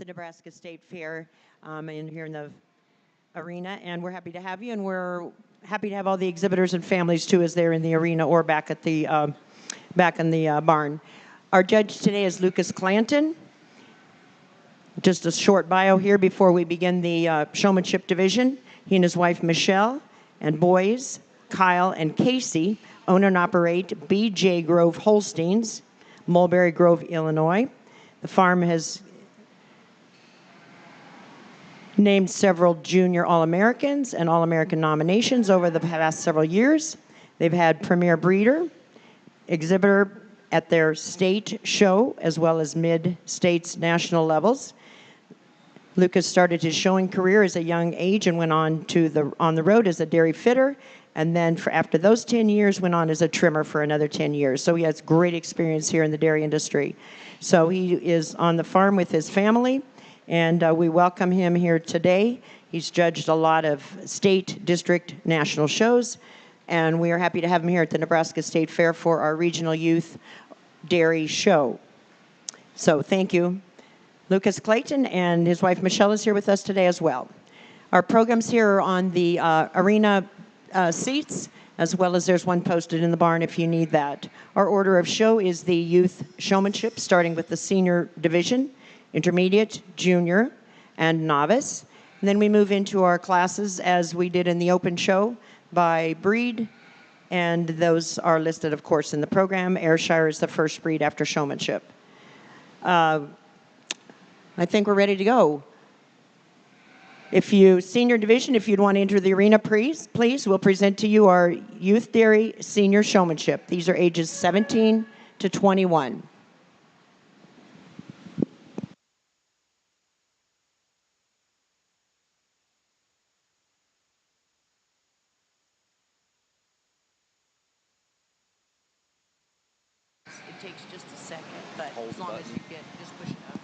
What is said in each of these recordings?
the Nebraska State Fair in here in the arena, and we're happy to have you, and we're happy to have all the exhibitors and families too, as they're in the arena or back at the back in the barn. Our judge today is Lucas Clanton. Just a short bio here before we begin the showmanship division. He and his wife Michelle and boys Kyle and Casey own and operate B.J. Grove Holsteins, Mulberry Grove, Illinois. The farm has named several junior All-Americans and All-American nominations over the past several years. They've had premier breeder, exhibitor at their state show, as well as mid-states national levels. Lucas started his showing career as a young age and went on the road as a dairy fitter, and then after those 10 years went on as a trimmer for another 10 years. So he has great experience here in the dairy industry. So he is on the farm with his family, and we welcome him here today. He's judged a lot of state, district, national shows, and we are happy to have him here at the Nebraska State Fair for our regional youth dairy show. So thank you. Lucas Clayton and his wife Michelle is here with us today as well. Our programs here are on the arena seats, as well as there's one posted in the barn if you need that. Our order of show is the youth showmanship, starting with the senior division, intermediate, junior, and novice. And then we move into our classes as we did in the open show by breed, and those are listed, of course, in the program. Ayrshire is the first breed after showmanship. I think we're ready to go. Senior division, if you'd want to enter the arena, please, we'll present to you our youth dairy senior showmanship. These are ages 17 to 21. It takes just a second, but as long as you just push it up.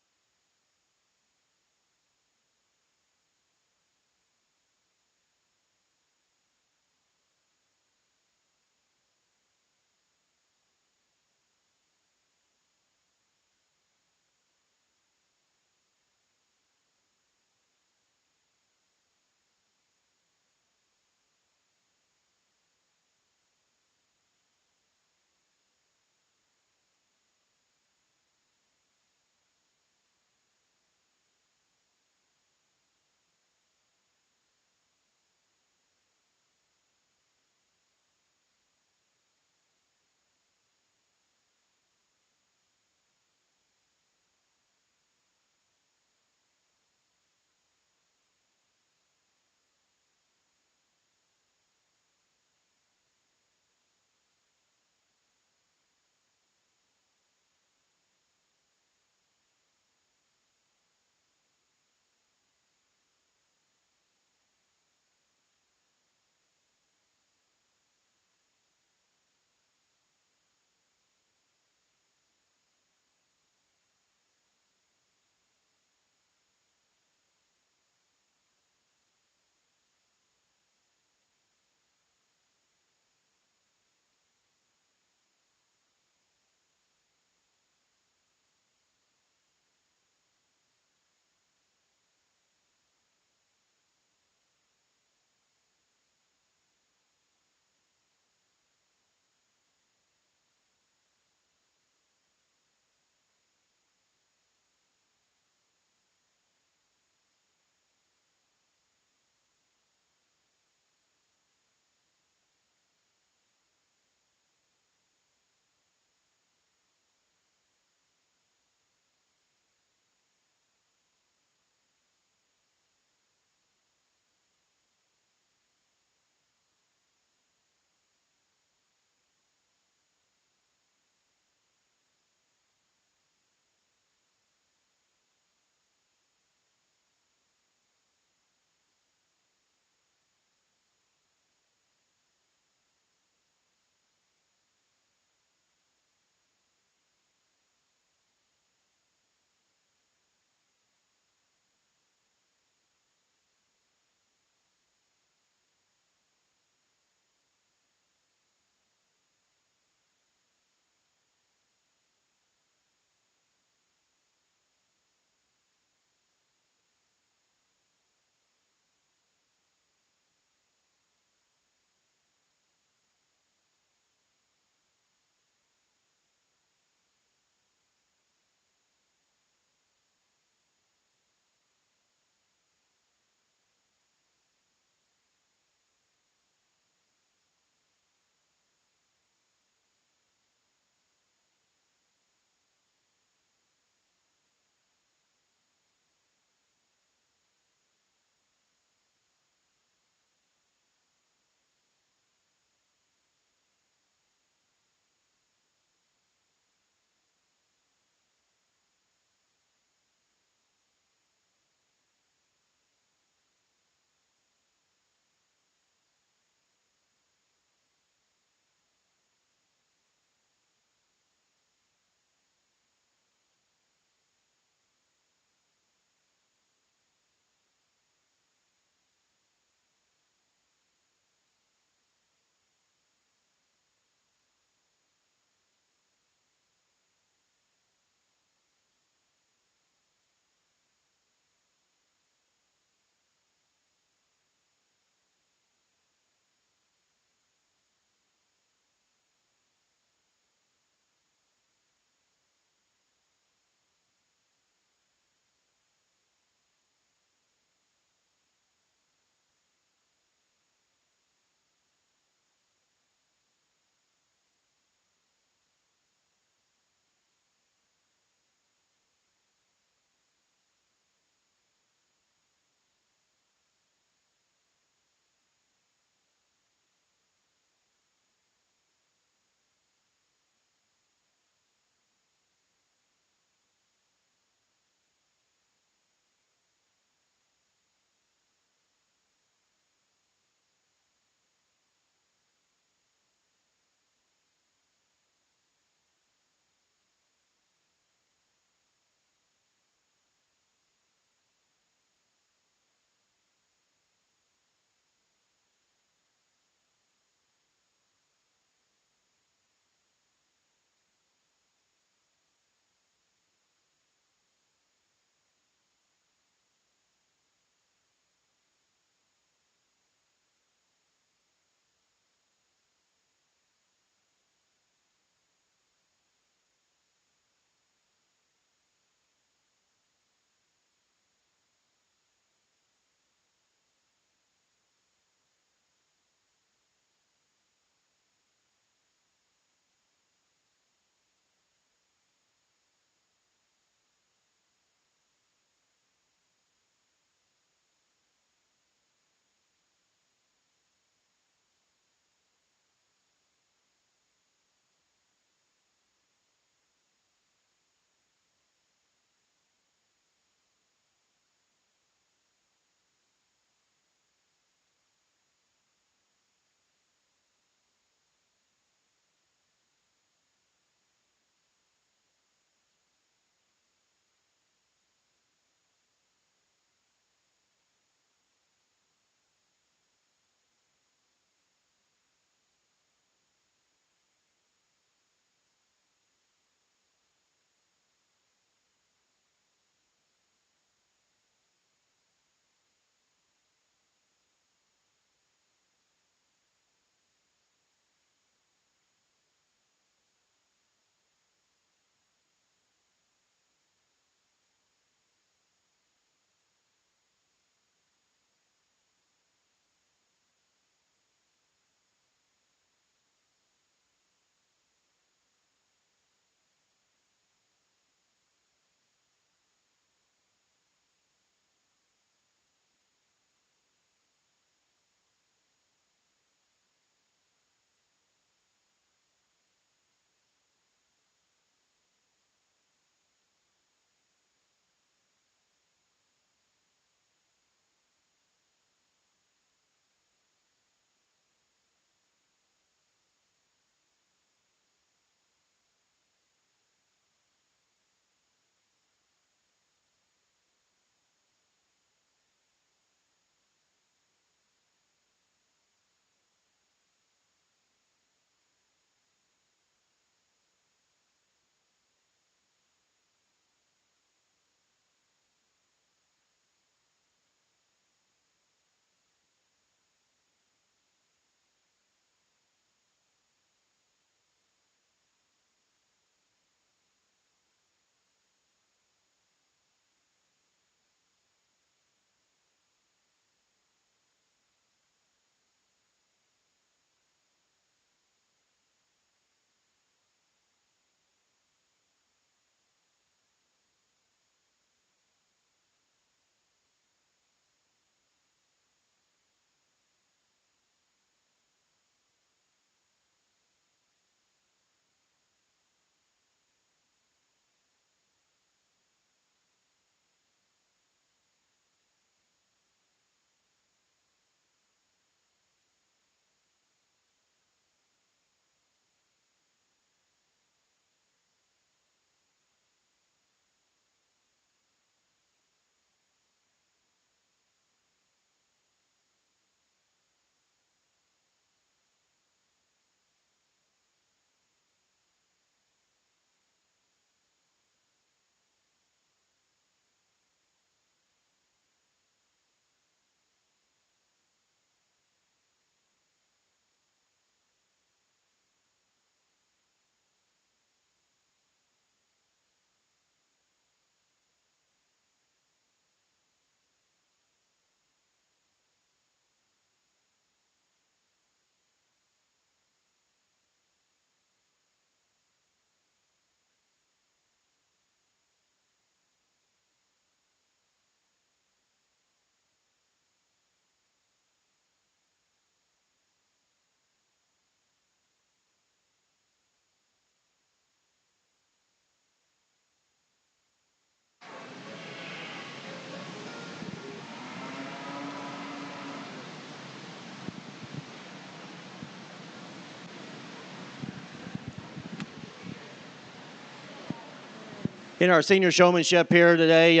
in our senior showmanship here today.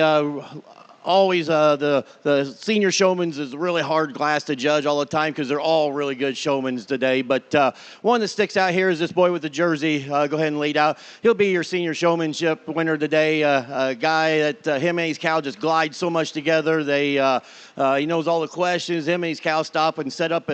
Always the senior showmans is a really hard class to judge all the time because they're all really good showmans today. But one that sticks out here is this boy with the jersey. Go ahead and lead out. He'll be your senior showmanship winner today. A guy that him and his cow just glide so much together. He knows all the questions. Him and his cow stop and set up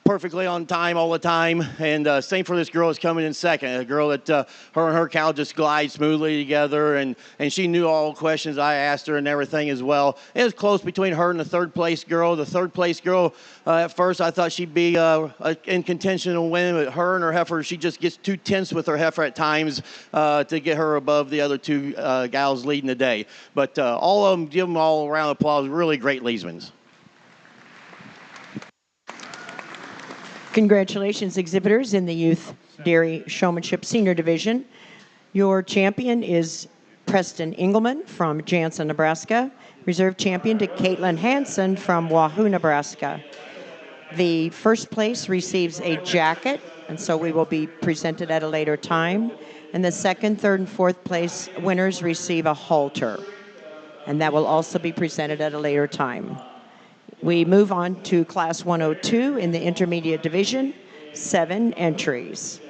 perfectly on time all the time. And same for this girl that's coming in second. A girl that her and her cow just glide smoothly together, and she knew all the questions I asked her and everything as well. It was close between her and the third place girl. The third place girl, at first I thought she'd be in contention to win, but her and her heifer, she just gets too tense with her heifer at times to get her above the other two gals leading the day. But all of them, give them all a round of applause. Really great leadsmans. Congratulations, exhibitors in the Youth Dairy Showmanship Senior Division. Your champion is Preston Engelman from Jansen, Nebraska. Reserve champion to Caitlin Hansen from Wahoo, Nebraska. The first place receives a jacket, and so we will be presented at a later time. And the second, third, and fourth place winners receive a halter, and that will also be presented at a later time. We move on to Class 102 in the Intermediate Division, 7 entries.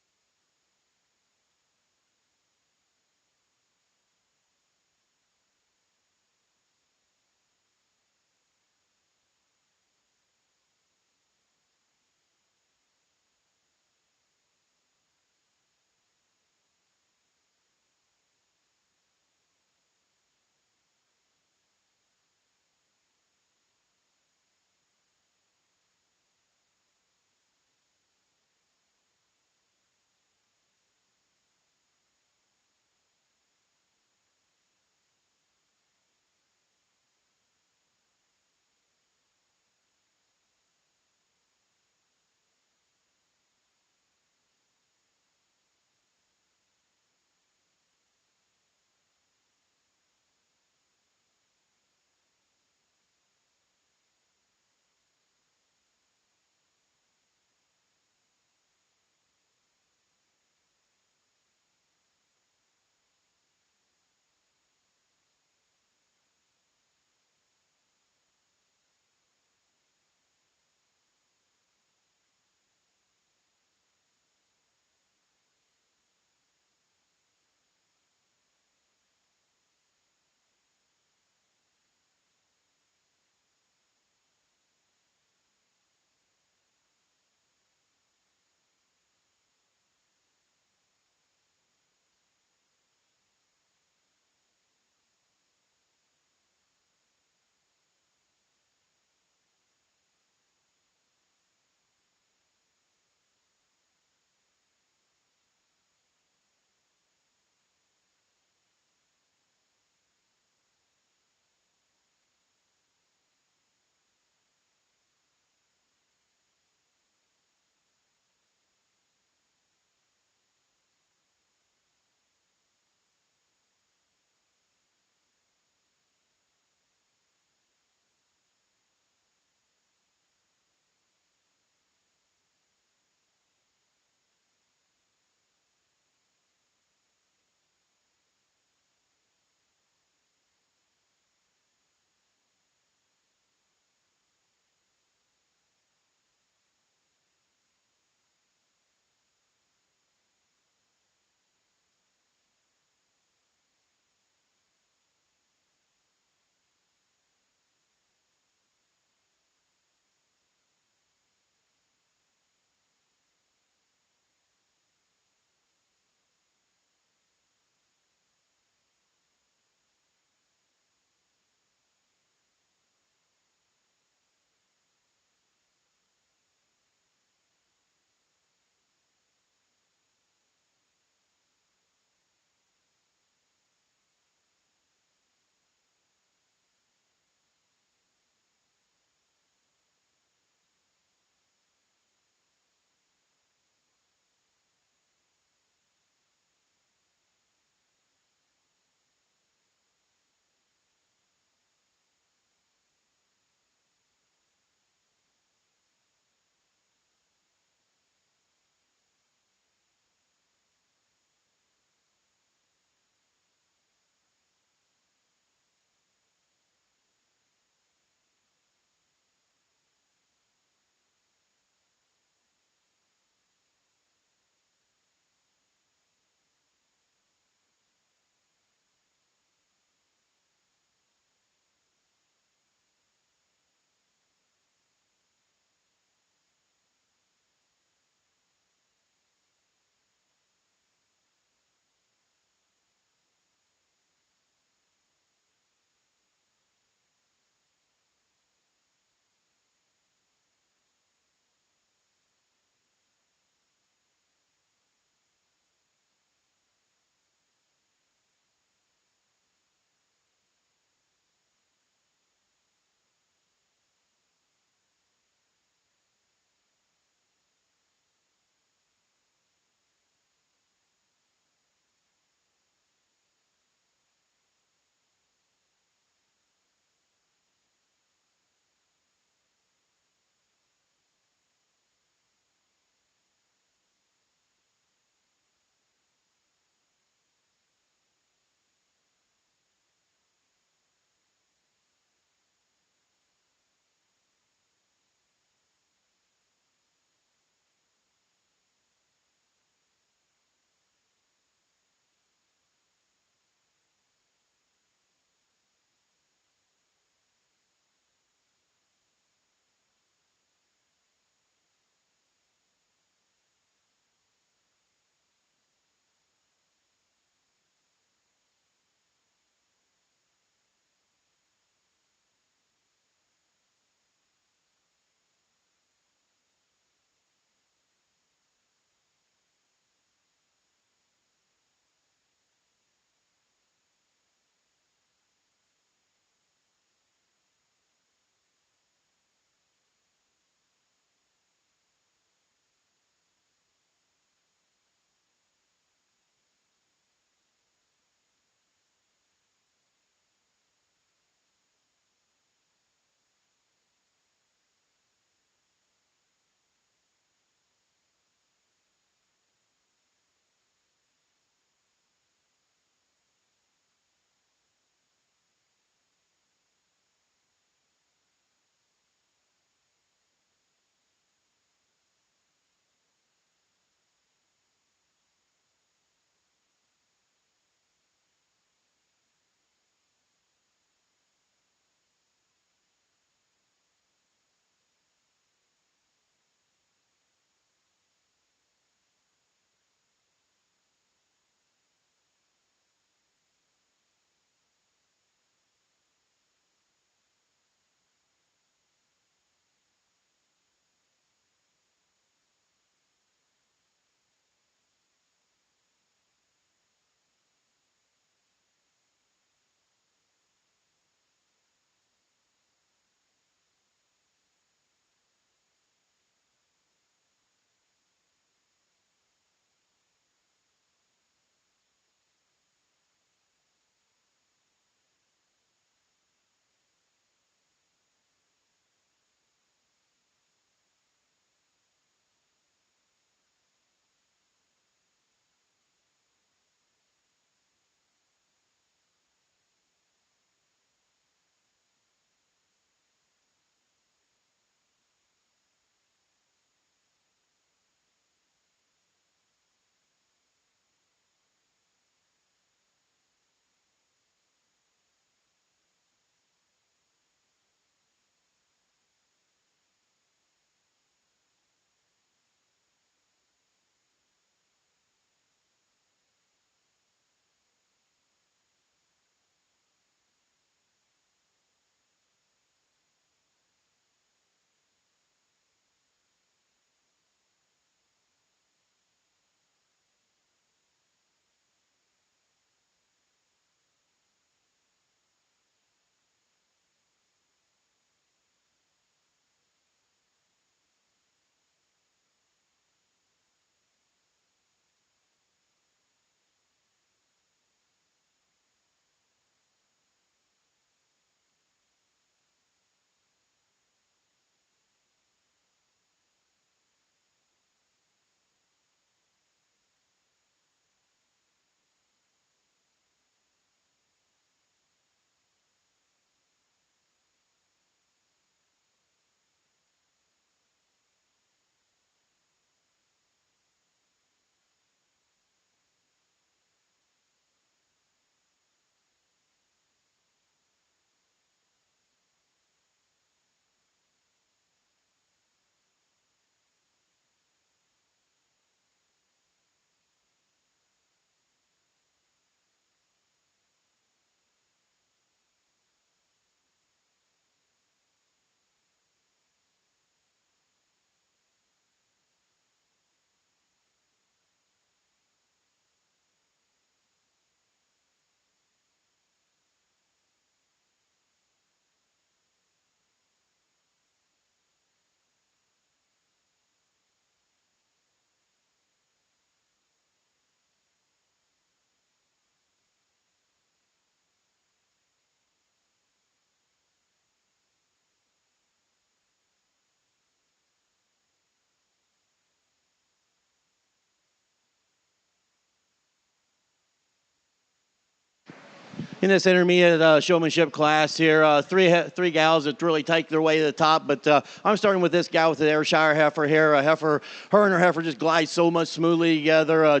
In this intermediate showmanship class here, three gals that really take their way to the top. But I'm starting with this gal with the Ayrshire heifer here. Her and her heifer just glide so much smoothly together.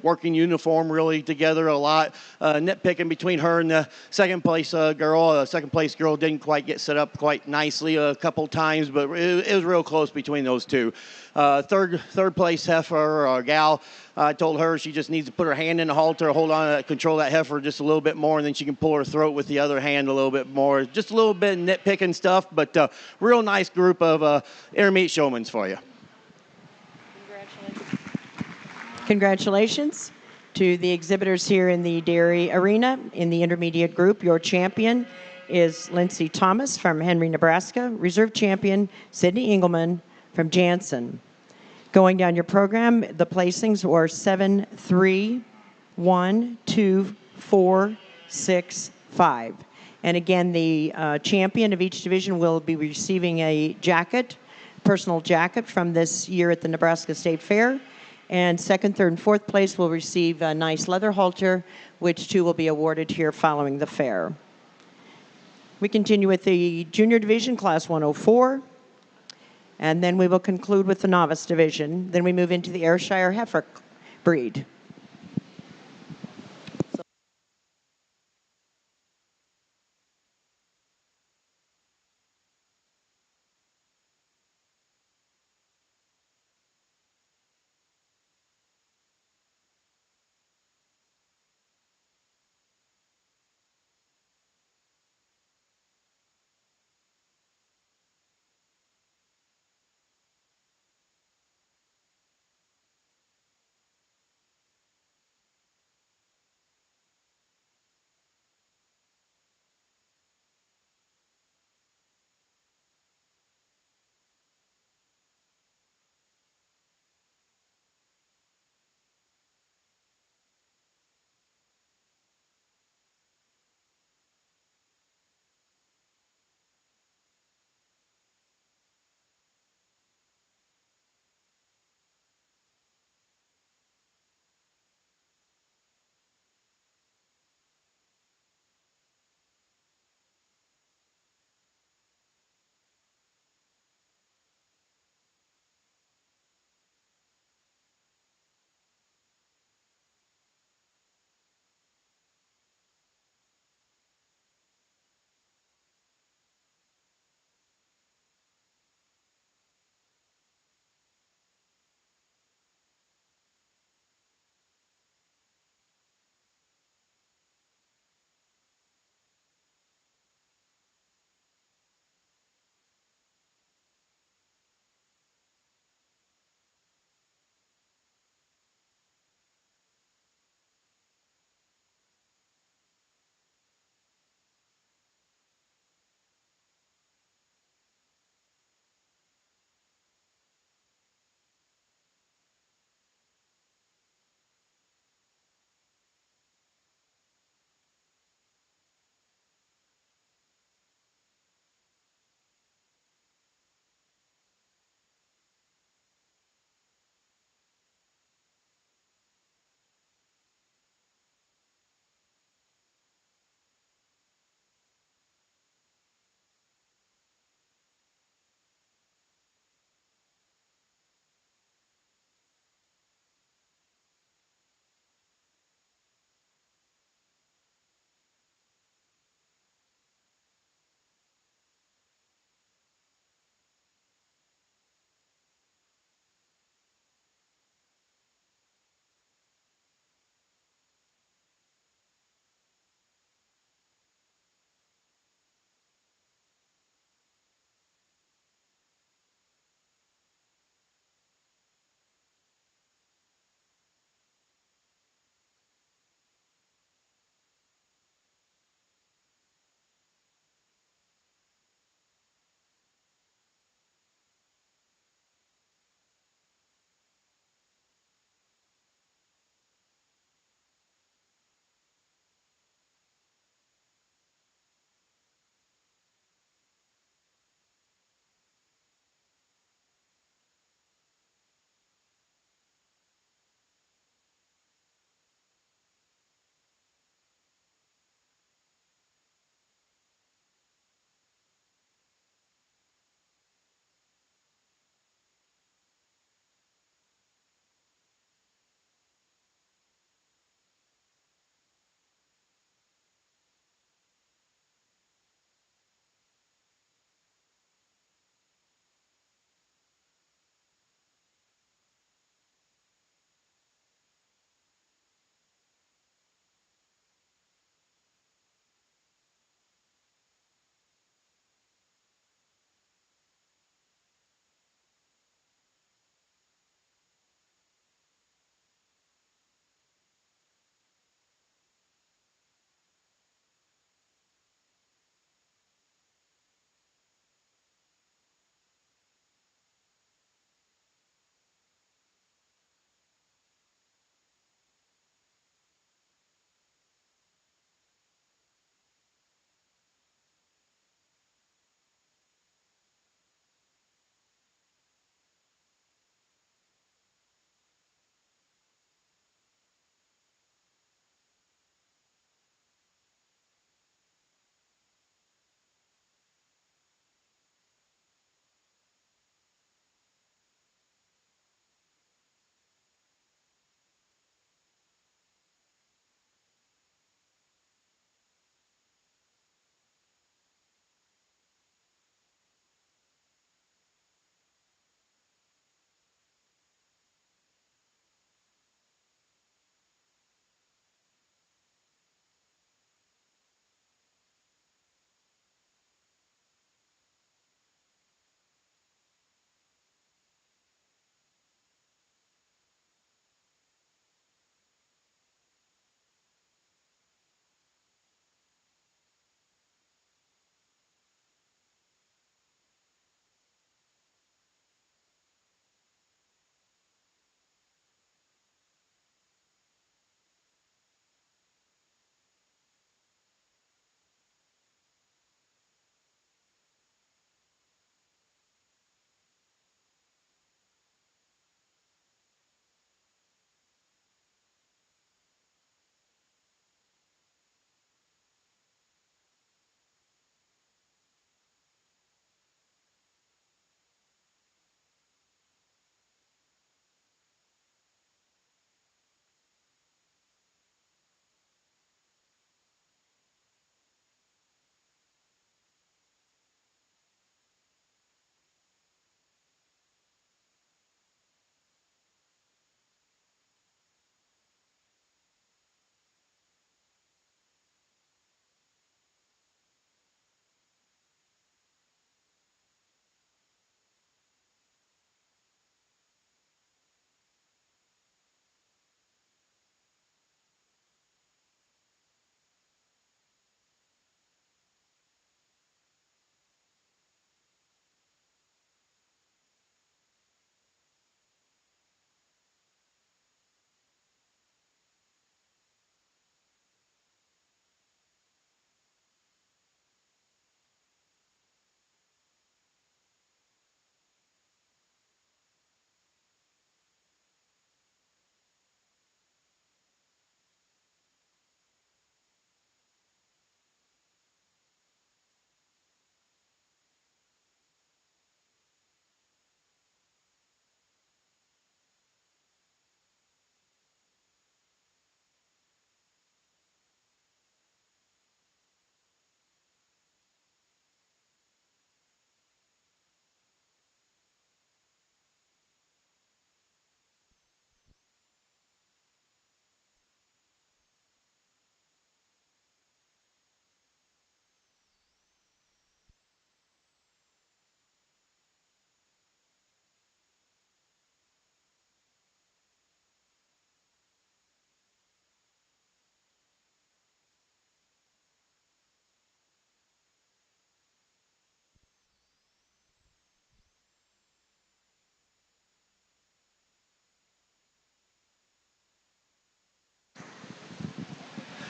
Working uniform really together a lot. Nitpicking between her and the second place girl. Second place girl didn't quite get set up quite nicely a couple times, but it was real close between those two. Third place heifer or gal. I told her she just needs to put her hand in the halter, hold on, control that heifer just a little bit more, and then she can pull her throat with the other hand a little bit more. Just a little bit of nitpicking stuff, but real nice group of intermediate showmans for you. Congratulations to the exhibitors here in the dairy arena in the intermediate group. Your champion is Lindsay Thomas from Henry, Nebraska. Reserve champion, Sydney Engelman from Jansen. Going down your program, the placings were 7, 3, 1, 2, 4, 6, 5. And again, the champion of each division will be receiving a jacket, personal jacket from this year at the Nebraska State Fair. And second, third, and fourth place will receive a nice leather halter, which too will be awarded here following the fair. We continue with the junior division, class 104. And then we will conclude with the novice division. Then we move into the Ayrshire heifer breed.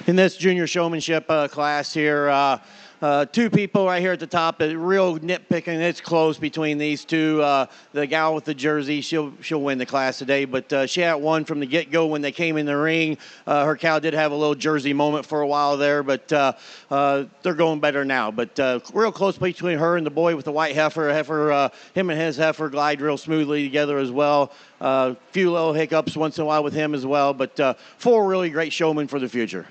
In this junior showmanship class here, two people right here at the top, real nitpicking. It's close between these two. The gal with the jersey, she'll win the class today, but she had one from the get-go when they came in the ring. Her cow did have a little jersey moment for a while there, but they're going better now. But real close between her and the boy with the white heifer. Him and his heifer glide real smoothly together as well. Few little hiccups once in a while with him as well, but four really great showmen for the future.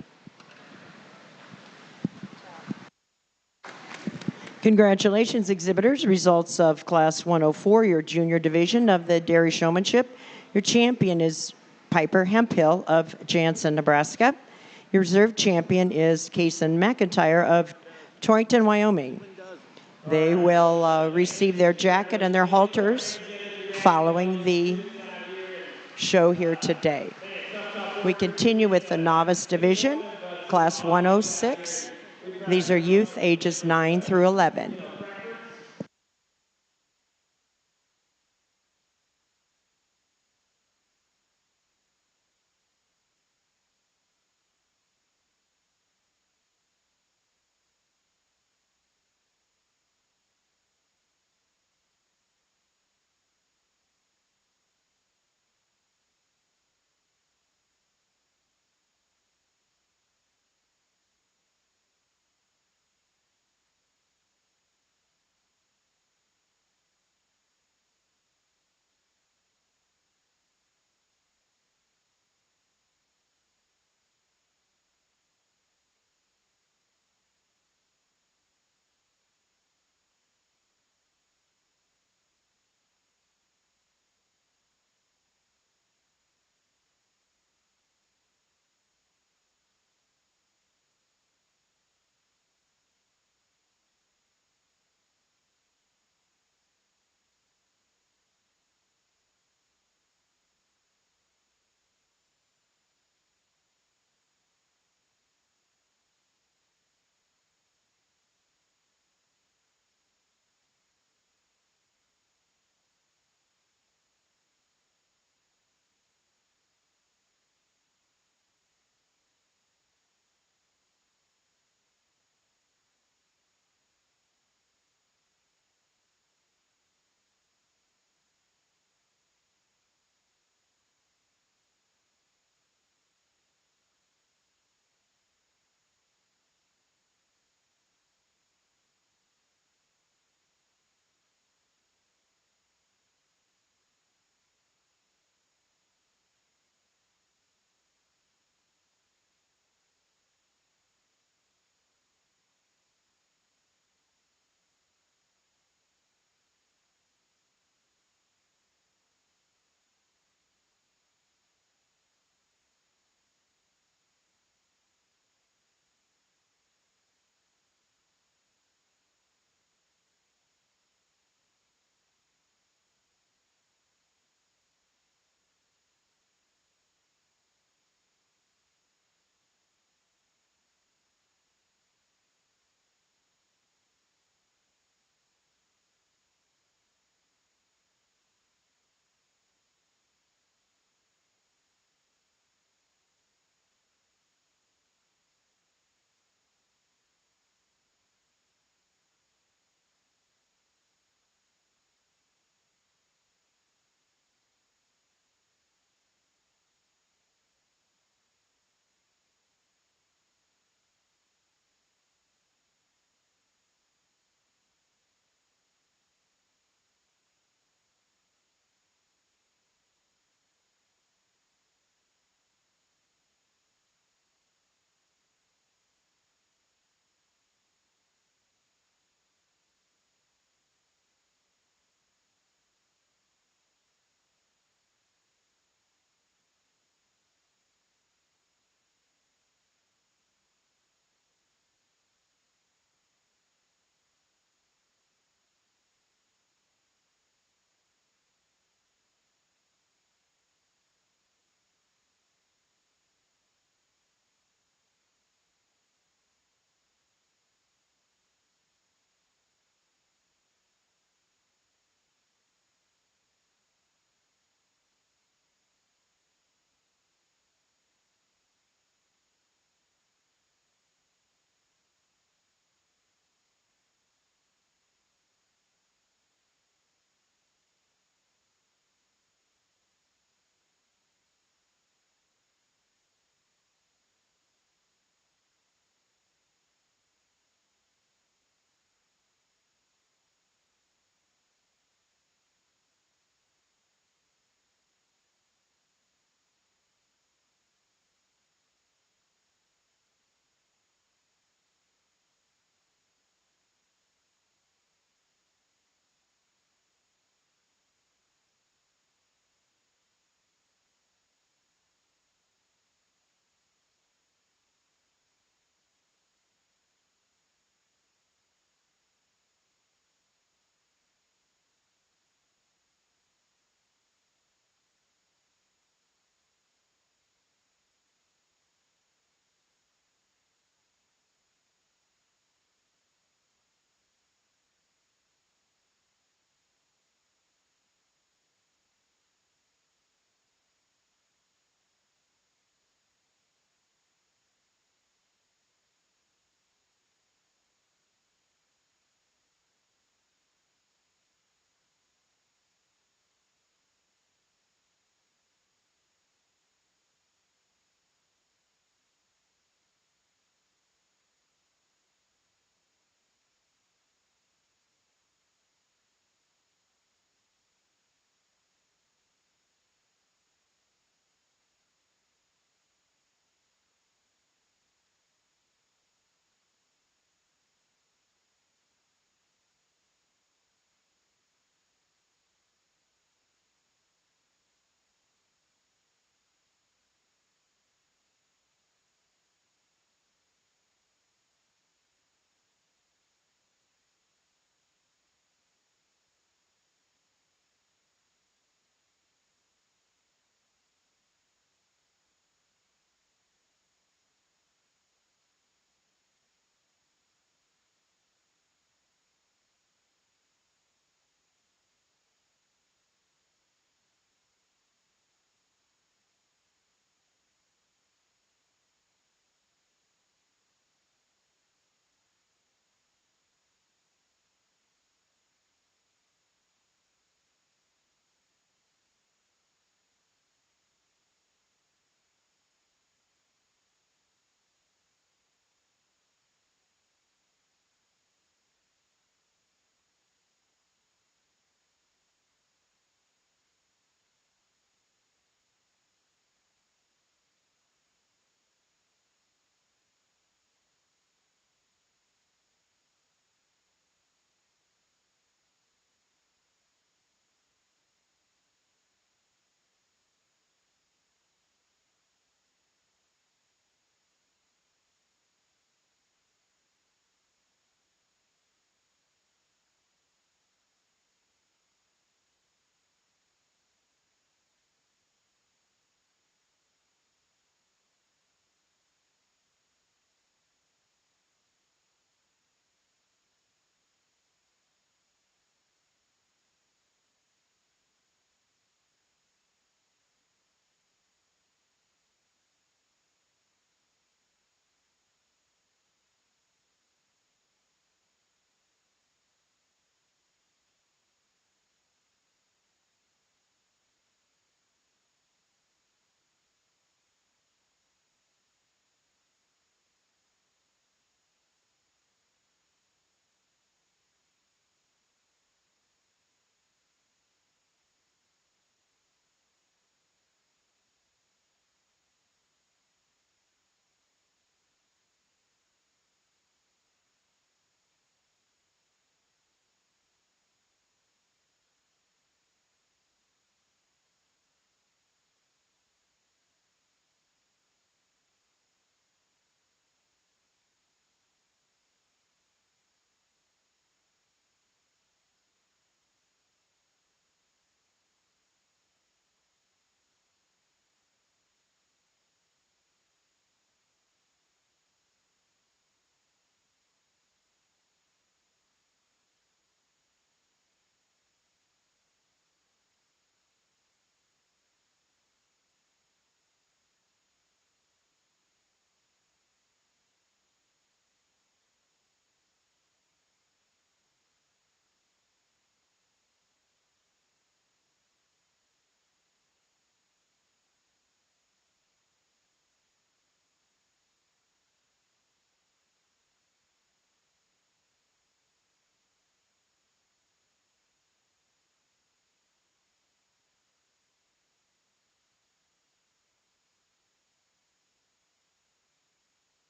Congratulations, exhibitors. Results of Class 104, your junior division of the dairy showmanship. Your champion is Piper Hemphill of Jansen, Nebraska. Your reserve champion is Kason McIntyre of Torrington, Wyoming. They will receive their jacket and their halters following the show here today. We continue with the novice division, Class 106. These are youth ages 9 through 11.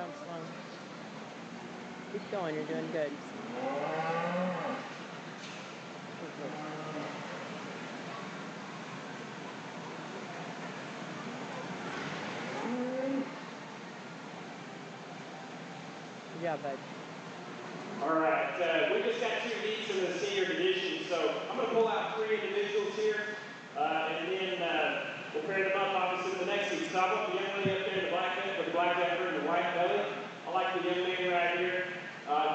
down slow. Keep going, you're doing good. Yeah, bud. All right, we just got 2 heats in the senior division, so I'm going to pull out 3 individuals here, and then we'll pair them up, obviously, in the next heat. So I want the young lady up there in the black head with the black heifer and the white belly. I like the young lady right here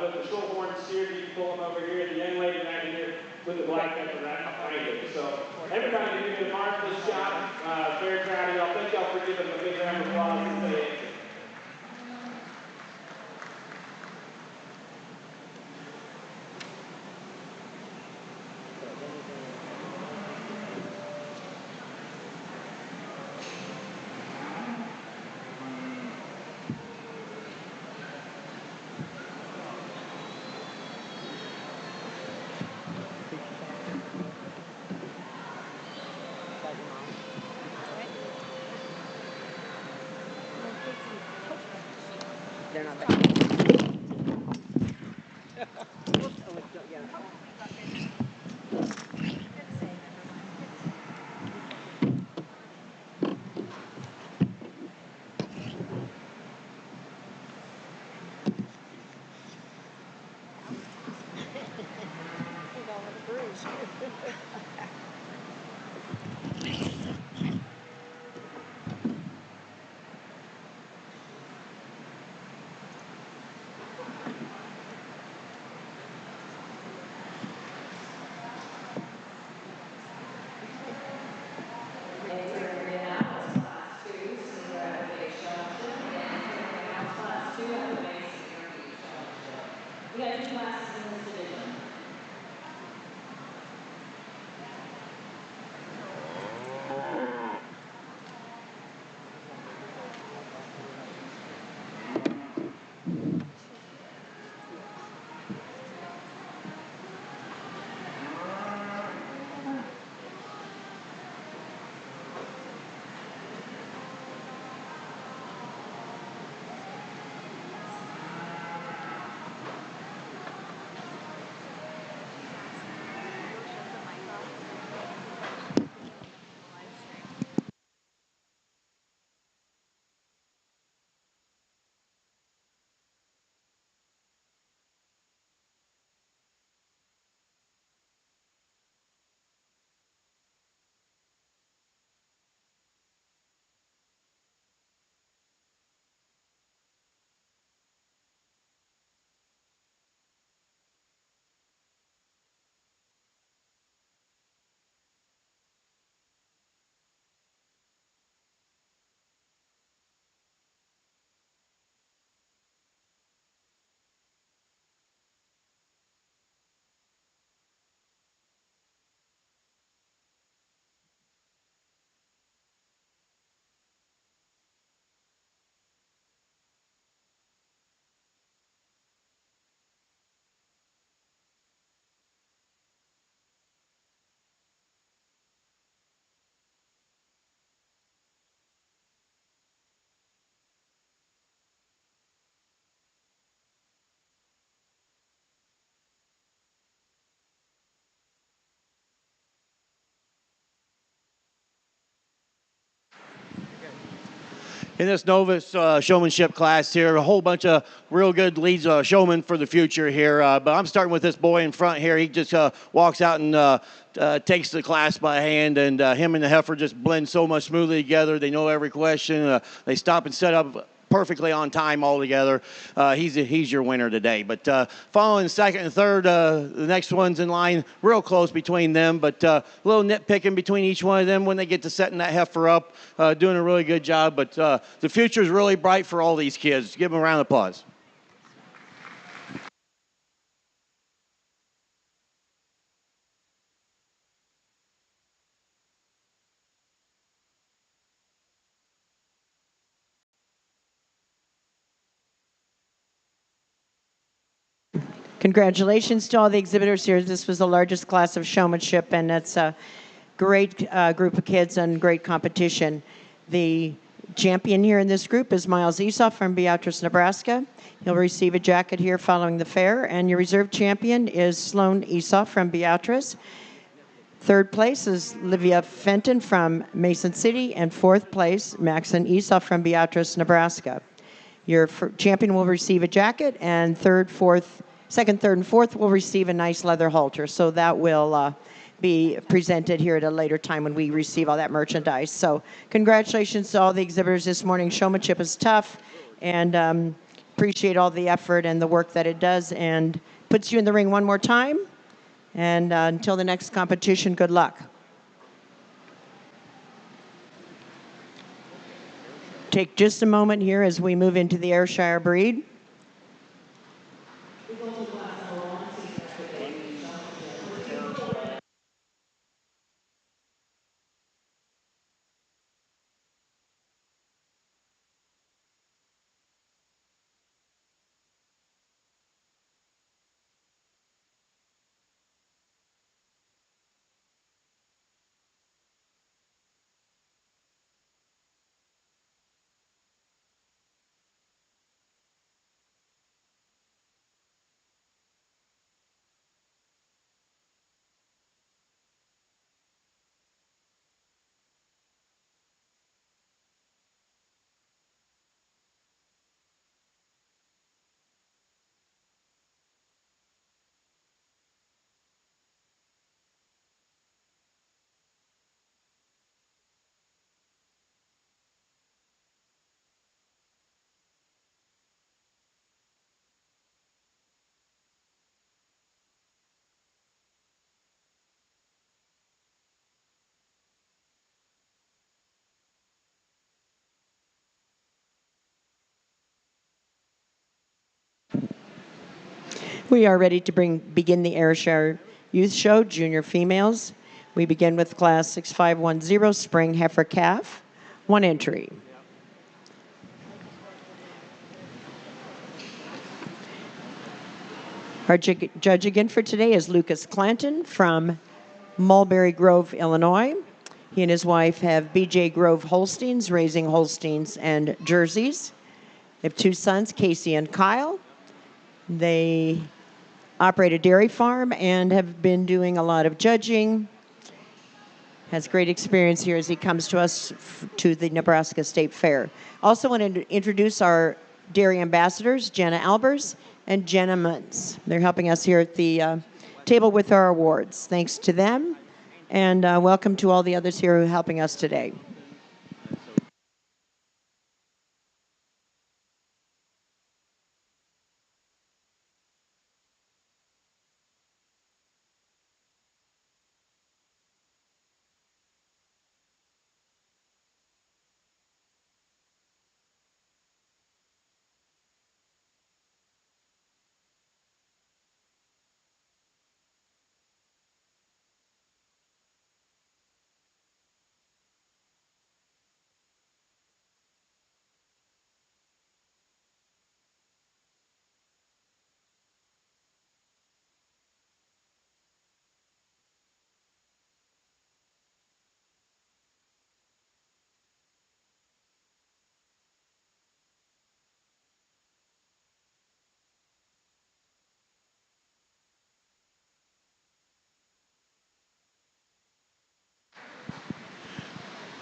with the short horn steer. You can pull them over here. The young lady right here with the black heifer right here. So everybody doing a marvelous job. Very proud of y'all. Thank y'all for giving them a big round of applause as they enter. They're not that. We got 2 classes in this division. In this Novice showmanship class here, a whole bunch of real good leads showmen for the future here. But I'm starting with this boy in front here. He just walks out and takes the class by hand, and him and the heifer just blend so much smoothly together. They know every question. They stop and set up perfectly on time all together. He's your winner today. But following second and third, the next one's in line real close between them, but a little nitpicking between each one of them when they get to setting that heifer up, doing a really good job. But the future is really bright for all these kids. Give them a round of applause. Congratulations to all the exhibitors here. This was the largest class of showmanship, and it's a great group of kids and great competition. The Champion here in this group is Miles Esau from Beatrice, Nebraska. He'll receive a jacket here following the fair. And your reserve champion is Sloan Esau from Beatrice. Third place is Livia Fenton from Mason City. And fourth place, Maxon Esau from Beatrice, Nebraska. Your champion will receive a jacket, and second, third, and fourth will receive a nice leather halter. So that will be presented here at a later time when we receive all that merchandise. So congratulations to all the exhibitors this morning. Showmanship is tough, and appreciate all the effort and the work that it does, and puts you in the ring one more time. And until the next competition, good luck. Take just a moment here as we move into the Ayrshire breed. We are ready to begin the Ayrshire Youth Show, Junior Females. We begin with Class 6510, Spring Heifer Calf, 1 entry. Our judge again for today is Lucas Clanton from Mulberry Grove, Illinois. He and his wife have BJ Grove Holsteins, raising Holsteins and Jerseys. They have 2 sons, Casey and Kyle. They operate a dairy farm and have been doing a lot of judging. Has great experience here as he comes to us to the Nebraska State Fair. Also want to introduce our dairy ambassadors, Jenna Albers and Jenna Muntz. They're helping us here at the table with our awards. Thanks to them, and welcome to all the others here who are helping us today.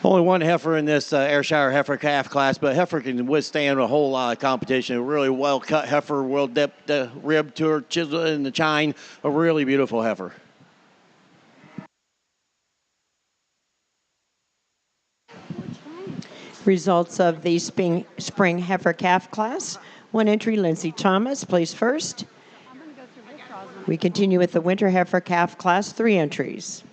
Only one heifer in this Ayrshire heifer calf class, but heifer can withstand a whole lot of competition. A really well-cut heifer, well-dipped rib to her chisel in the chine. A really beautiful heifer. Results of the spring heifer calf class. 1 entry, Lindsay Thomas, placed first. We continue with the winter heifer calf class, 3 entries.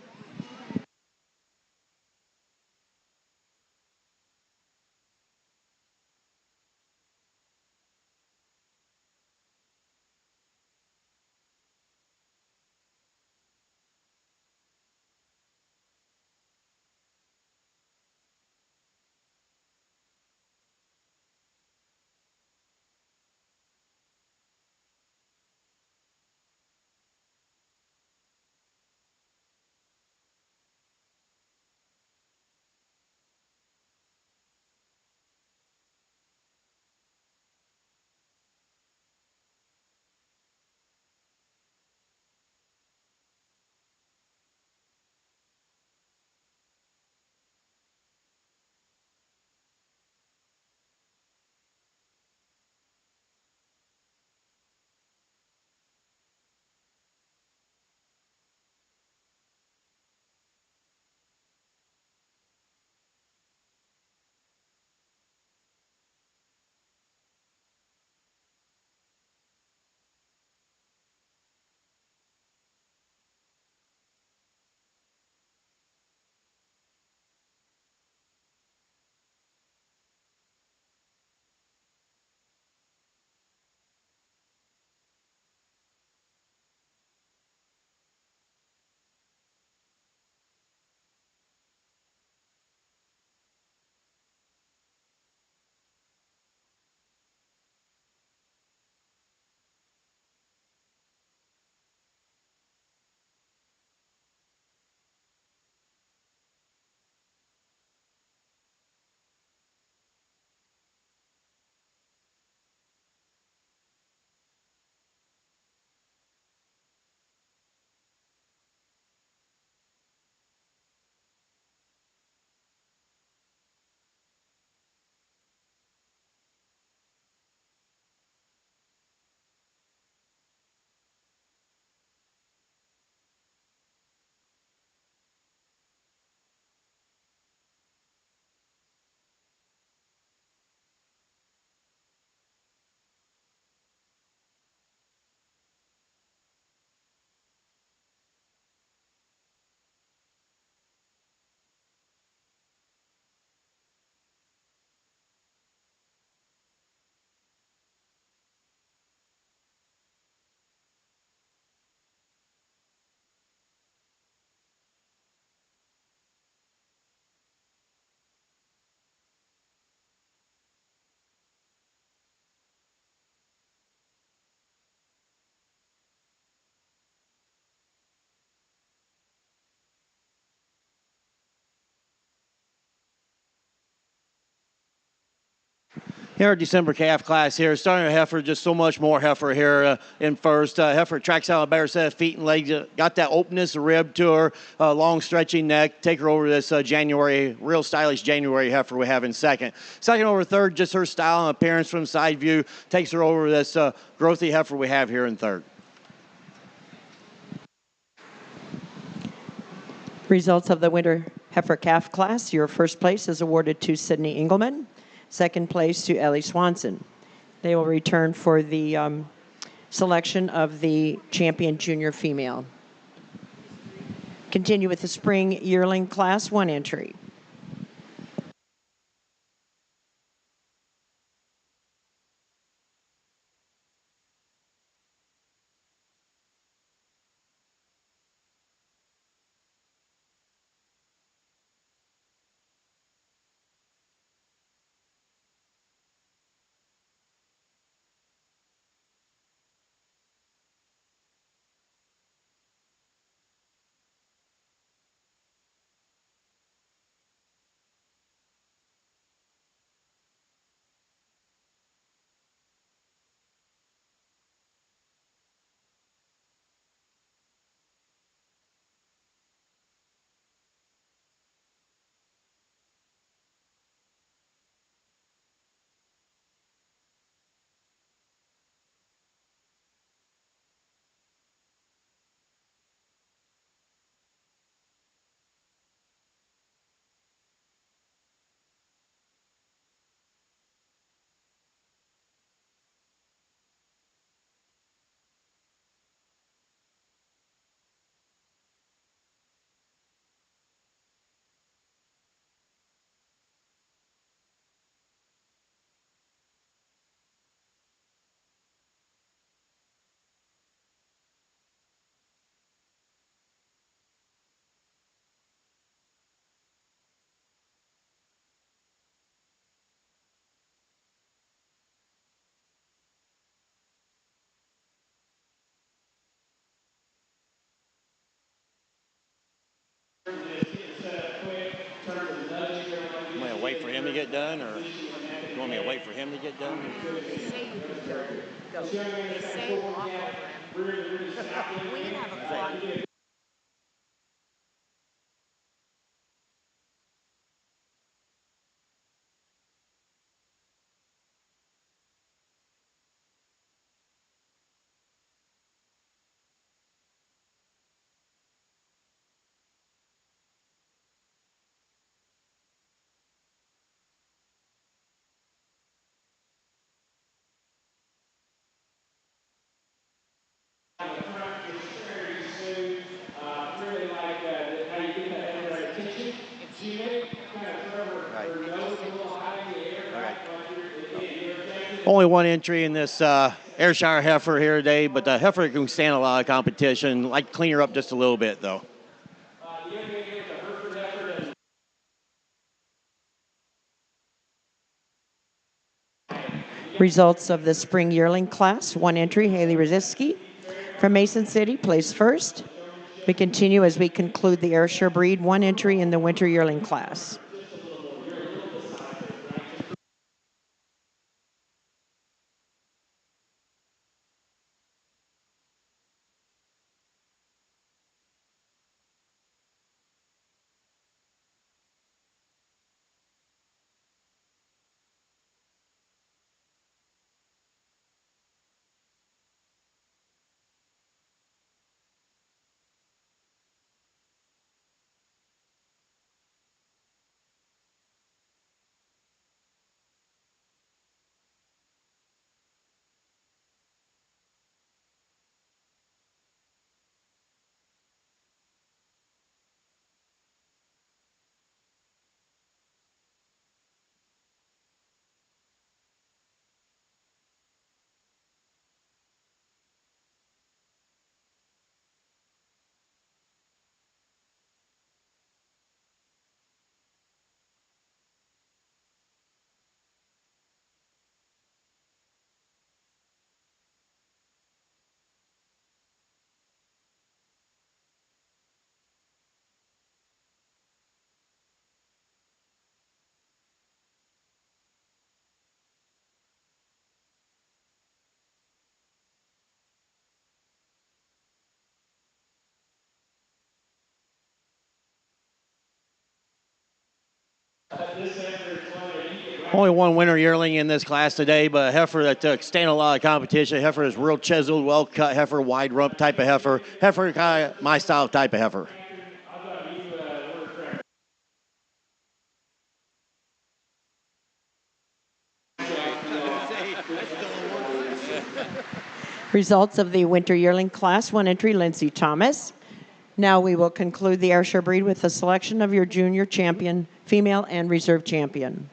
Here, our December calf class here, starting with heifer, just so much more heifer here in first. Heifer tracks out a better set of feet and legs, got that openness of rib to her, long stretching neck. Take her over this January, real stylish January heifer we have in second. Second over third, just her style and appearance from side view, takes her over this growthy heifer we have here in third. Results of the winter heifer calf class. Your first place is awarded to Sydney Engelman. Second place to Ellie Swanson. They will return for the selection of the champion junior female. Continue with the spring yearling class 1 entry. I'm going to wait for him to get done, or you want me to wait for him to get done? Say you can go. Go. They say walk over him. We can have a clock. Only one entry in this Ayrshire heifer here today, but the heifer can stand a lot of competition. Like to clean her up just a little bit, though. Results of the spring yearling class 1 entry. Haley Rosiski from Mason City placed first. We continue as we conclude the Ayrshire breed 1 entry in the winter yearling class. Only one winter yearling in this class today, but a heifer that took stand a lot of competition. A heifer is real chiseled, well cut heifer, wide rump type of heifer. Heifer kind of my style type of heifer. Results of the winter yearling class, 1 entry, Lindsay Thomas. Now we will conclude the Ayrshire breed with the selection of your junior champion, female and reserve champion.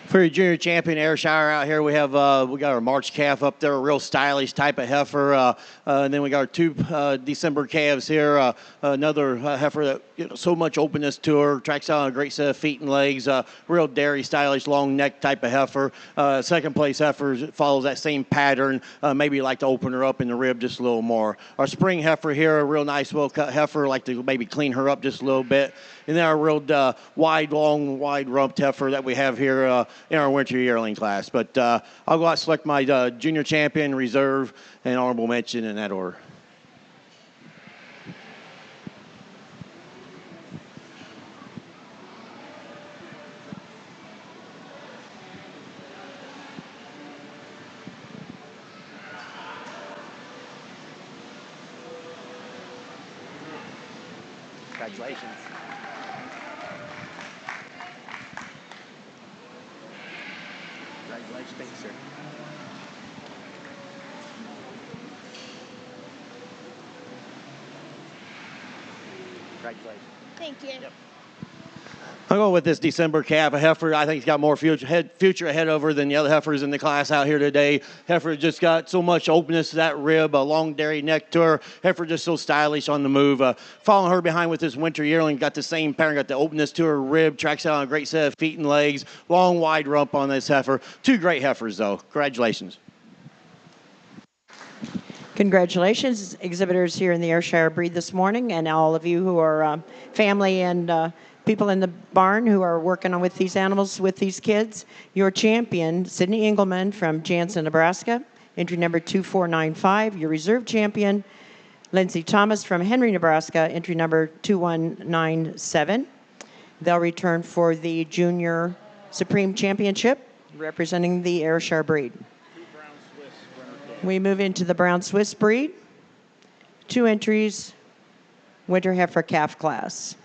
For your junior champion Ayrshire out here, we have we got our March calf up there, a real stylish type of heifer, and then we got our two December calves here. Another heifer that so much openness to her, tracks out on a great set of feet and legs. Real dairy, stylish, long neck type of heifer. Second place heifer follows that same pattern. Maybe like to open her up in the rib just a little more. Our spring heifer here, a real nice, well cut heifer. Like to maybe clean her up just a little bit. And then our real wide, long, wide rumped heifer that we have here in our winter yearling class. But I'll go out and select my junior champion, reserve, and honorable mention in that order. Congratulations. Congratulations. Thank you, sir. Congratulations. Thank you. Yep. I'll go with this December calf. A heifer, I think he's got more future ahead of her than the other heifers in the class out here today. Heifer just got so much openness to that rib, a long dairy neck to her. Heifer just so stylish on the move. Following her behind with this winter yearling, got the same pattern, got the openness to her rib, tracks out on a great set of feet and legs, long wide rump on this heifer. Two great heifers though. Congratulations. Congratulations, exhibitors here in the Ayrshire breed this morning, and all of you who are family and people in the barn who are working on with these animals, with these kids. Your champion, Sydney Engelman from Jansen, Nebraska, entry number 2495. Your reserve champion, Lindsay Thomas from Henry, Nebraska, entry number 2197. They'll return for the Junior Supreme Championship, representing the Ayrshire breed. We move into the Brown Swiss breed. 2 entries, winter heifer calf class.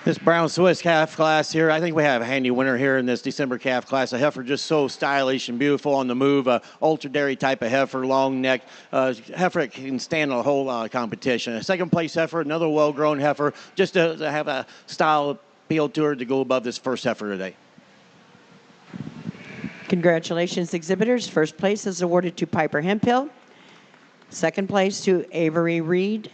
This Brown Swiss calf class here, I think we have a handy winner here in this December calf class. A heifer just so stylish and beautiful on the move. Ultra dairy type of heifer, long neck. Heifer that can stand a whole competition. A second place heifer, another well-grown heifer, just to have a style appeal to her to go above this first heifer today. Congratulations, exhibitors. First place is awarded to Piper Hemphill. Second place to Avery Reed.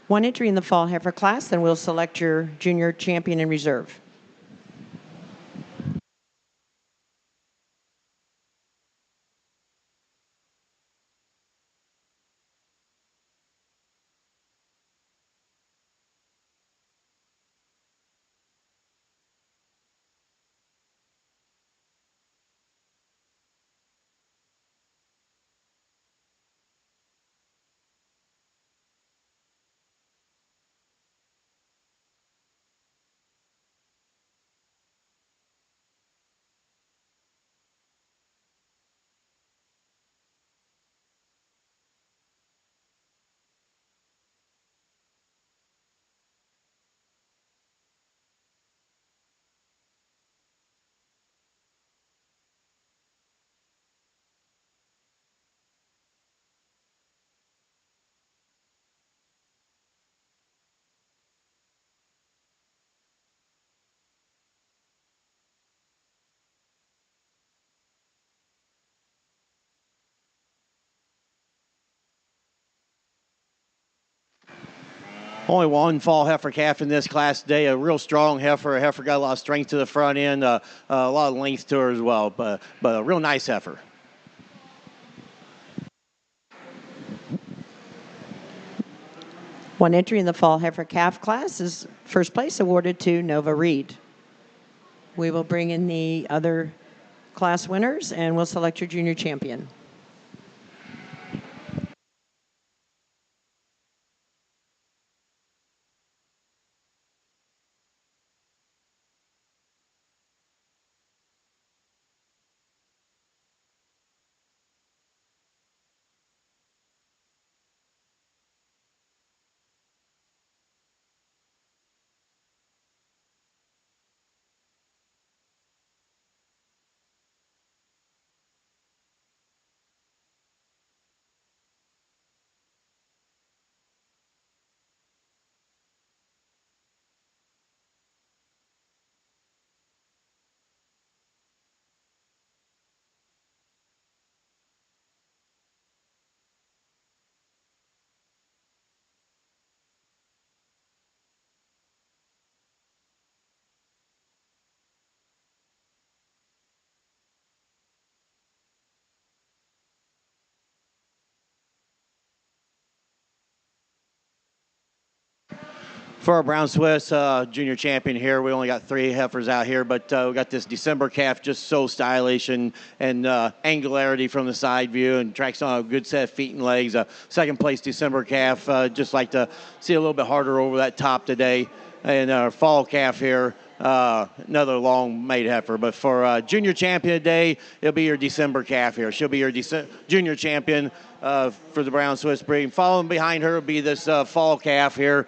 1 entry in the fall heifer class, then we'll select your junior champion in reserve. Only one fall heifer calf in this class today. A real strong heifer. A heifer got a lot of strength to the front end, a lot of length to her as well, but a real nice heifer. One entry in the fall heifer calf class is first place awarded to Nova Reed. We will bring in the other class winners and we'll select your junior champion. For our Brown Swiss junior champion here, we only got 3 heifers out here, but we got this December calf, just so stylish and angularity from the side view, and tracks on a good set of feet and legs. Second place December calf, just like to see a little bit harder over that top today. And our fall calf here, another long made heifer. But for junior champion today, it'll be your December calf here. She'll be your junior champion for the Brown Swiss breed. Following behind her will be this fall calf here.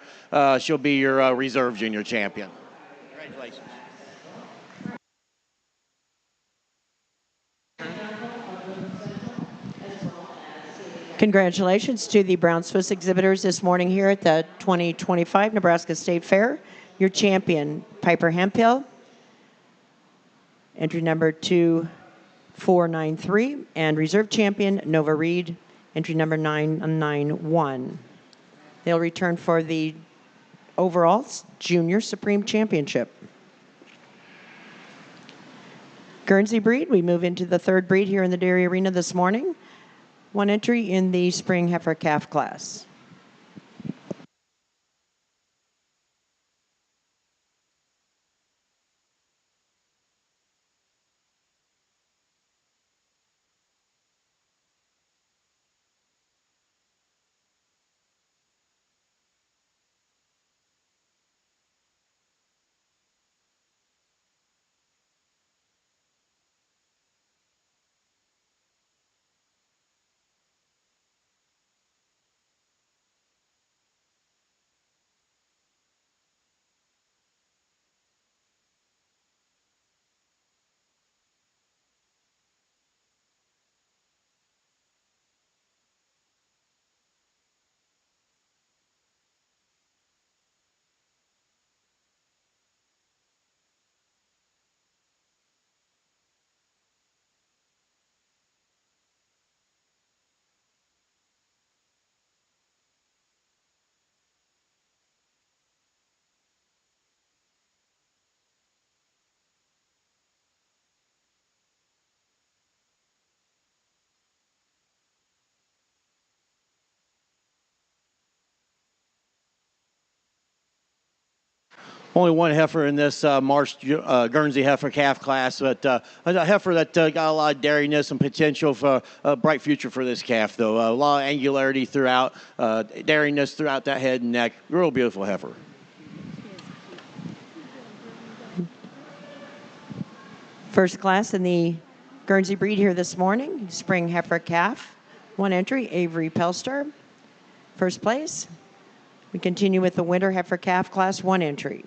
She'll be your reserve junior champion. Congratulations. Congratulations to the Brown Swiss exhibitors this morning here at the 2025 Nebraska State Fair. Your champion, Piper Hemphill, entry number 2493, and reserve champion, Nova Reed, entry number 991. They'll return for the overall Junior Supreme Championship. Guernsey breed, we move into the third breed here in the Dairy Arena this morning. One entry in the spring heifer calf class. Only one heifer in this Marsh Guernsey heifer calf class, but a heifer that got a lot of dairiness and potential for a bright future for this calf, though. A lot of angularity throughout, dairiness throughout that head and neck. Real beautiful heifer. First class in the Guernsey breed here this morning, spring heifer calf. One entry, Avery Pelster. First place. We continue with the winter heifer calf class, one entry.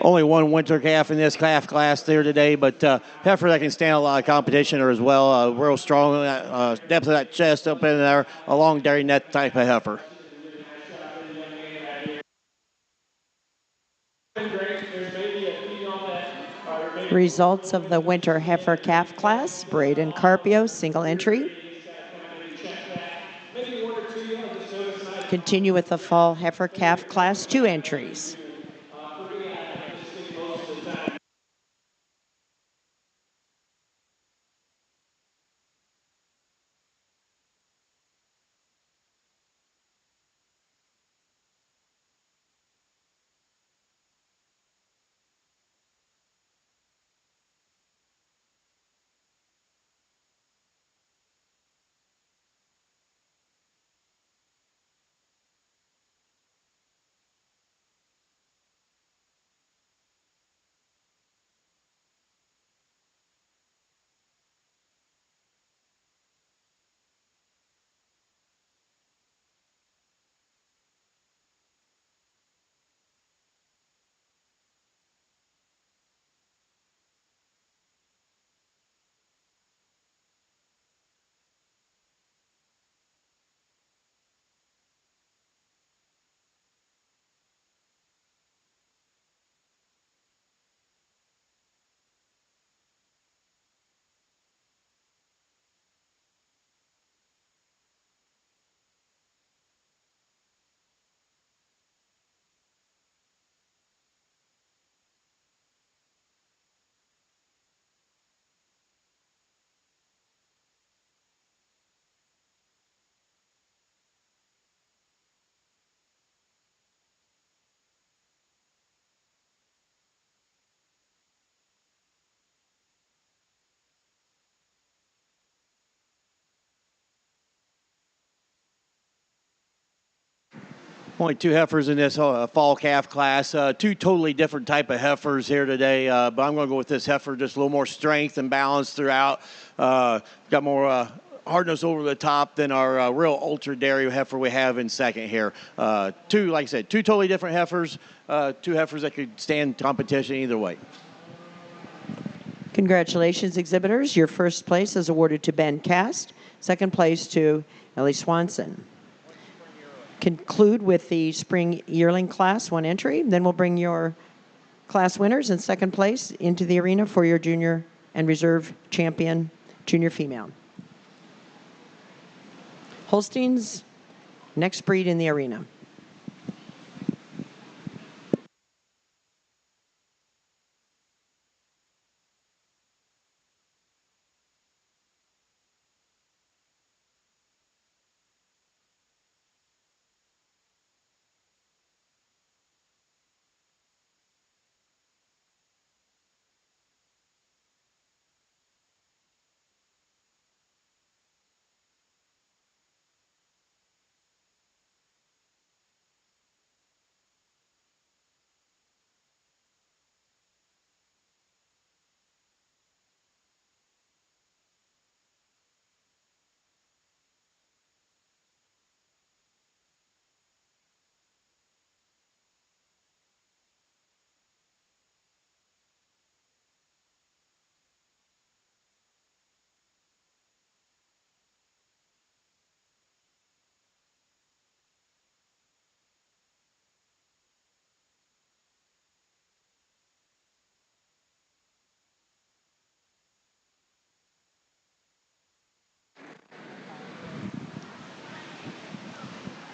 Only one winter calf in this calf class there today, but heifer that can stand a lot of competition are as well. Real strong, depth of that chest up in there, a long dairy net type of heifer. Results of the winter heifer calf class: Braden Carpio, single entry. Continue with the fall heifer calf class, 2 entries. Only 2 heifers in this fall calf class. 2 totally different type of heifers here today, but I'm going to go with this heifer, just a little more strength and balance throughout. Got more hardness over the top than our real ultra dairy heifer we have in second here. 2, like I said, 2 totally different heifers. 2 heifers that could stand competition either way. Congratulations, exhibitors. Your first place is awarded to Ben Cast. Second place to Ellie Swanson. Conclude with the spring yearling class, 1 entry. Then we'll bring your class winners in second place into the arena for your junior and reserve champion junior female. Holstein's next breed in the arena.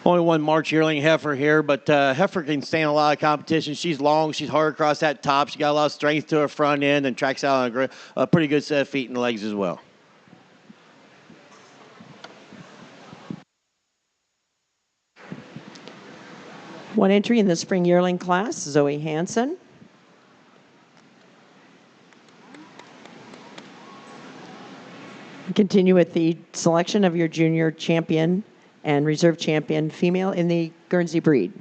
Only 1 March yearling heifer here, but heifer can stand a lot of competition. She's long, she's hard across that top. She got a lot of strength to her front end and tracks out on a pretty good set of feet and legs as well. One entry in the spring yearling class, Zoe Hansen. Continue with the selection of your junior champion and reserve champion female in the Guernsey breed.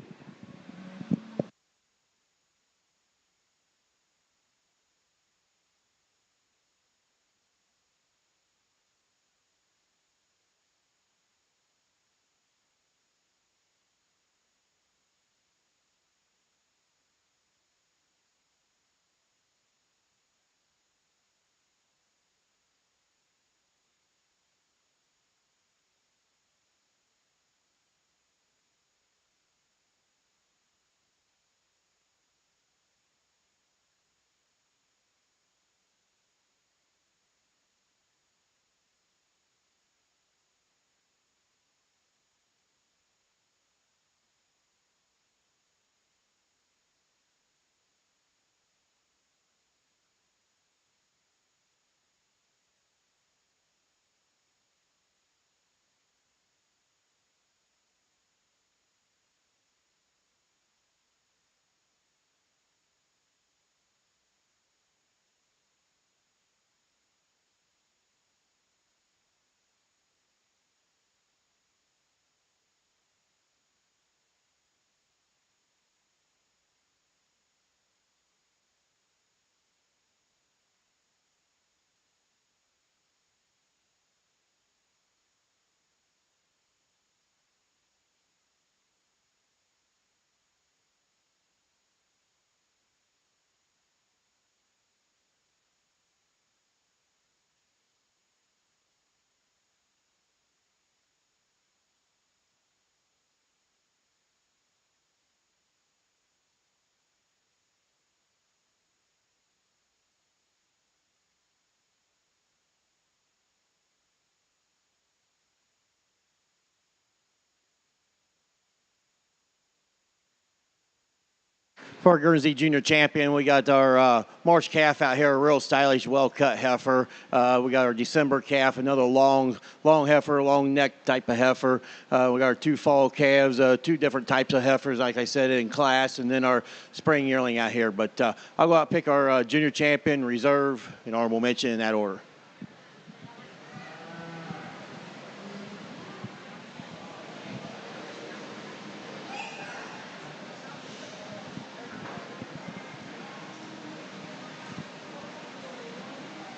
For Guernsey Junior Champion, we got our March calf out here, a real stylish, well-cut heifer. We got our December calf, another long heifer, long neck type of heifer. We got our 2 fall calves, 2 different types of heifers, like I said, in class, and then our spring yearling out here. But I'll go out and pick our Junior Champion, Reserve, and Honorable Mention in that order.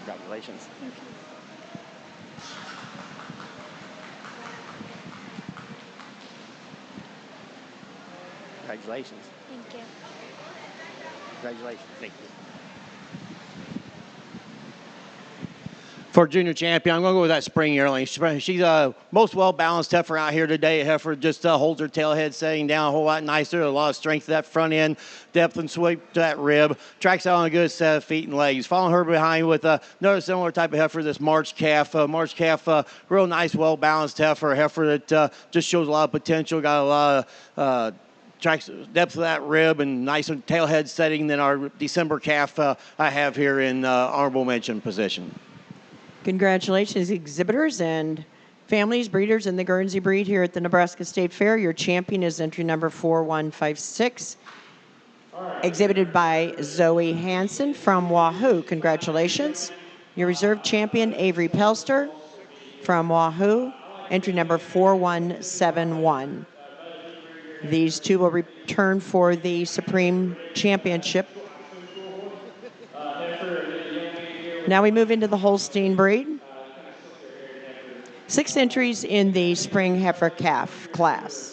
Congratulations. Thank you. Congratulations. Thank you. Congratulations. Thank you. For junior champion, I'm going to go with that spring yearling. She's a most well-balanced heifer out here today. A heifer just holds her tail head setting down a whole lot nicer. A lot of strength to that front end, depth and sweep to that rib. Tracks out on a good set of feet and legs. Following her behind with another similar type of heifer, this March calf. March calf, real nice, well-balanced heifer. A heifer that just shows a lot of potential. Got a lot of tracks depth of that rib and nice tail head setting than our December calf I have here in honorable mention position. Congratulations, exhibitors and families, breeders in the Guernsey breed here at the Nebraska State Fair. Your champion is entry number 4156, exhibited by Zoe Hansen from Wahoo. Congratulations. Your reserve champion, Avery Pelster from Wahoo, entry number 4171. These two will return for the Supreme Championship. Now we move into the Holstein breed. 6 entries in the spring heifer calf class.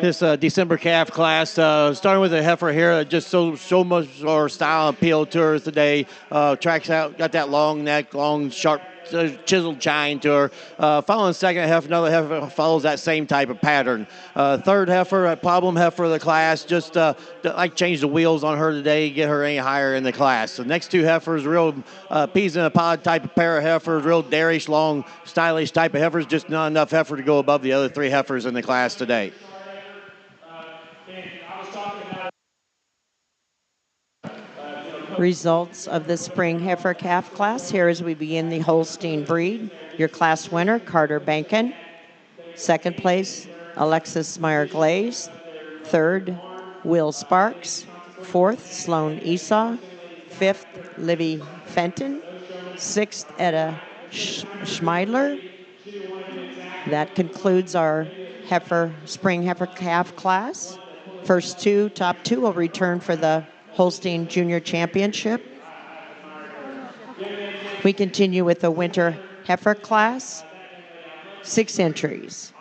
this December calf class. Starting with a heifer here, just so much more style and appeal to her today. Tracks out, got that long neck, long sharp chiseled chine to her. Following second heifer, another heifer follows that same type of pattern. Third heifer, a problem heifer of the class, just like change the wheels on her today, get her any higher in the class. The next two heifers, real peas in a pod type of pair of heifers, real darish, long, stylish type of heifers, just not enough heifer to go above the other three heifers in the class today. Results of the spring heifer calf class here as we begin the Holstein breed. Your class winner, Carter Bankin. Second place, Alexis Meyer Glaze. Third, Will Sparks. Fourth, Sloan Esau. Fifth, Libby Fenton. Sixth, Etta Schmeidler. That concludes our spring heifer calf class. Top two will return for the Holstein Junior Championship. We continue with the winter heifer class. 6 entries.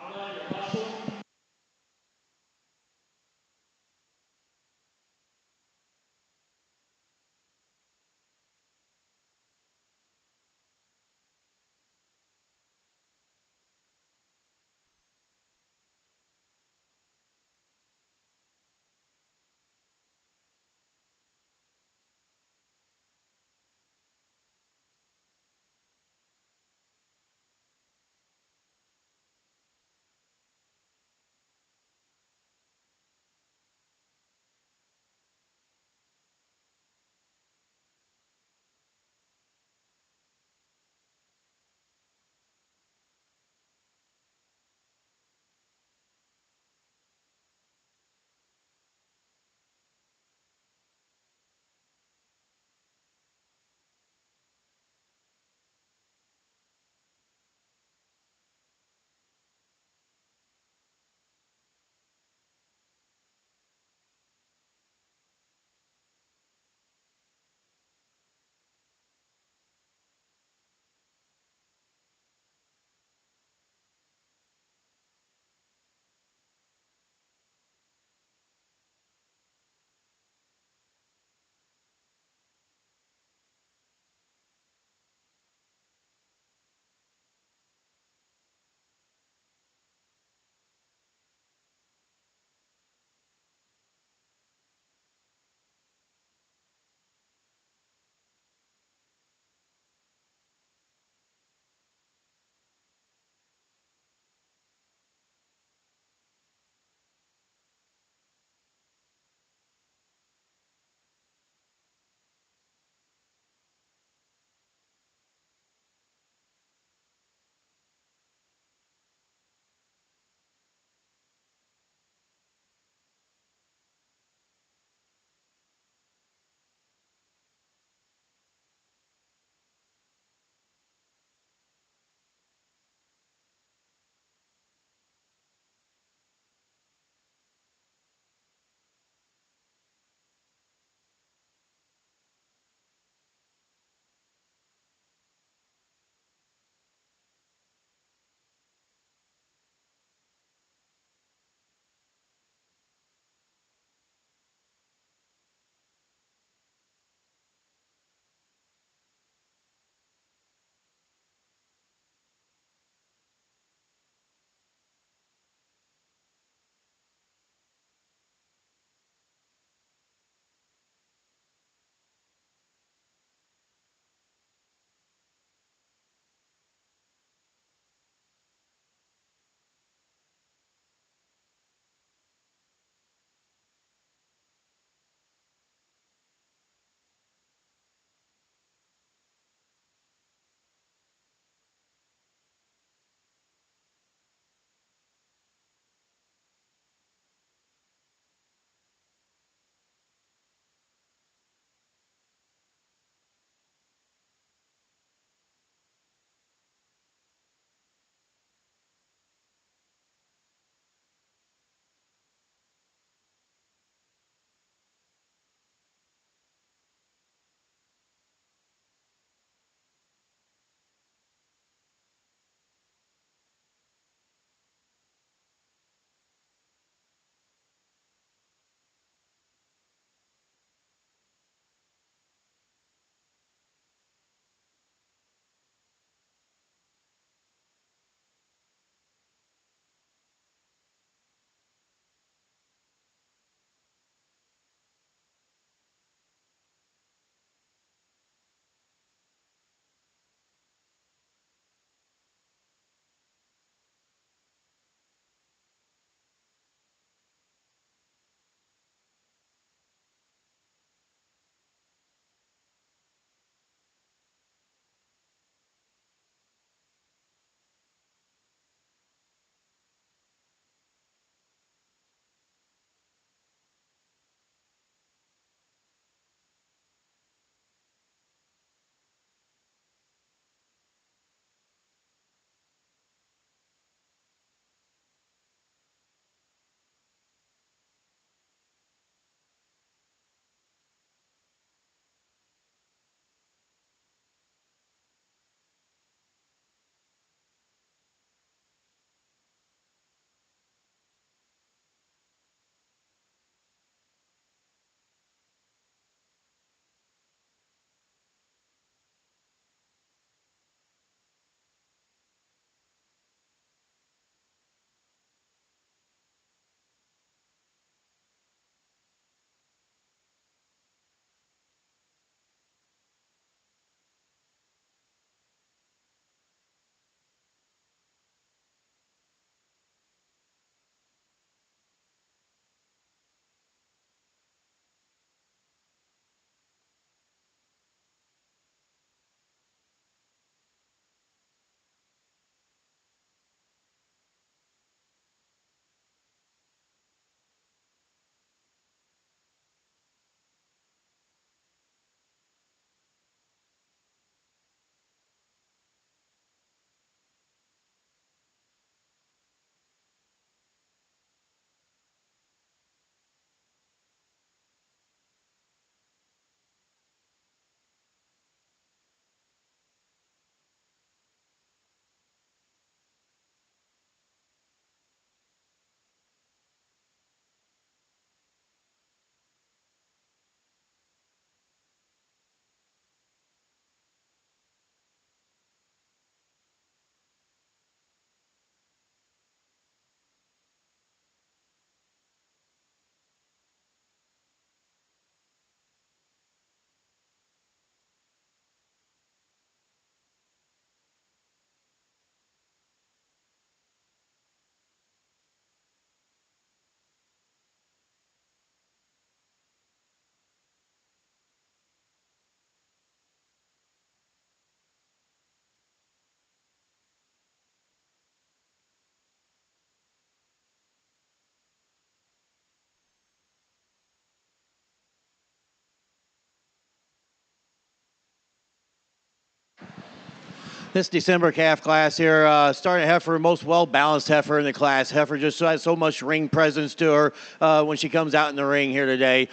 This December calf class here, starting heifer, most well-balanced heifer in the class. Heifer just has so much ring presence to her when she comes out in the ring here today.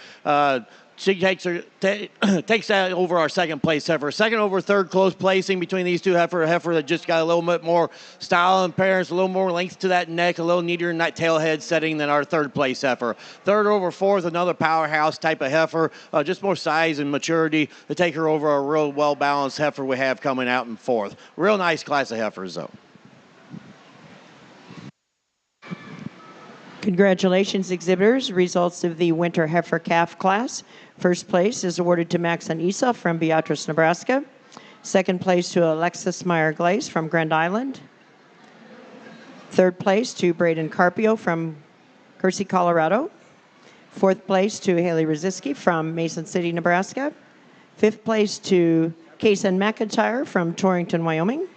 She takes that over our second place heifer. Second over third close placing between these two heifer. A heifer that just got a little bit more style and appearance, a little more length to that neck, a little neater in that tail head setting than our third place heifer. Third over fourth, another powerhouse type of heifer, just more size and maturity to take her over a real well-balanced heifer we have coming out in fourth. Real nice class of heifers, though. Congratulations, exhibitors. Results of the winter heifer calf class. First place is awarded to Max and Esau from Beatrice, Nebraska. Second place to Alexis Meyer-Glaze from Grand Island. Third place to Braden Carpio from Guernsey, Colorado. Fourth place to Haley Rosiski from Mason City, Nebraska. Fifth place to Kason McIntyre from Torrington, Wyoming.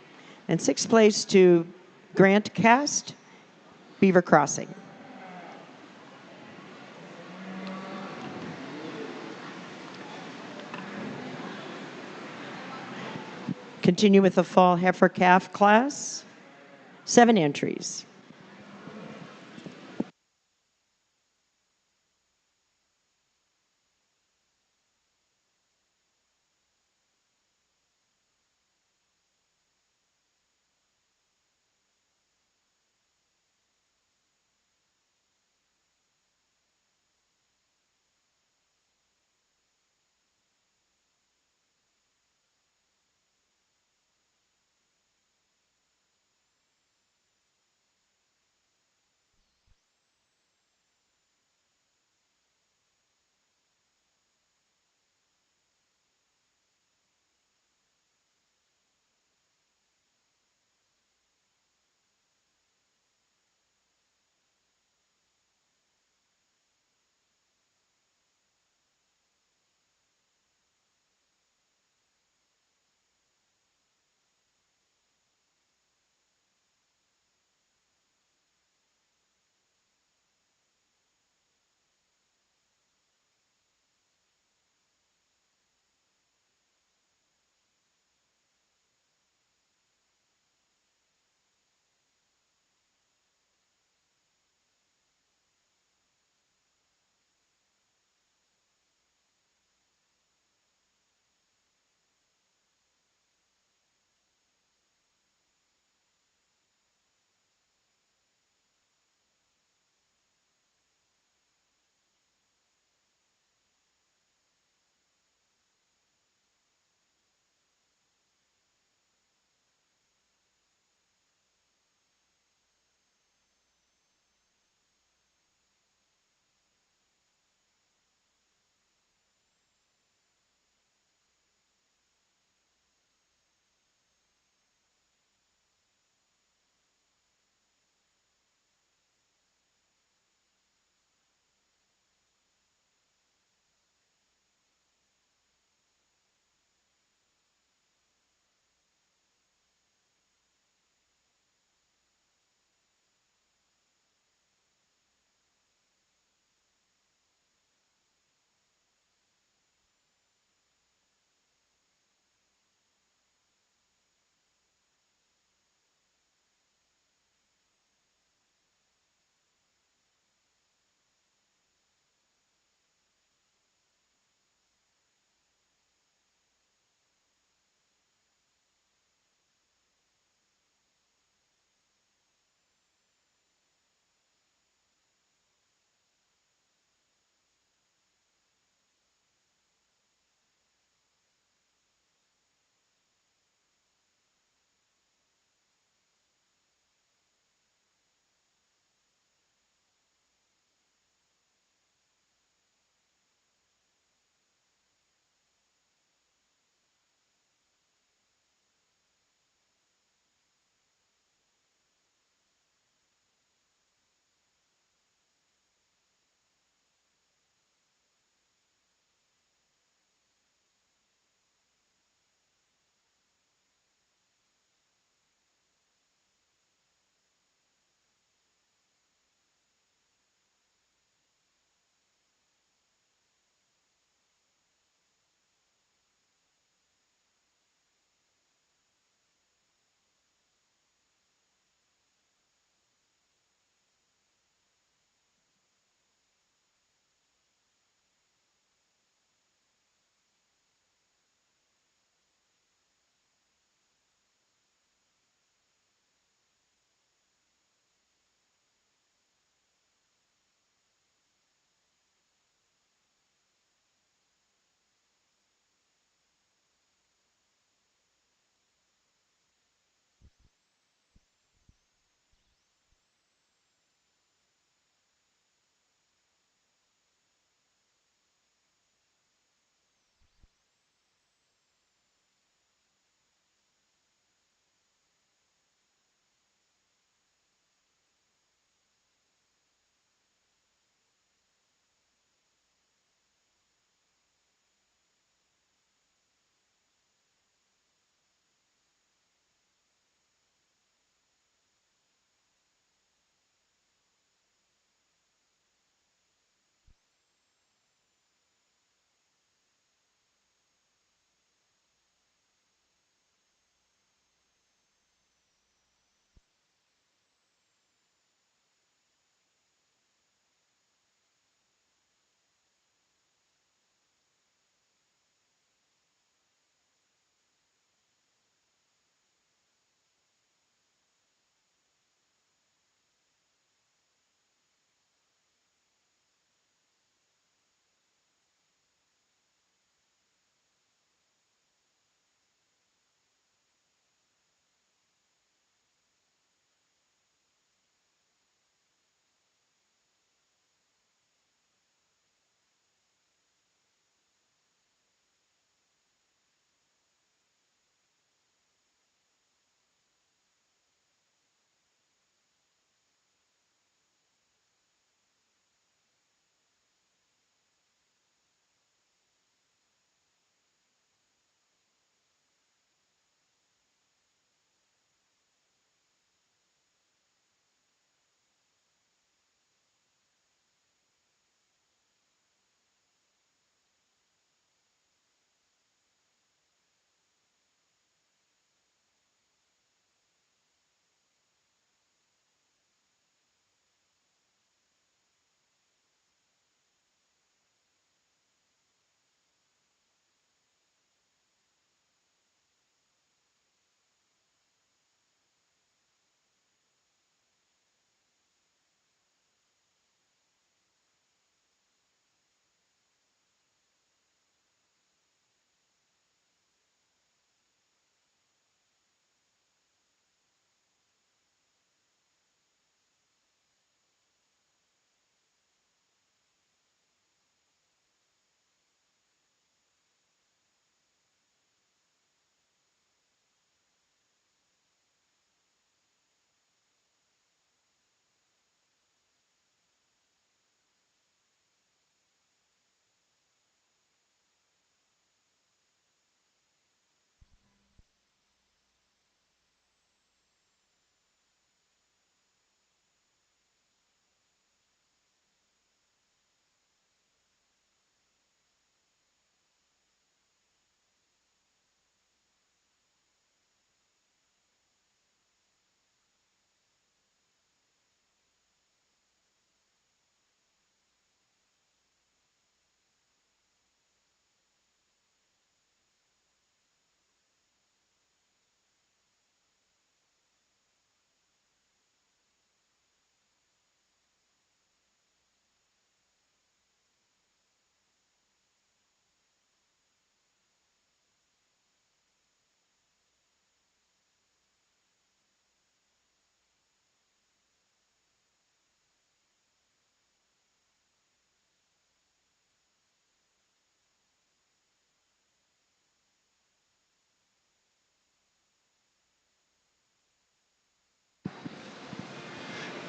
And sixth place to Grant Cast, Beaver Crossing. Continue with the fall heifer calf class. 7 entries.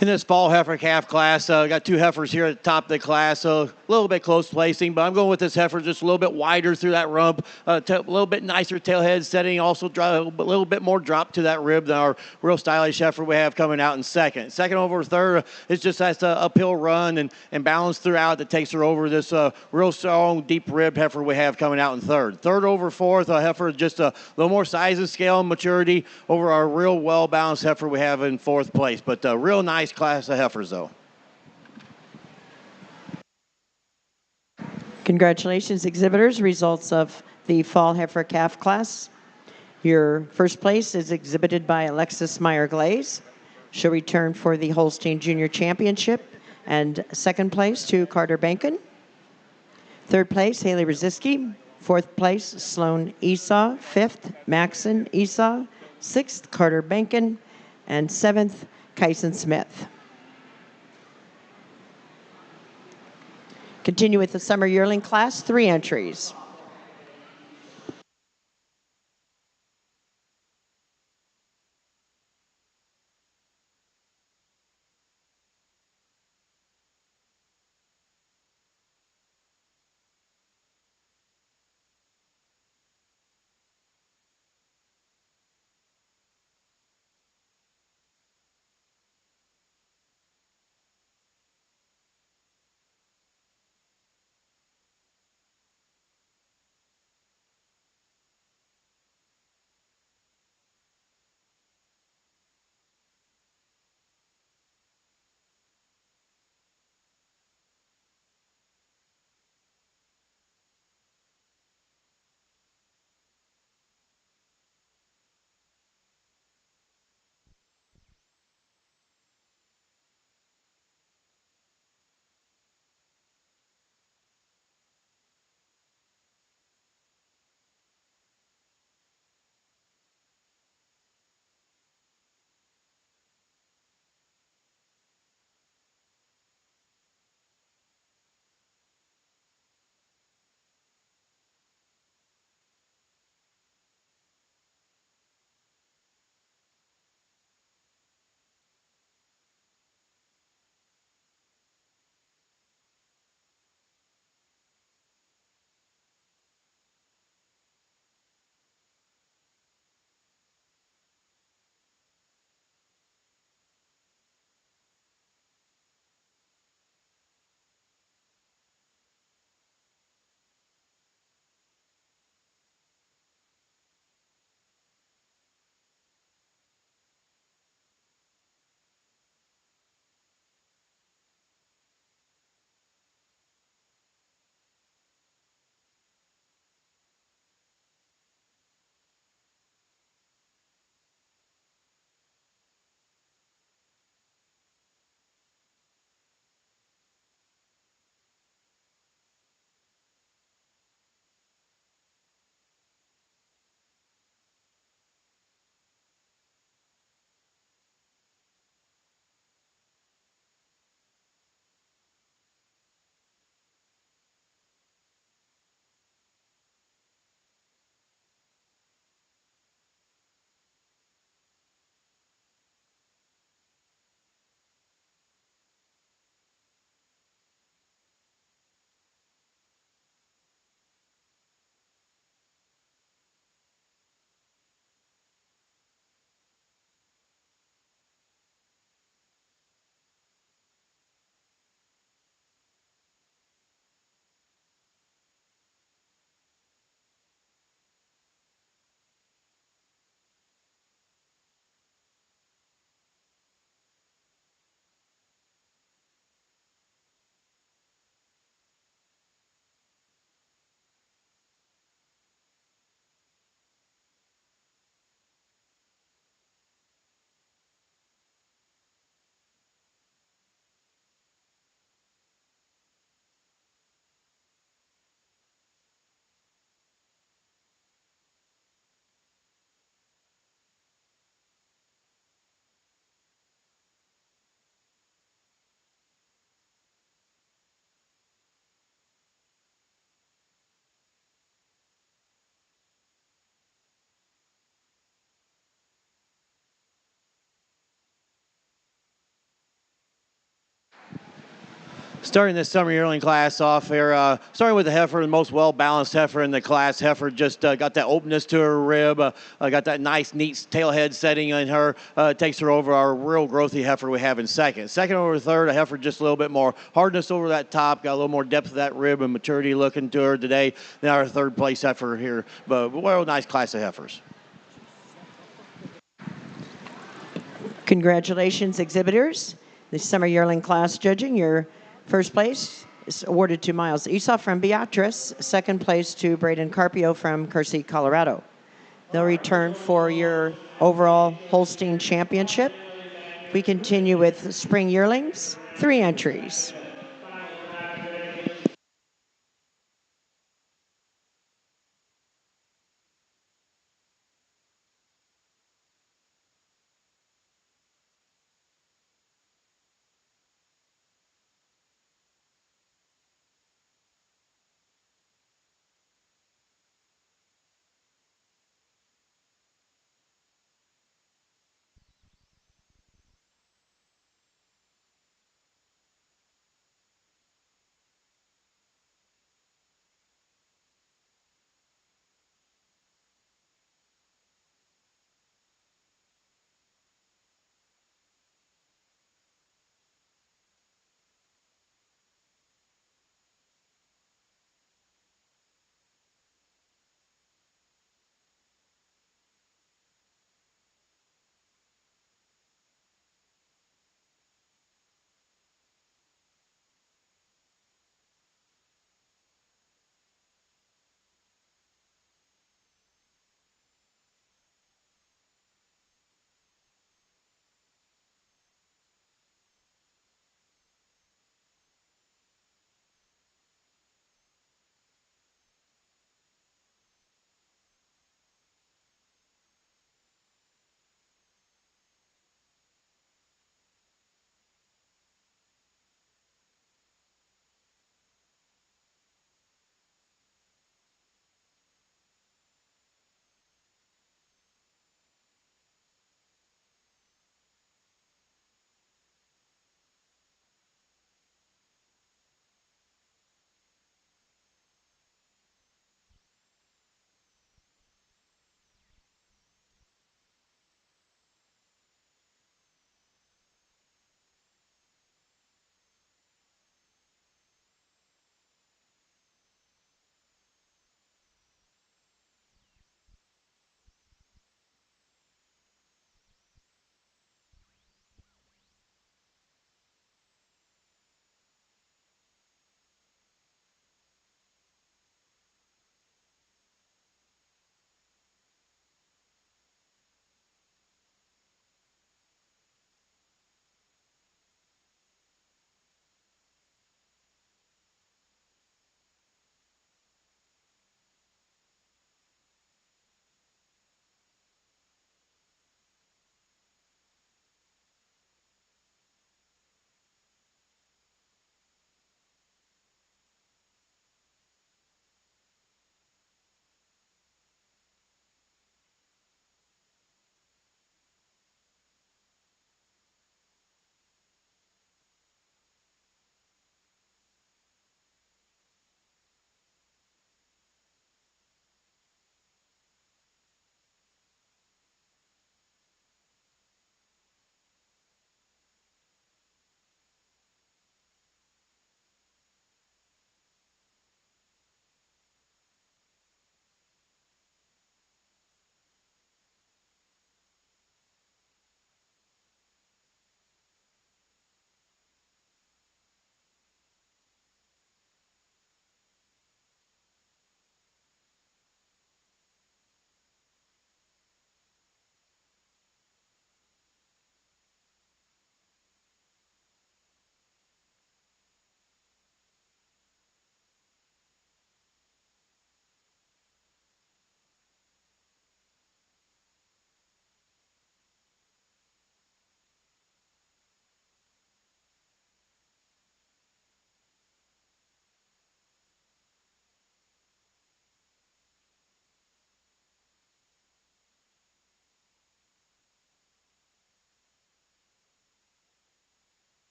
In this fall heifer calf class, got two heifers here at the top of the class, so a little bit close placing, but I'm going with this heifer just a little bit wider through that rump, a little bit nicer tailhead setting, also a little bit more drop to that rib than our real stylish heifer we have coming out in second. Second over third is just that uphill run and balance throughout that takes her over this real strong, deep rib heifer we have coming out in third. Third over fourth, a heifer just a little more size and scale and maturity over our real well-balanced heifer we have in fourth place, but a real nice class of heifers, though. Congratulations, exhibitors. Results of the fall heifer calf class. Your first place is exhibited by Alexis Meyer-Glaze. She'll return for the Holstein Junior Championship. And second place to Carter Bankin. Third place, Haley Rosiski. Fourth place, Sloan Esau. Fifth, Maxon Esau. Sixth, Carter Bankin. And seventh, Kyson Smith. Continue with the summer yearling class, 3 entries. Starting this summer yearling class off here, starting with the heifer, the most well-balanced heifer in the class. Heifer just got that openness to her rib, got that nice, neat tail head setting in her. Takes her over our real growthy heifer we have in second. Second over third, a heifer just a little bit more hardness over that top, got a little more depth of that rib and maturity looking to her today than our third place heifer here. But well, nice class of heifers. Congratulations, exhibitors. The summer yearling class judging, your first place is awarded to Miles Esau from Beatrice, second place to Braden Carpio from Guernsey, Colorado. They'll return for your overall Holstein championship. We continue with spring yearlings, 3 entries.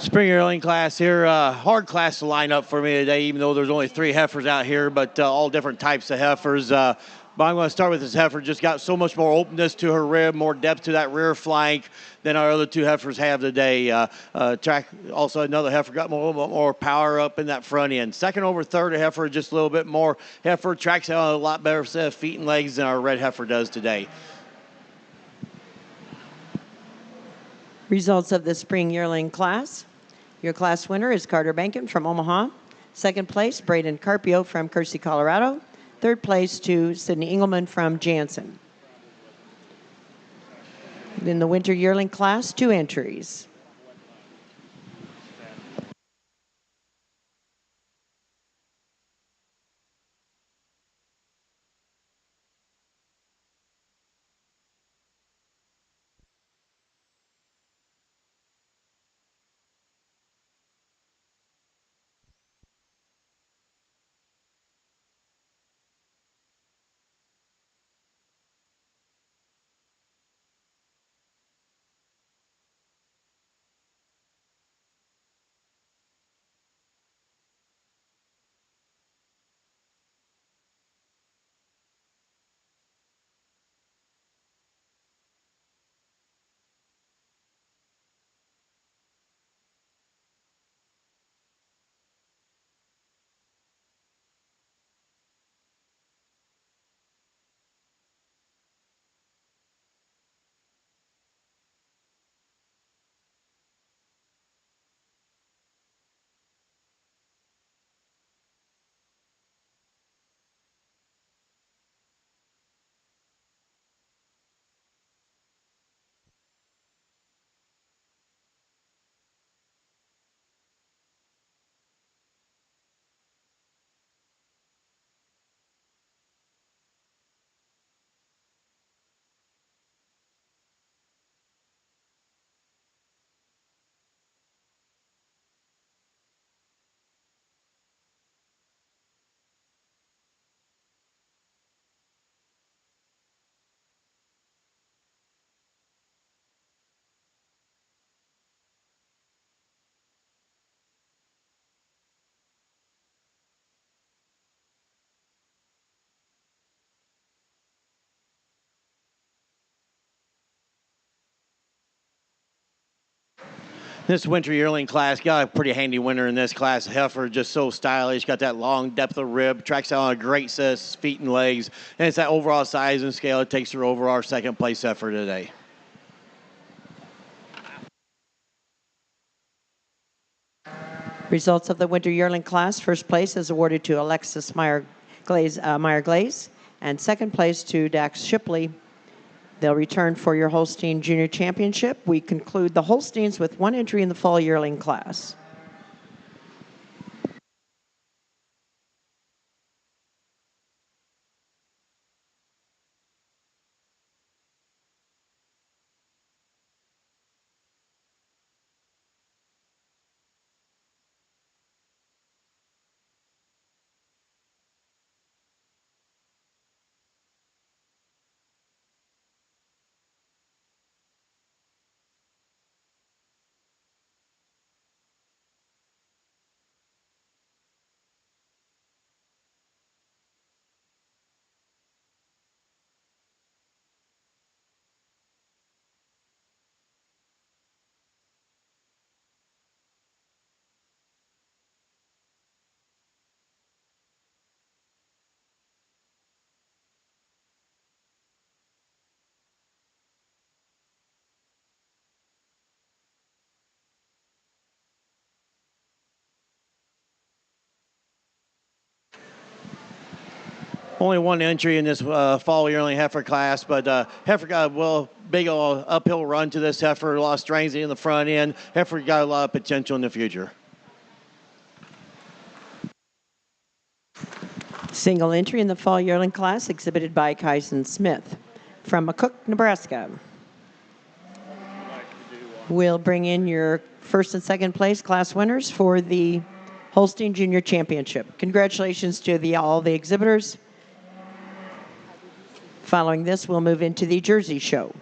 Spring yearling class here, hard class to line up for me today, even though there's only 3 heifers out here, but all different types of heifers. But I'm going to start with this heifer. Just got so much more openness to her rib, more depth to that rear flank than our other 2 heifers have today. Also, another heifer got a little bit more power up in that front end. Second over third, a heifer just a little bit more. Heifer tracks out a lot better set of feet and legs than our red heifer does today. Results of the spring yearling class. Your class winner is Carter Bankin from Omaha. Second place, Braden Carpio from Guernsey, Colorado. Third place to Sydney Engelman from Jansen. In the winter yearling class, 2 entries. This winter yearling class got a pretty handy winner in this class. Heifer just so stylish, got that long depth of rib, tracks out on a great set of feet and legs, and it's that overall size and scale it takes her over our second place heifer today. Results of the winter yearling class. First place is awarded to Alexis Meyer Glaze, and second place to Dax Shipley. They'll return for your Holstein Junior Championship. We conclude the Holsteins with 1 entry in the fall yearling class. Only 1 entry in this fall yearling heifer class, but heifer got a big old uphill run to this heifer, a lot of strength in the front end. Heifer got a lot of potential in the future. Single entry in the fall yearling class exhibited by Kyson Smith from McCook, Nebraska. We'll bring in your first and second place class winners for the Holstein Junior Championship. Congratulations to all the exhibitors. Following this, we'll move into the Jersey show.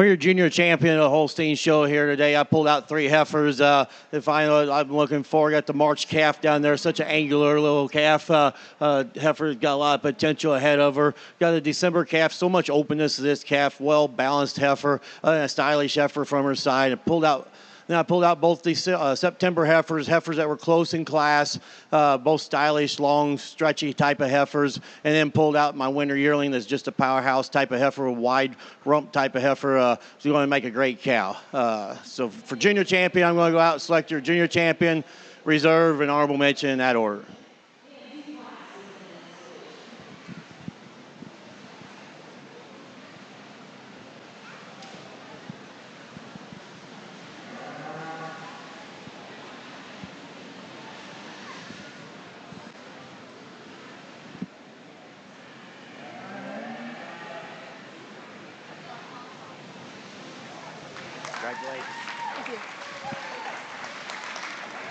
For your junior champion of the Holstein show here today, I pulled out 3 heifers. The final I'm looking for, got the March calf down there, such an angular little calf. Heifer's got a lot of potential ahead of her. Got a December calf, so much openness to this calf, well-balanced heifer, a stylish heifer from her side. I pulled out both the September heifers that were close in class, both stylish, long, stretchy type of heifers, and then pulled out my winter yearling that's just a powerhouse type of heifer, a wide rump type of heifer. She's going to make a great cow. So for junior champion, I'm going to go out and select your junior champion, reserve, and honorable mention in that order. Congratulations. Thank you.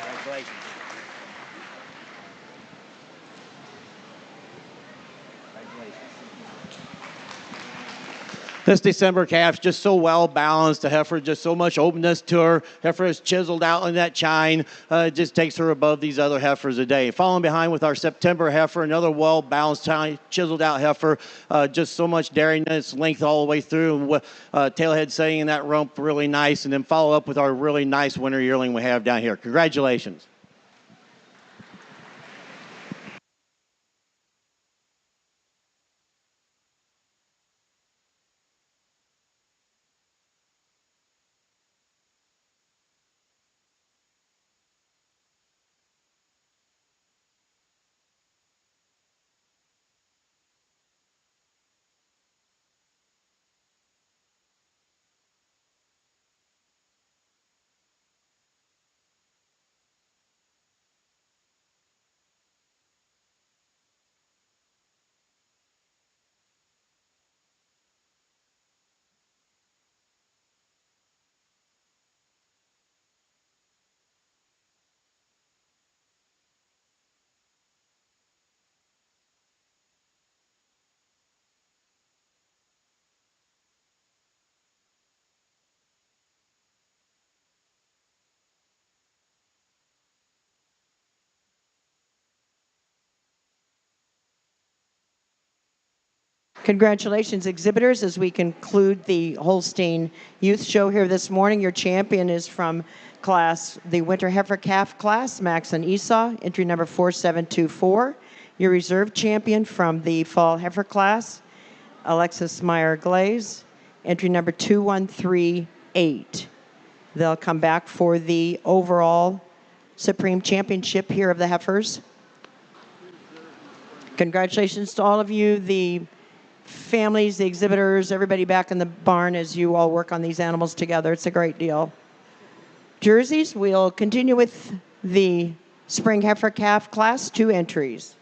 Congratulations. This December calf's just so well balanced. The heifer, just so much openness to her. Heifer is chiseled out in that chine. It just takes her above these other heifers a day. Following behind with our September heifer, another well balanced, chiseled out heifer. Just so much dariness, length all the way through. Tailhead setting in that rump really nice. And then follow up with our really nice winter yearling we have down here. Congratulations. Congratulations, exhibitors, as we conclude the Holstein Youth Show here this morning. Your champion is from the Winter Heifer Calf class, Max and Esau, entry number 4724. Your reserve champion from the Fall Heifer class, Alexis Meyer Glaze, entry number 2138. They'll come back for the overall Supreme Championship here of the heifers. Congratulations to all of you, the families, the exhibitors, everybody back in the barn as you all work on these animals together. It's a great deal. Jerseys, we'll continue with the Spring Heifer Calf class, 2 entries.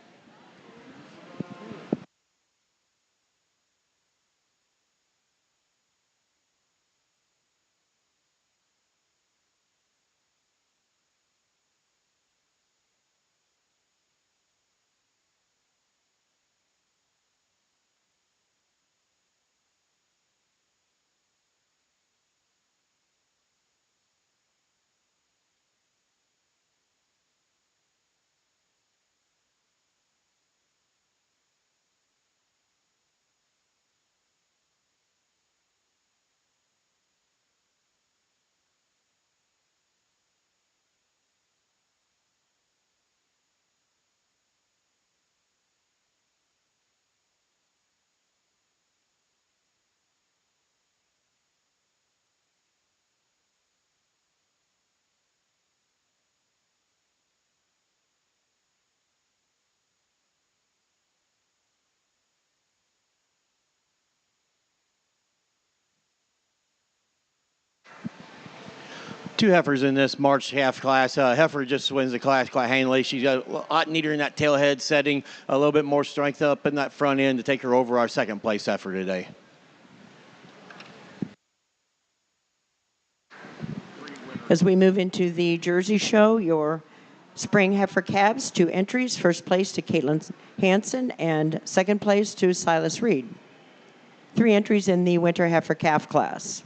Two heifers in this March half class. Heifer just wins the class quite handily. She's got a lot neater in that tailhead setting, a little bit more strength up in that front end to take her over our second place heifer today. As we move into the Jersey show, your Spring Heifer Calves, 2 entries. First place to Caitlin Hansen and second place to Silas Reed. 3 entries in the Winter Heifer Calf class.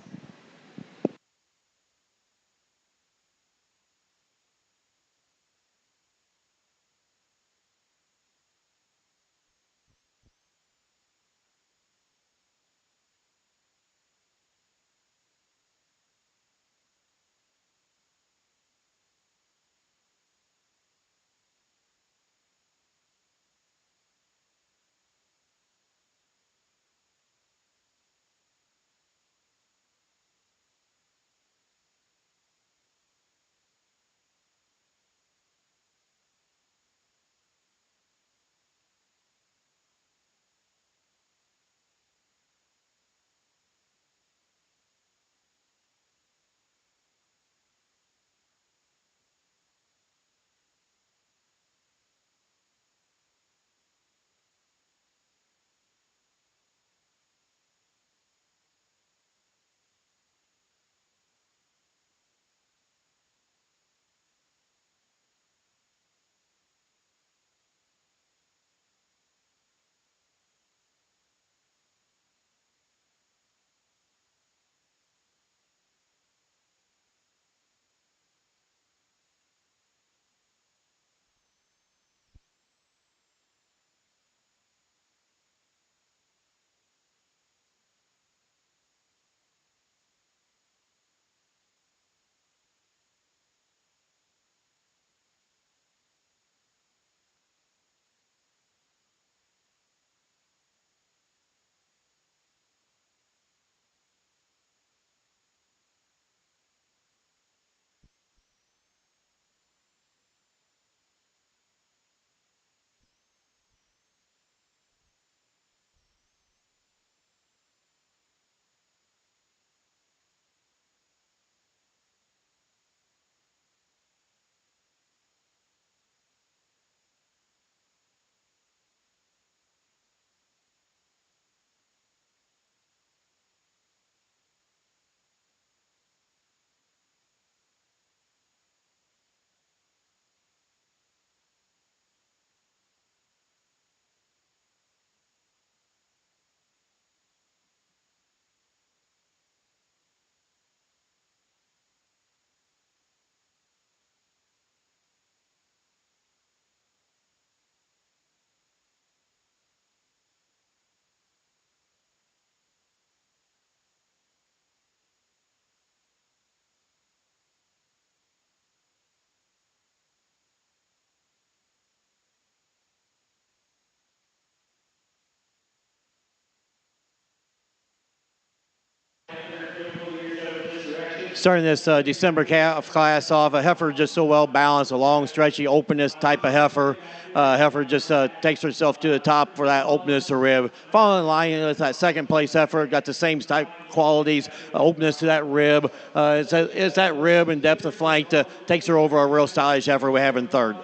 Starting this December calf class off, a heifer just so well balanced, a long, stretchy, openness type of heifer. Heifer just takes herself to the top for that openness of rib. Following in line with that second place heifer, got the same type qualities, openness to that rib. It's that rib and depth of flank that takes her over a real stylish heifer we have in third.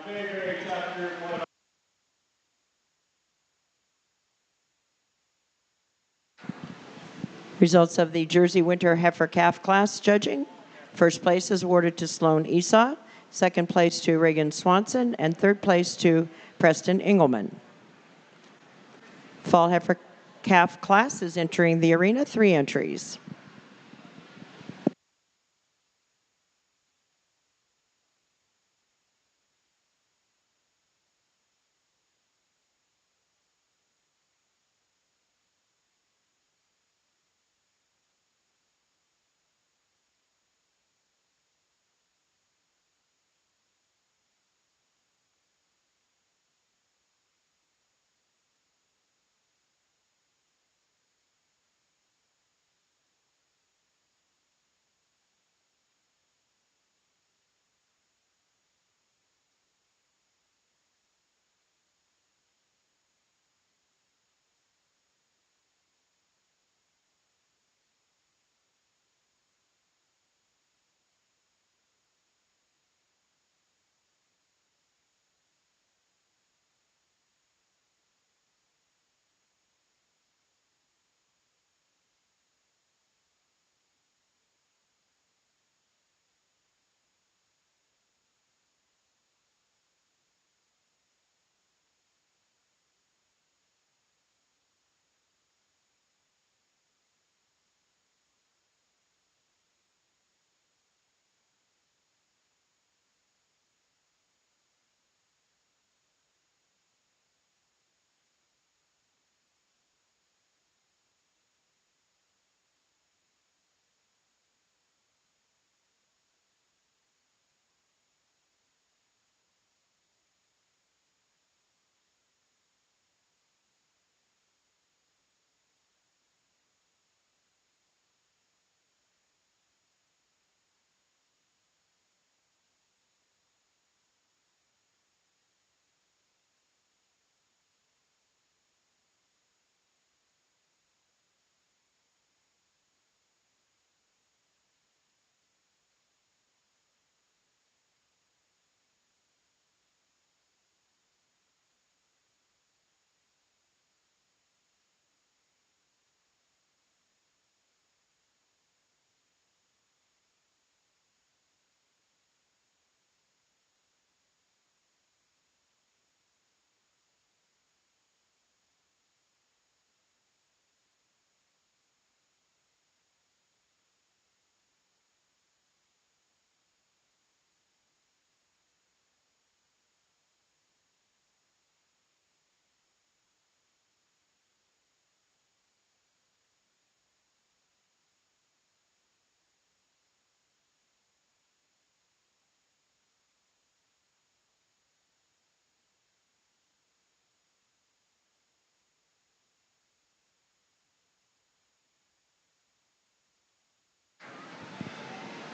Very, very tough group. Results of the Jersey Winter Heifer Calf class judging. First place is awarded to Sloan Esau, second place to Reagan Swanson, and third place to Preston Engelman. Fall Heifer Calf class is entering the arena, 3 entries.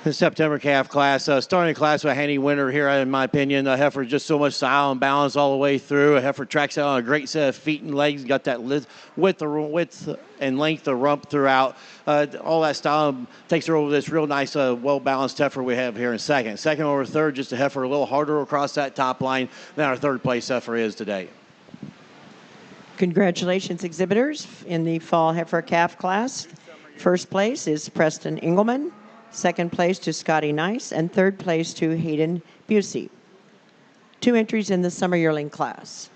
The September calf class, starting class with a handy winner here, in my opinion. The heifer just so much style and balance all the way through. A heifer tracks out on a great set of feet and legs. Got that width and length of rump throughout. All that style takes her over this real nice, well-balanced heifer we have here in second. Second over third, just a heifer a little harder across that top line than our third place heifer is today. Congratulations, exhibitors, in the Fall Heifer Calf class. First place is Preston Engelman, second place to Scotty Nice, and third place to Hayden Busey. 2 entries in the Summer Yearling class.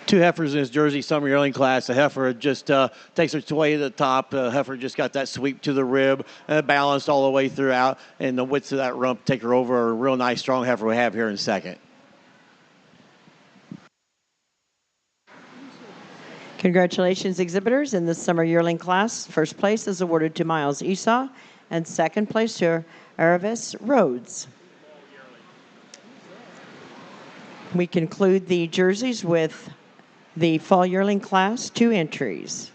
Two heifers in his Jersey summer yearling class. The heifer just takes her way to the top. The heifer just got that sweep to the rib, balanced all the way throughout, and the width of that rump take her over a real nice, strong heifer we have here in second. Congratulations, exhibitors. In the summer yearling class, first place is awarded to Miles Esau, and second place to Aravis Rhodes. We conclude the jerseys with the fall yearling class, 2 entries.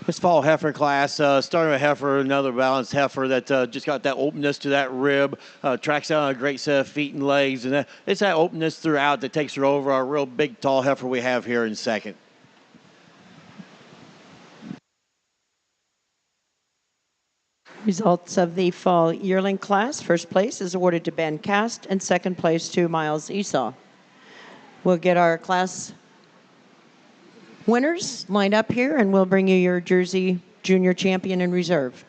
This fall heifer class, starting with heifer, another balanced heifer that just got that openness to that rib, tracks out on a great set of feet and legs, and it's that openness throughout that takes her over our real big, tall heifer we have here in second. Results of the fall yearling class. First place is awarded to Ben Cast, and second place to Miles Esau. We'll get our class winners lined up here, and we'll bring you your Jersey Junior Champion in reserve.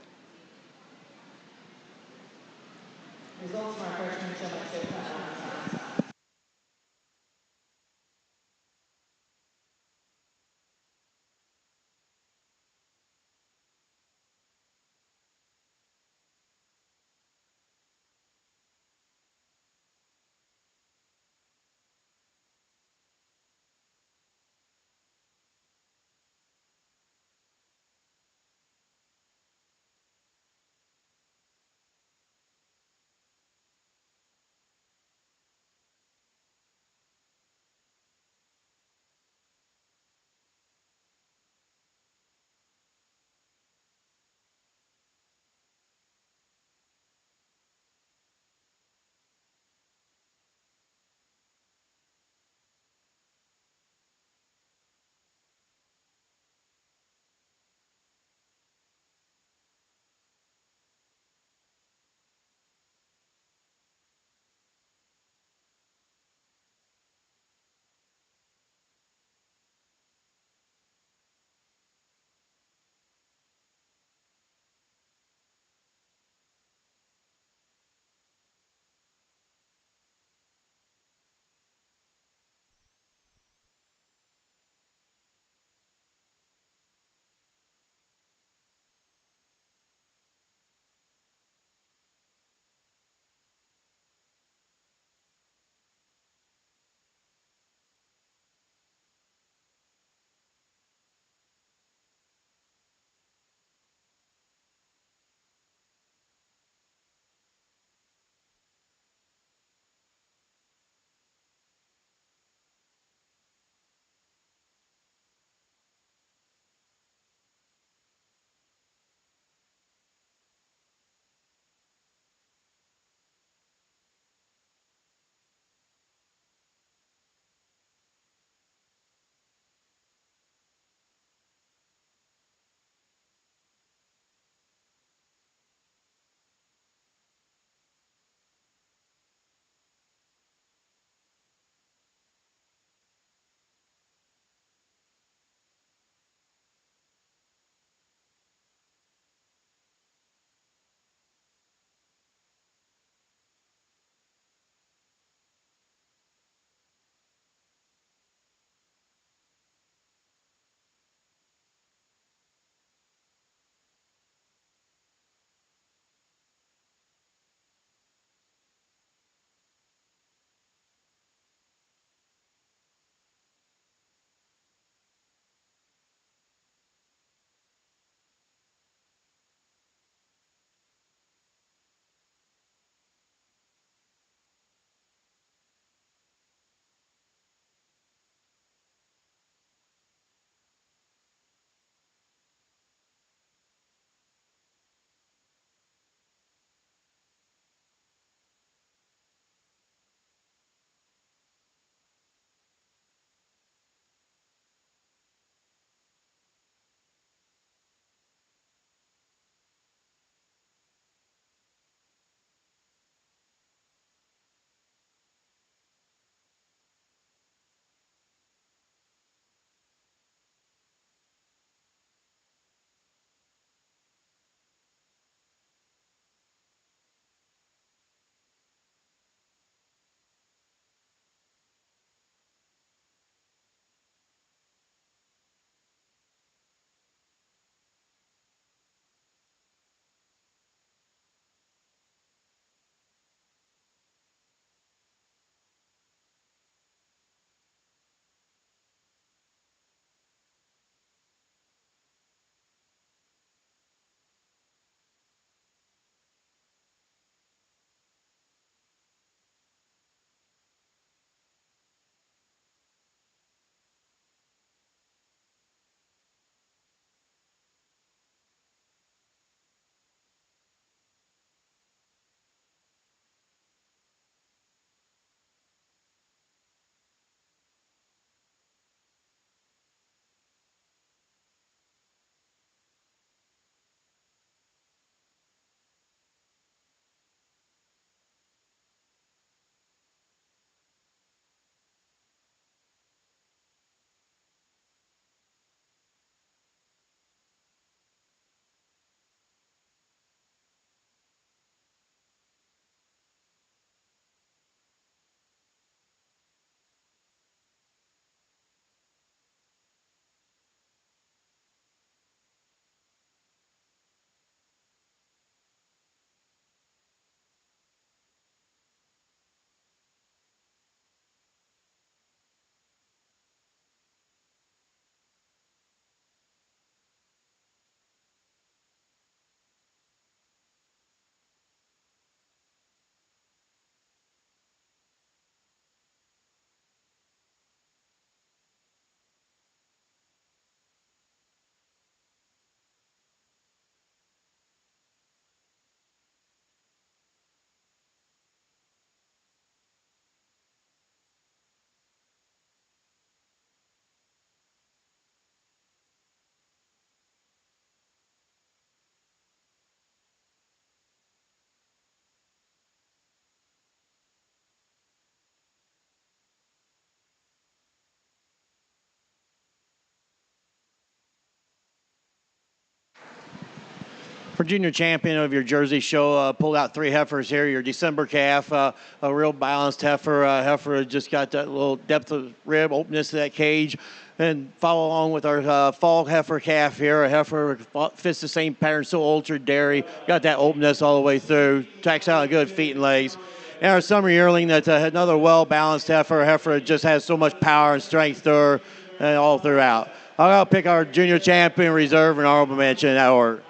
For junior champion of your Jersey show, pulled out 3 heifers here. Your December calf, a real balanced heifer. Heifer just got that little depth of rib, openness to that cage. And follow along with our fall heifer calf here. A heifer fits the same pattern, so ultra dairy. Got that openness all the way through. Tracks out good feet and legs. And our summer yearling, that's another well-balanced heifer. A heifer that just has so much power and strength to her and all throughout. I'll pick our junior champion, reserve, and honorable mention in that order.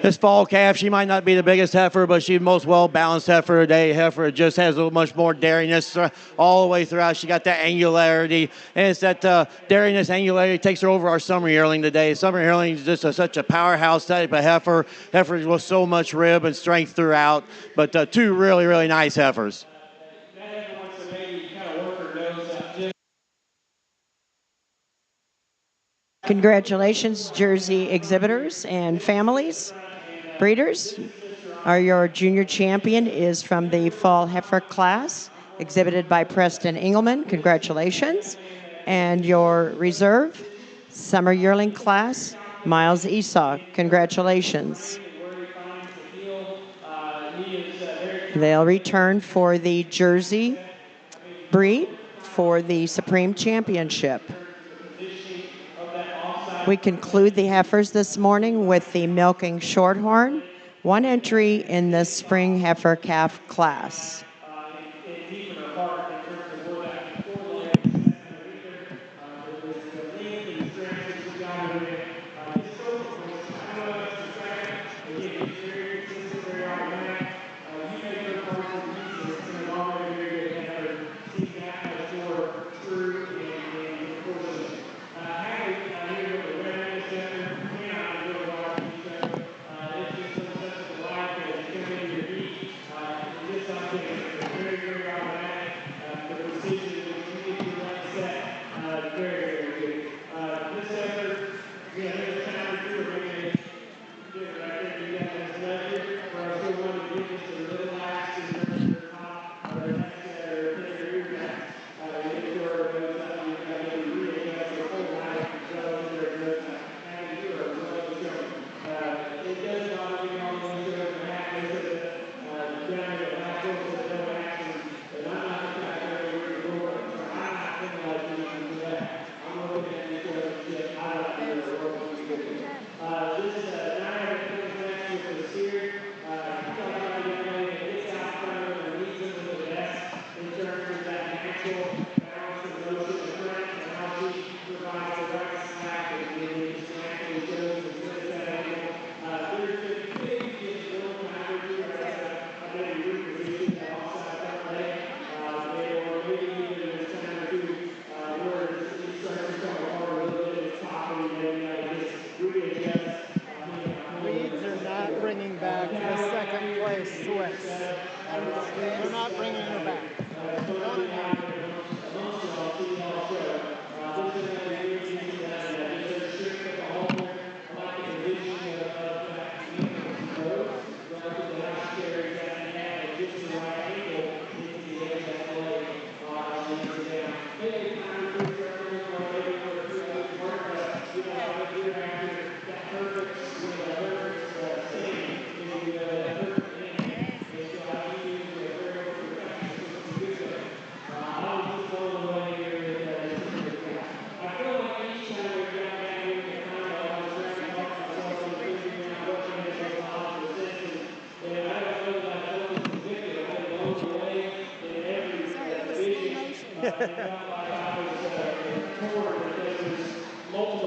This fall calf, she might not be the biggest heifer, but she's the most well-balanced heifer today. Heifer just has a much more dariness all the way throughout. She got that angularity, and it's that dariness, angularity takes her over our summer yearling today. Summer yearling is just such a powerhouse type of heifer. Heifer with so much rib and strength throughout, but 2 really, really nice heifers. Congratulations, Jersey exhibitors and families, breeders. Your junior champion is from the fall heifer class, exhibited by Preston Engelman. Congratulations. And your reserve, summer yearling class, Miles Esau. Congratulations. They'll return for the Jersey breed for the Supreme Championship. We conclude the heifers this morning with the milking shorthorn, 1 entry in the spring heifer calf class.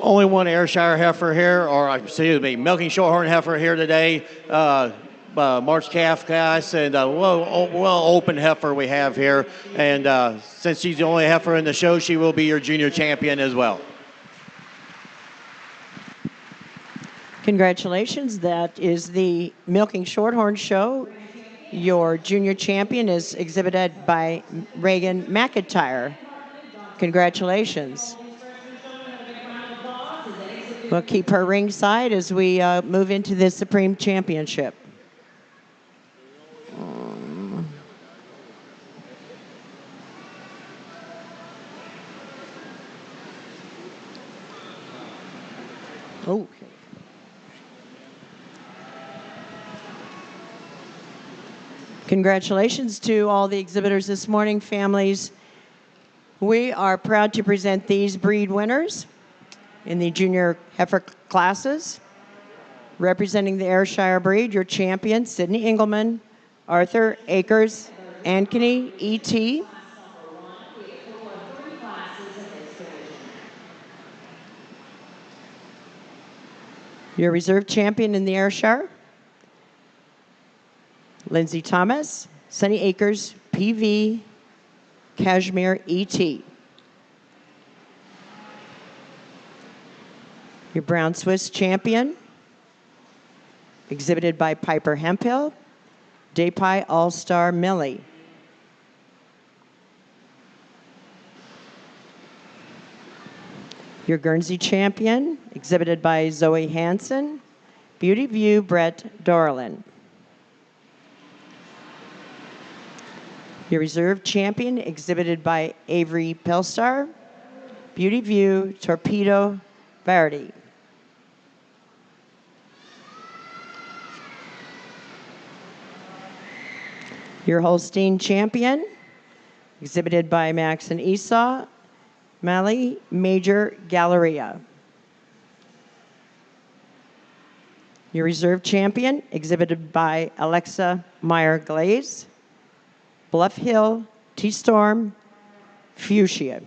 Only 1 Ayrshire heifer here, or excuse me, milking shorthorn heifer here today. March calf class, and well open heifer we have here. And since she's the only heifer in the show, she will be your junior champion as well. Congratulations. That is the Milking Shorthorn show. Your junior champion is exhibited by Reagan McIntyre. Congratulations. We'll keep her ringside as we move into the Supreme Championship. Okay. Congratulations to all the exhibitors this morning, families. We are proud to present these breed winners in the junior heifer classes. Representing the Ayrshire breed, your champion, Sydney Engelman, Arthur Akers, Ankeny E.T. Your reserve champion in the Ayrshire, Lindsay Thomas, Sunny Akers, PV, Kashmir E.T. Your brown Swiss champion, exhibited by Piper Hemphill, Daypie All-Star Millie. Your Guernsey champion, exhibited by Zoe Hansen, Beauty View Brett Dorlin. Your reserve champion, exhibited by Avery Pelstar, Beauty View Torpedo Verdi. Your Holstein champion, exhibited by Max and Esau, Mali Major Galleria. Your reserve champion, exhibited by Alexa Meyer Glaze, Bluff Hill T-Storm Fuchsia.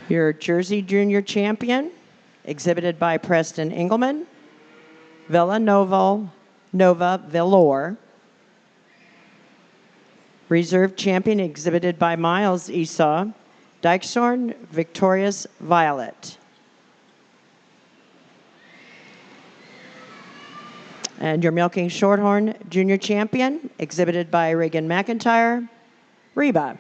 Your Jersey Junior champion, exhibited by Preston Engelman, Nova Velour. Reserve champion, exhibited by Miles Esau, Dykeshorn Victorious Violet. And your Milking Shorthorn Junior champion, exhibited by Reagan McIntyre, Reba.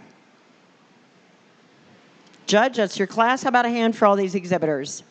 Judge, that's your class. How about a hand for all these exhibitors?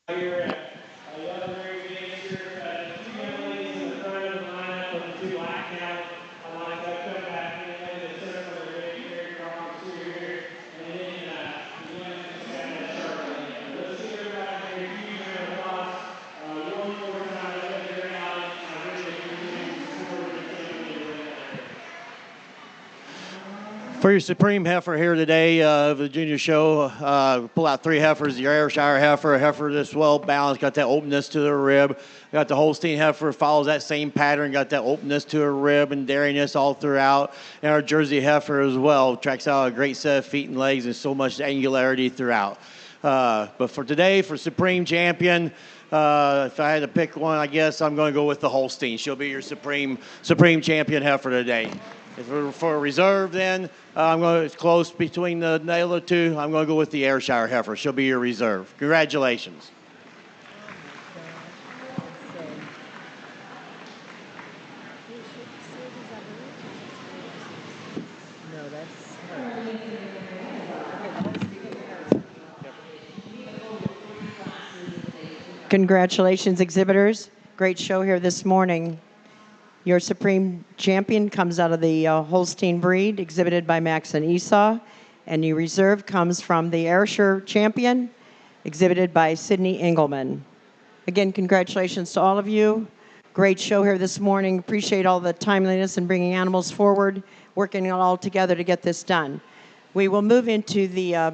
Here, the other very gangster, two young ladies in the front of the lineup with the two black now. Like come back in the circle, they're ready to carry across the here. And then the young ladies let's see everybody here. Huge round of applause. One more time, let me hear out. I really appreciate the support of the family. For your Supreme heifer here today of the junior show, pull out 3 heifers. Your Ayrshire heifer, a heifer that's well balanced, got that openness to the rib. Got the Holstein heifer, follows that same pattern, got that openness to her rib and dairiness all throughout. And our Jersey heifer as well, tracks out a great set of feet and legs and so much angularity throughout. But for today, for Supreme Champion, if I had to pick one, I guess I'm going to go with the Holstein. She'll be your Supreme Champion heifer today. For a reserve, then I'm going to close between the other two. I'm going to go with the Ayrshire heifer. She'll be your reserve. Congratulations. No, that's Congratulations, exhibitors. Great show here this morning. Your Supreme Champion comes out of the Holstein breed, exhibited by Max and Esau. And your reserve comes from the Ayrshire Champion, exhibited by Sydney Engelman. Again, congratulations to all of you. Great show here this morning. Appreciate all the timeliness in bringing animals forward, working all together to get this done. We will move into the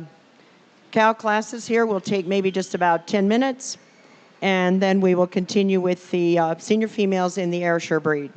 cow classes here. We'll take maybe just about 10 minutes, and then we will continue with the senior females in the Ayrshire breed.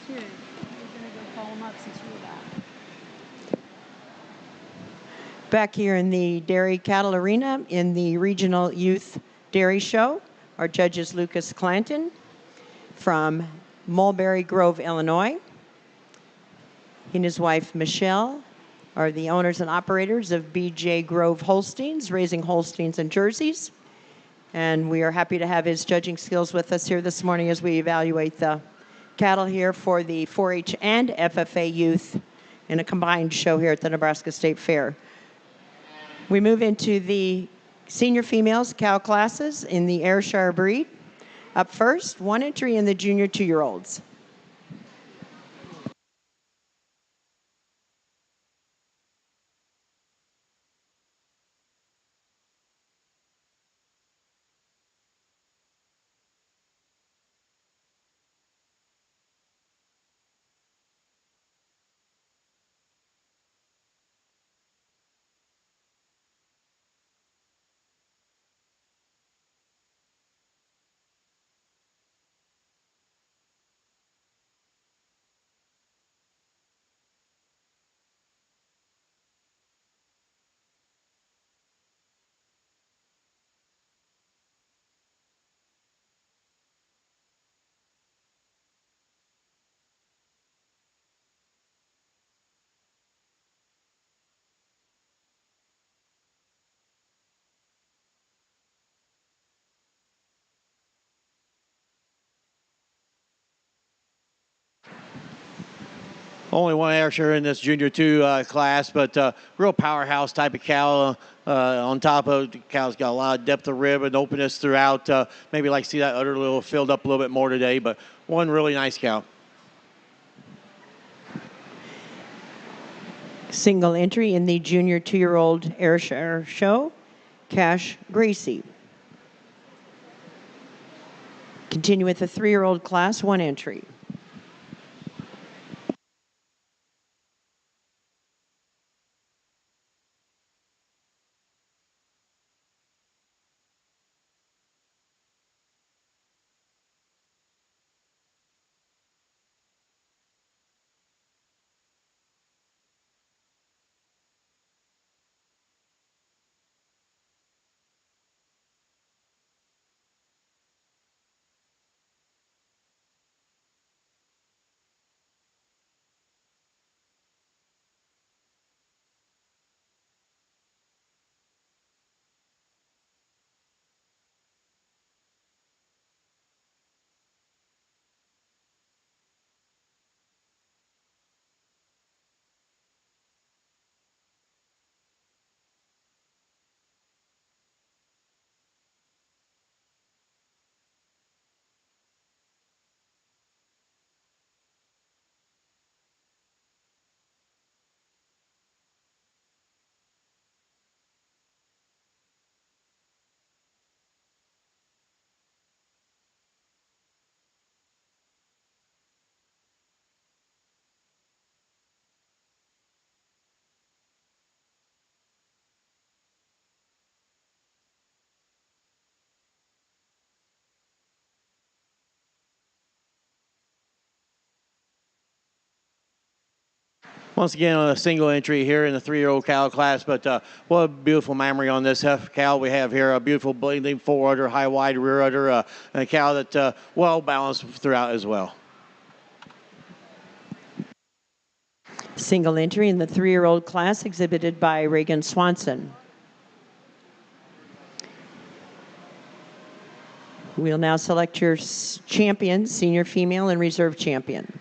here. You're gonna go call him up since you were back. Back here in the Dairy Cattle Arena in the Regional Youth Dairy Show, our judge is Lucas Clanton from Mulberry Grove, Illinois. He and his wife, Michelle, are the owners and operators of BJ Grove Holsteins, raising Holsteins and Jerseys. And we are happy to have his judging skills with us here this morning as we evaluate the cattle here for the 4-H and FFA youth in a combined show here at the Nebraska State Fair. We move into the senior females cow classes in the Ayrshire breed. Up first, one entry in the junior 2-year-olds. Only one Ayrshire in this junior 2 class, but real powerhouse type of cow. On top of the cow's got a lot of depth of rib and openness throughout. Maybe like to see that udder a little filled up a little bit more today, but one really nice cow. Single entry in the junior 2-year-old Ayrshire show, Cash Gracie. Continue with the 3-year-old class, one entry. Once again, on a single entry here in the 3-year-old cow class, but what a beautiful mammary on this cow we have here. A beautiful bleeding forudder, high wide rear udder, and a cow that well balanced throughout as well. Single entry in the 3-year-old class exhibited by Reagan Swanson. We'll now select your champion, senior female and reserve champion.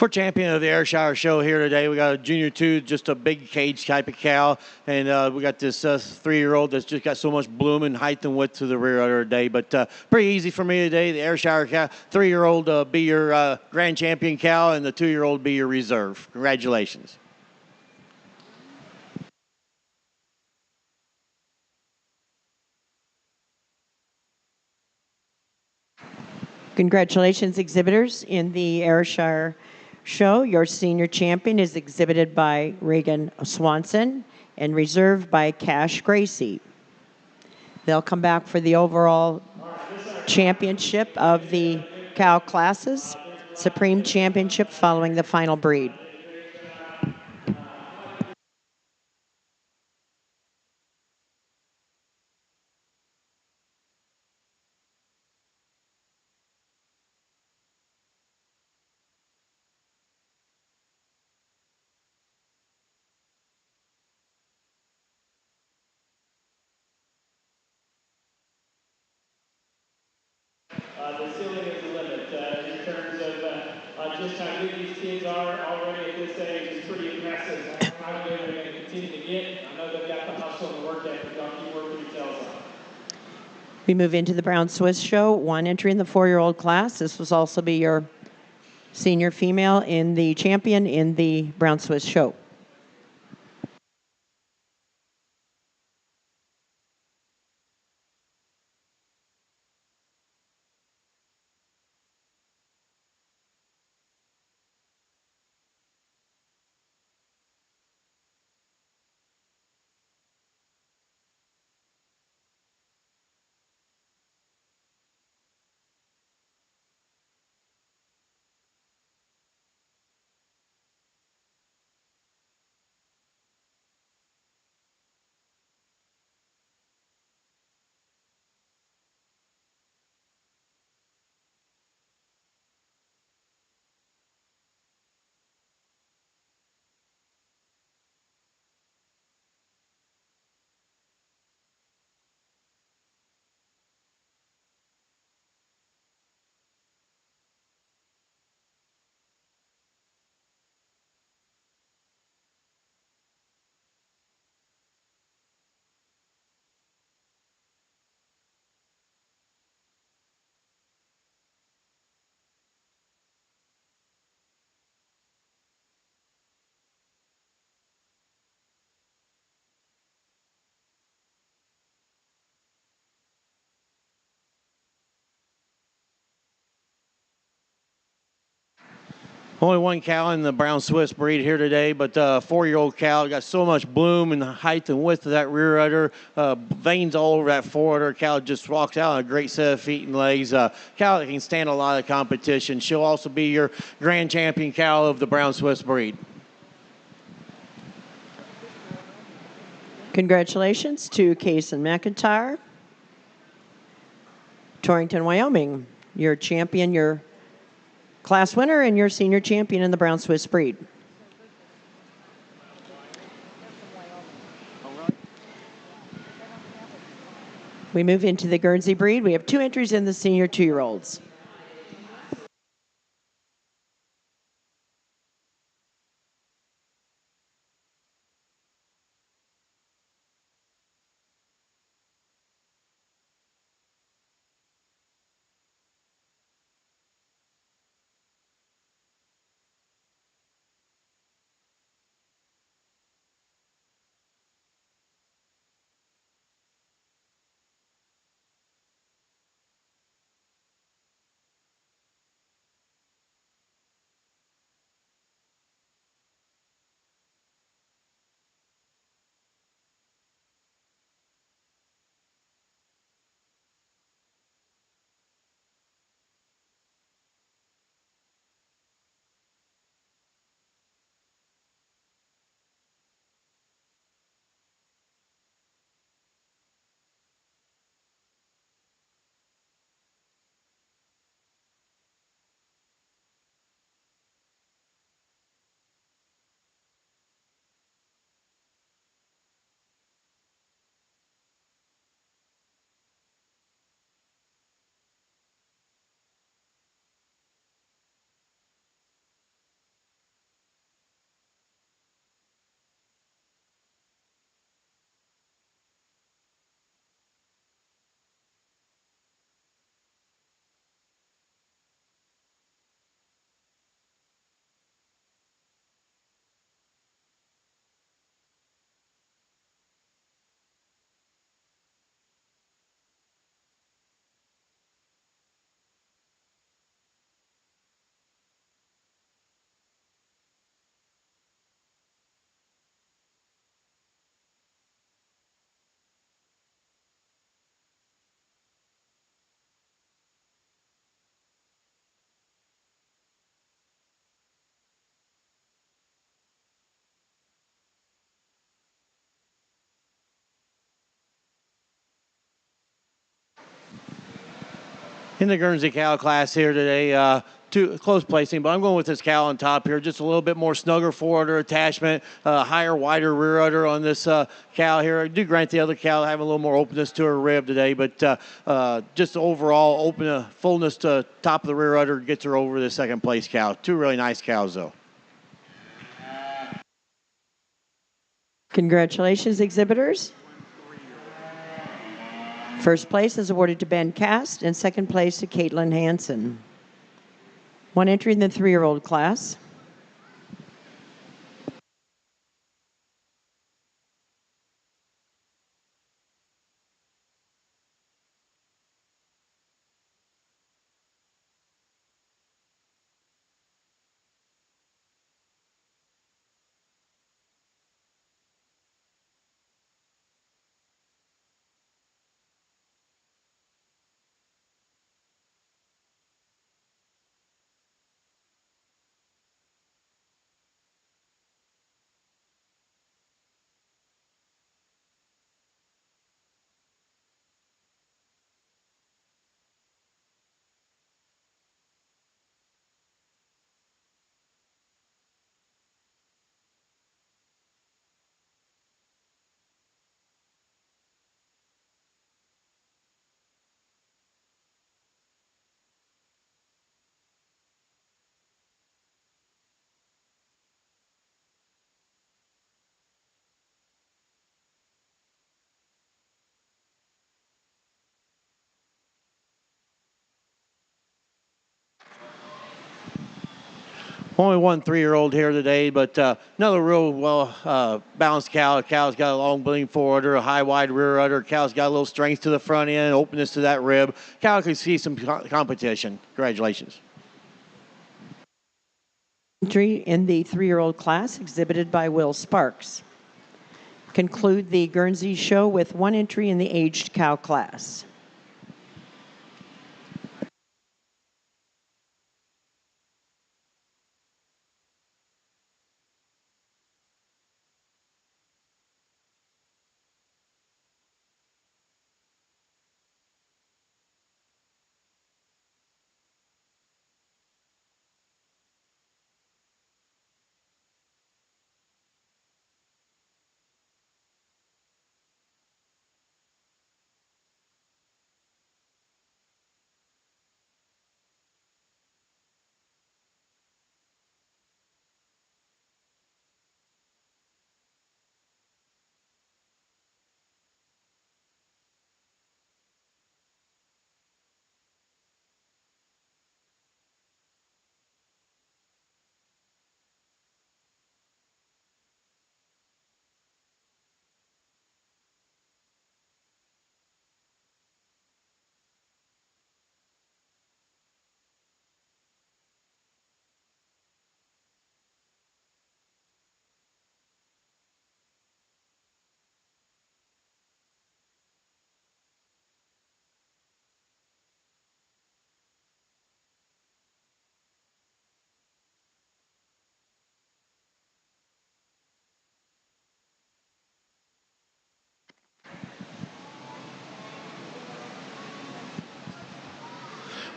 For champion of the Ayrshire show here today, we got a junior two, just a big cage type of cow, and we got this 3-year-old that's just got so much bloom and height and width to the rear udder today. But pretty easy for me today. The Ayrshire cow, 3-year-old be your grand champion cow, and the 2-year-old be your reserve. Congratulations. Congratulations, exhibitors in the Ayrshire show. Your senior champion is exhibited by Reagan Swanson and reserved by Cash Gracie. They'll come back for the overall championship of the cow classes, Supreme Championship following the final breed. The ceiling is the limit in terms of just how good these kids are already at this age is pretty impressive. How good they're going to continue to get. I know they've got the hustle and the work ethic. Y'all keep working your tails off. We move into the Brown Swiss show, one entry in the 4-year-old class. This will also be your senior female in the champion in the Brown Swiss show. Only one cow in the brown Swiss breed here today, but 4-year-old cow got so much bloom and the height and width of that rear udder, veins all over that forudder. Cow just walks out on a great set of feet and legs. Cow that can stand a lot of competition. She'll also be your grand champion cow of the brown Swiss breed. Congratulations to Case and McIntyre. Torrington, Wyoming, your champion, your class winner, and your senior champion in the brown Swiss breed. We move into the Guernsey breed. We have 2 entries in the senior 2-year-olds. In the Guernsey cow class here today, two close placing, but I'm going with this cow on top here. Just a little bit more snugger forwarder attachment, higher, wider rear udder on this cow here. I do grant the other cow having a little more openness to her rib today, but just overall open fullness to top of the rear udder gets her over the second place cow. Two really nice cows though. Congratulations, exhibitors. First place is awarded to Ben Cast, and second place to Caitlin Hansen. One entry in the 3-year-old class. Only one 3-year-old here today, but another real well balanced cow. Cow's got a long bleeding forward udder, a high wide rear udder. Cow's got a little strength to the front end, openness to that rib. Cow can see some competition. Congratulations. Entry in the 3-year-old class exhibited by Will Sparks. Conclude the Guernsey show with one entry in the aged cow class.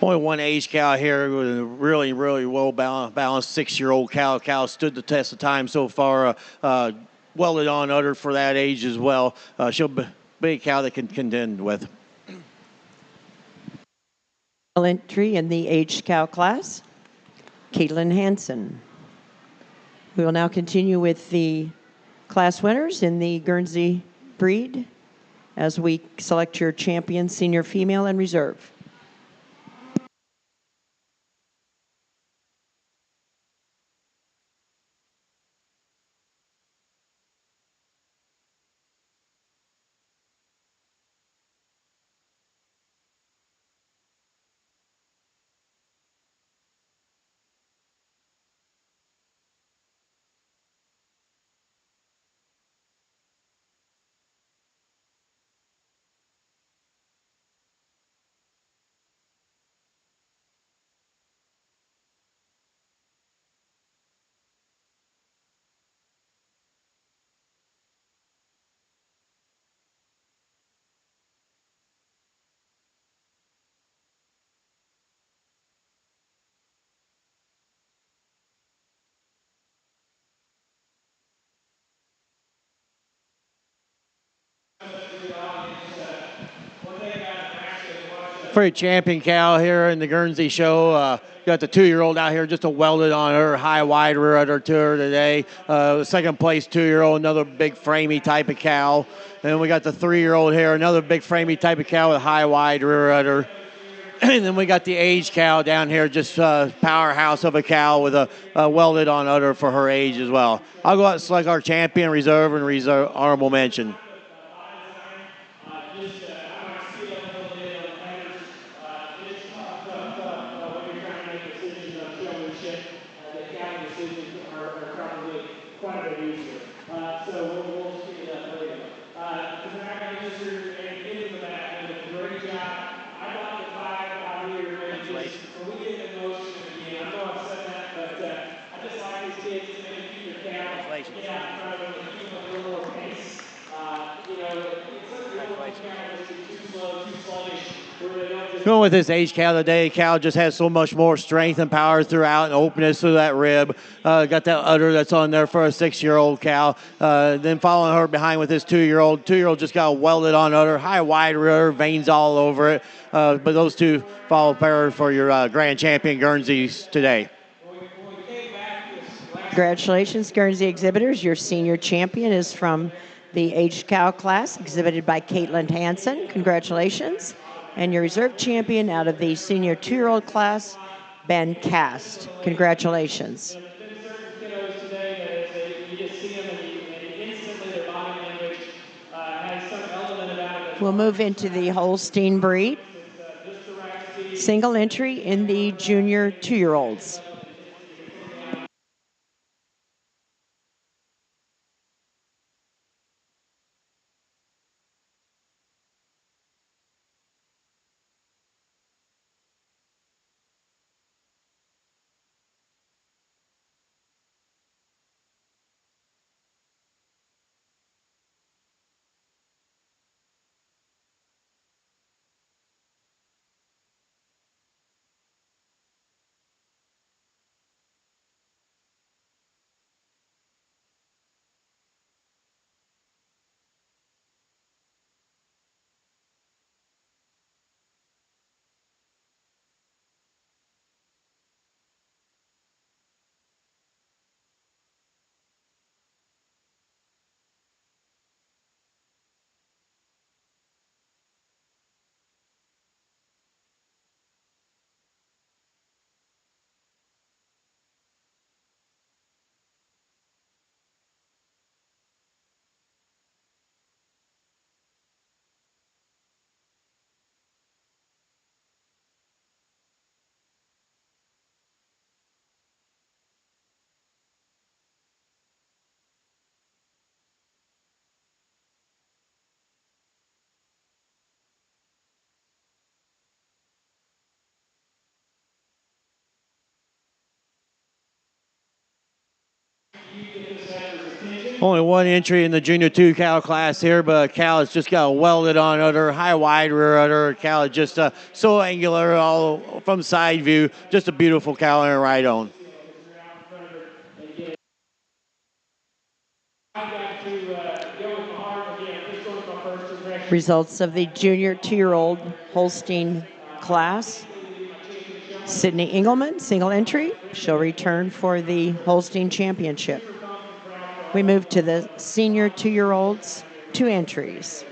Only one aged cow here with a really, really well balanced 6-year-old cow. Cow stood the test of time so far. Welded on udder for that age as well. She'll be a cow that can contend with. Entry in the aged cow class, Caitlin Hansen. We will now continue with the class winners in the Guernsey breed as we select your champion, senior female, and reserve. pretty champion cow here in the Guernsey show. Got the 2-year-old out here, just a welded on her, high wide rear udder to her today. Second place 2-year-old, another big framey type of cow. And we got the 3-year-old here, another big framey type of cow with high wide rear udder. And then we got the age cow down here, just powerhouse of a cow with a welded on udder for her age as well. I'll go out and select our champion, reserve, and reserve honorable mention. Showmanship, the county decisions are probably quite a bit easier. So we'll speed it up later. Congratulations and into the back. You did a great job. I thought the 5 out here really just, when we get in motion again, I know I've said that, but I just like these kids to maybe keep their count, get out in front of them, and keep them a little more pace. It's such a little count that's too slow, too sluggish, where they don't just. Going with this age cow today, cow just has so much more strength and power throughout and openness through that rib. Got that udder that's on there for a 6-year-old cow. Then following her behind with this 2-year-old. 2-year-old just got a welded on udder, high wide rear, veins all over it. But those two follow pair for your grand champion Guernseys today. Congratulations, Guernsey exhibitors. Your senior champion is from the aged cow class, exhibited by Caitlin Hansen. Congratulations. And your reserve champion out of the senior 2-year-old class, Ben Cast. Congratulations. There's been certain kiddos today that you just see them and instantly their body language has some element about it. We'll move into the Holstein breed. Single entry in the junior 2-year-olds. Only one entry in the junior 2 cow class here, but a cow has just got a welded on udder, high wide rear udder. A cow is just so angular all from side view. Just a beautiful cow in her right on. Results of the junior 2-year-old Holstein class. Sydney Engelman, single entry. She'll return for the Holstein Championship. We move to the senior 2-year-olds, 2 entries.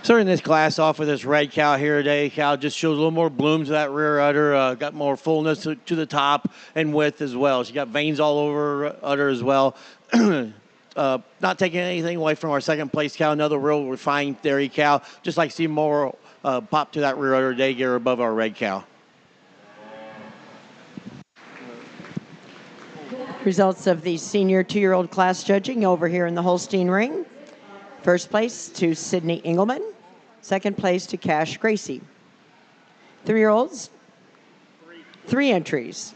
Starting this class off with this red cow here today. Cow just shows a little more bloom to that rear udder, got more fullness to the top and width as well. She got veins all over her udder as well. Not taking anything away from our second place cow, another real refined dairy cow. Just like to see more pop to that rear udder today, get her above our red cow. Results of the senior 2-year-old class judging over here in the Holstein ring. First place to Sydney Engelman. Second place to Cash Gracie. 3-year-olds, 3 entries.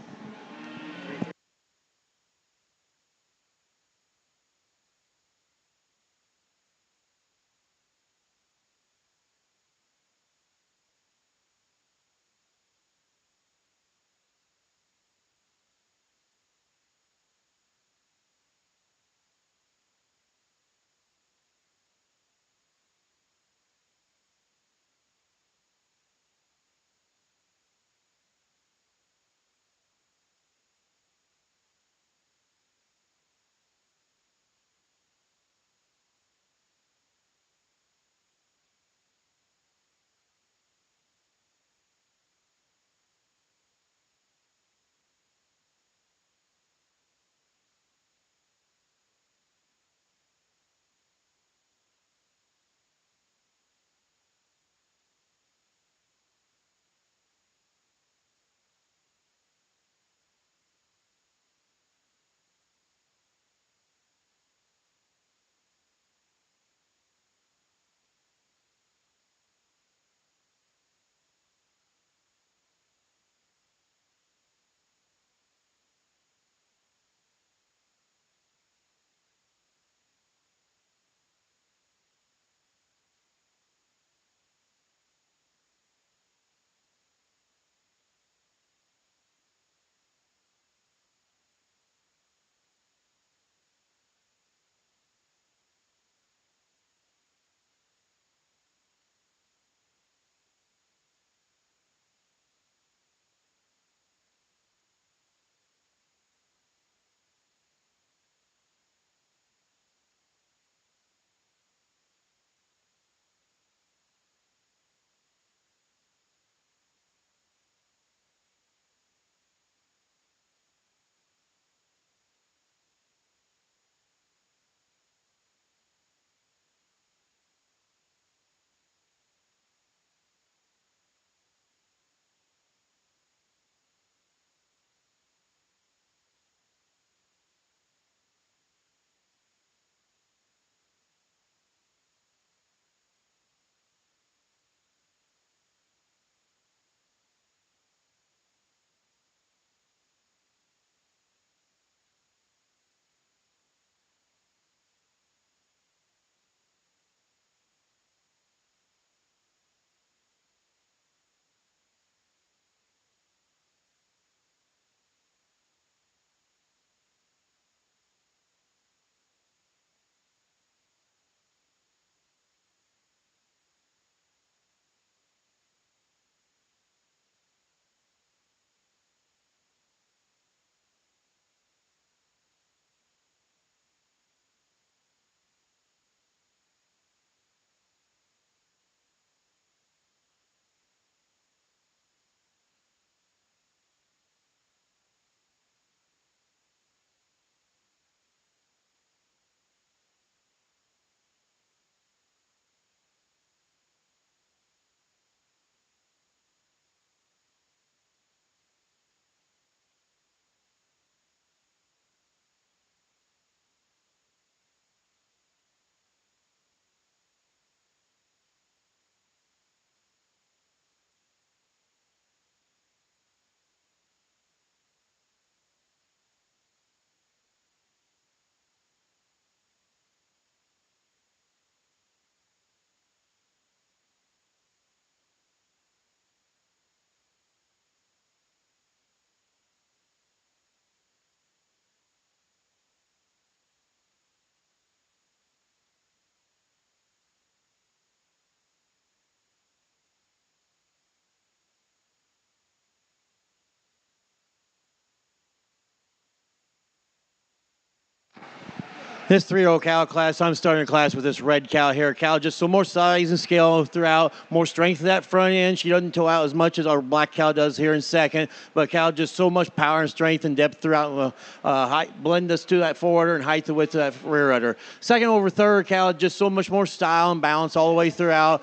This 3-year-old cow class, I'm starting a class with this red cow here. Cow just so more size and scale throughout, more strength in that front end. She doesn't toe out as much as our black cow does here in second, but cow just so much power and strength and depth throughout. Height, blend us to that forwarder and height the width to that rear udder. Second over third cow, just so much more style and balance all the way throughout.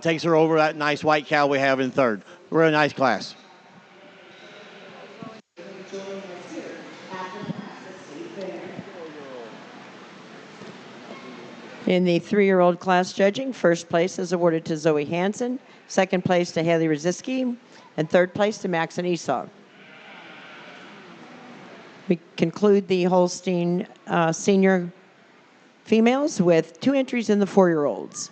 Takes her over that nice white cow we have in third. Really nice class. In the 3-year-old class judging, first place is awarded to Zoe Hansen, second place to Haley Rosiski, and third place to Max and Esau. We conclude the Holstein senior females with 2 entries in the 4-year-olds.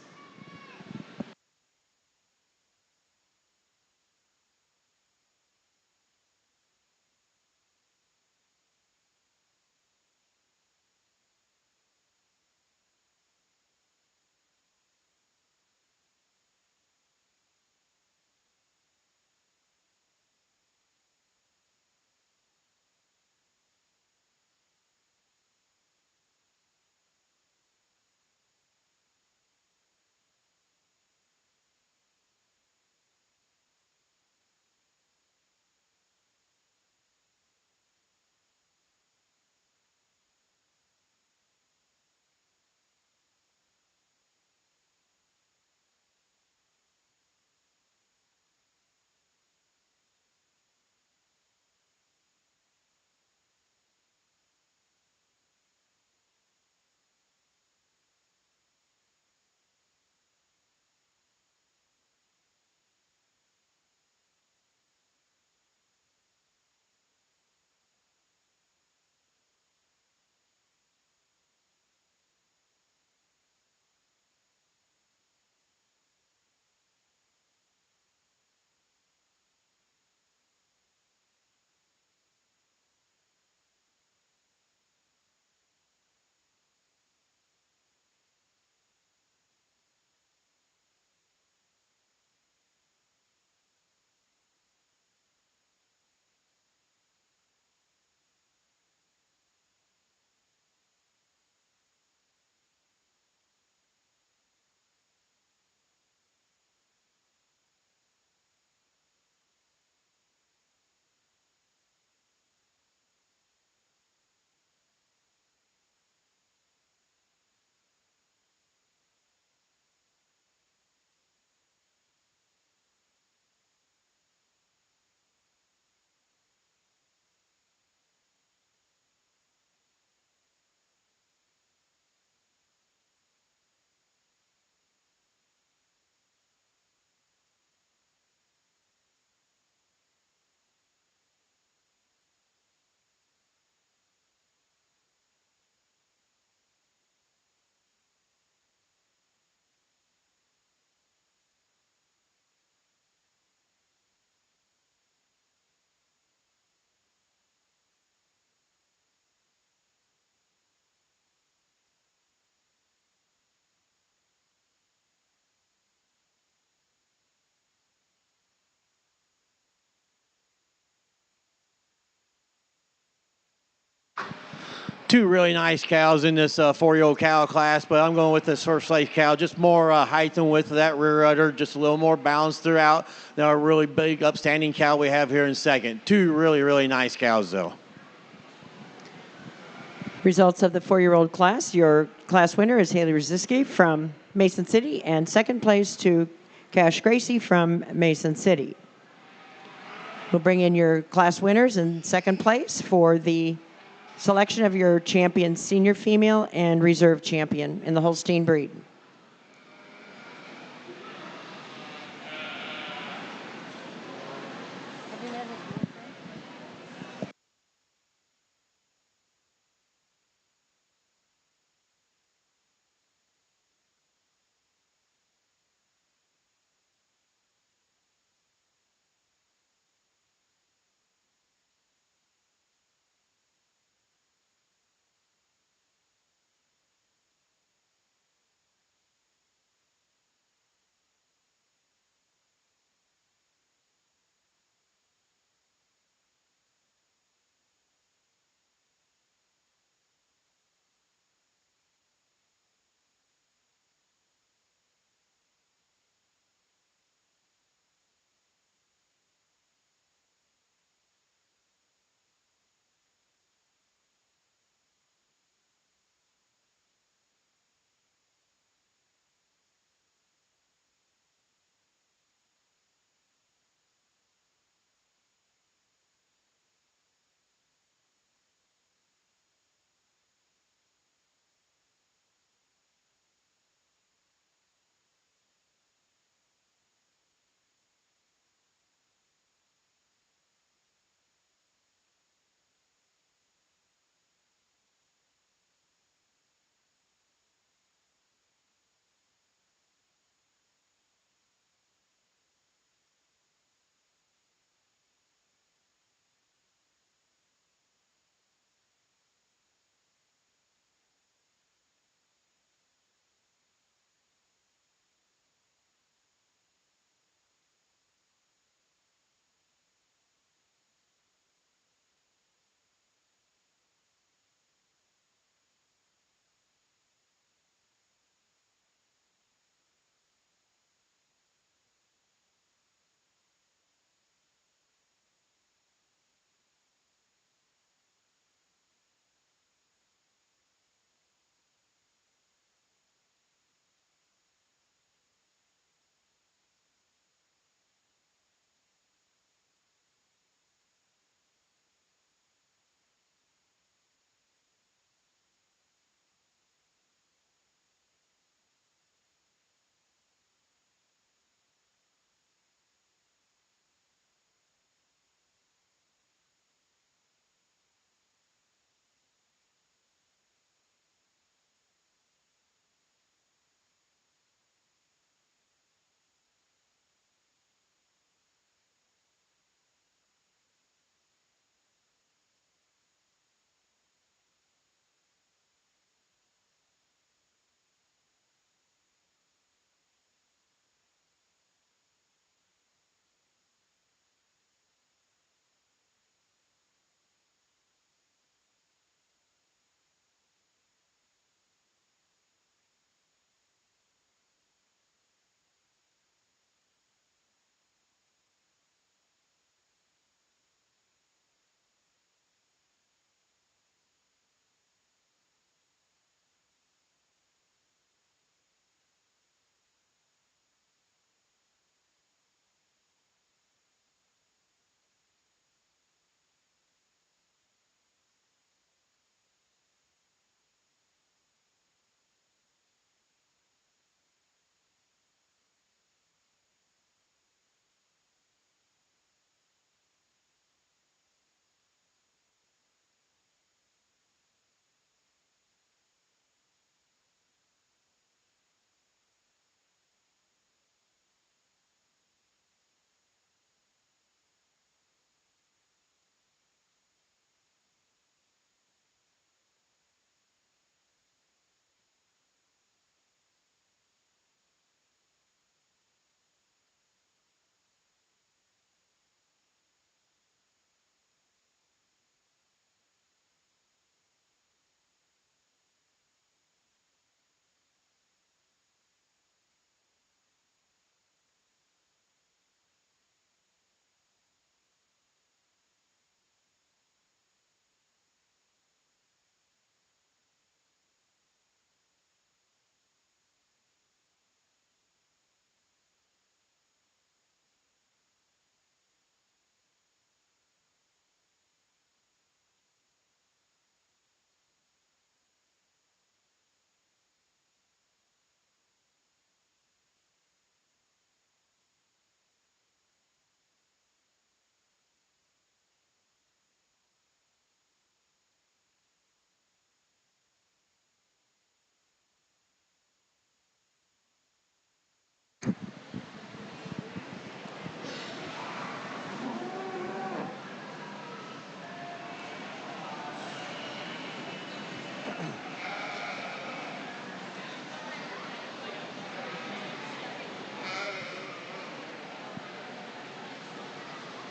Two really nice cows in this 4-year-old cow class, but I'm going with this first place cow. Just more height and width of that rear udder, just a little more balance throughout. Now a really big, upstanding cow we have here in second. Two really, really nice cows, though. Results of the 4-year-old class. Your class winner is Haley Rosiski from Mason City, and second place to Cash Gracie from Mason City. We'll bring in your class winners in second place for the selection of your champion senior female and reserve champion in the Holstein breed.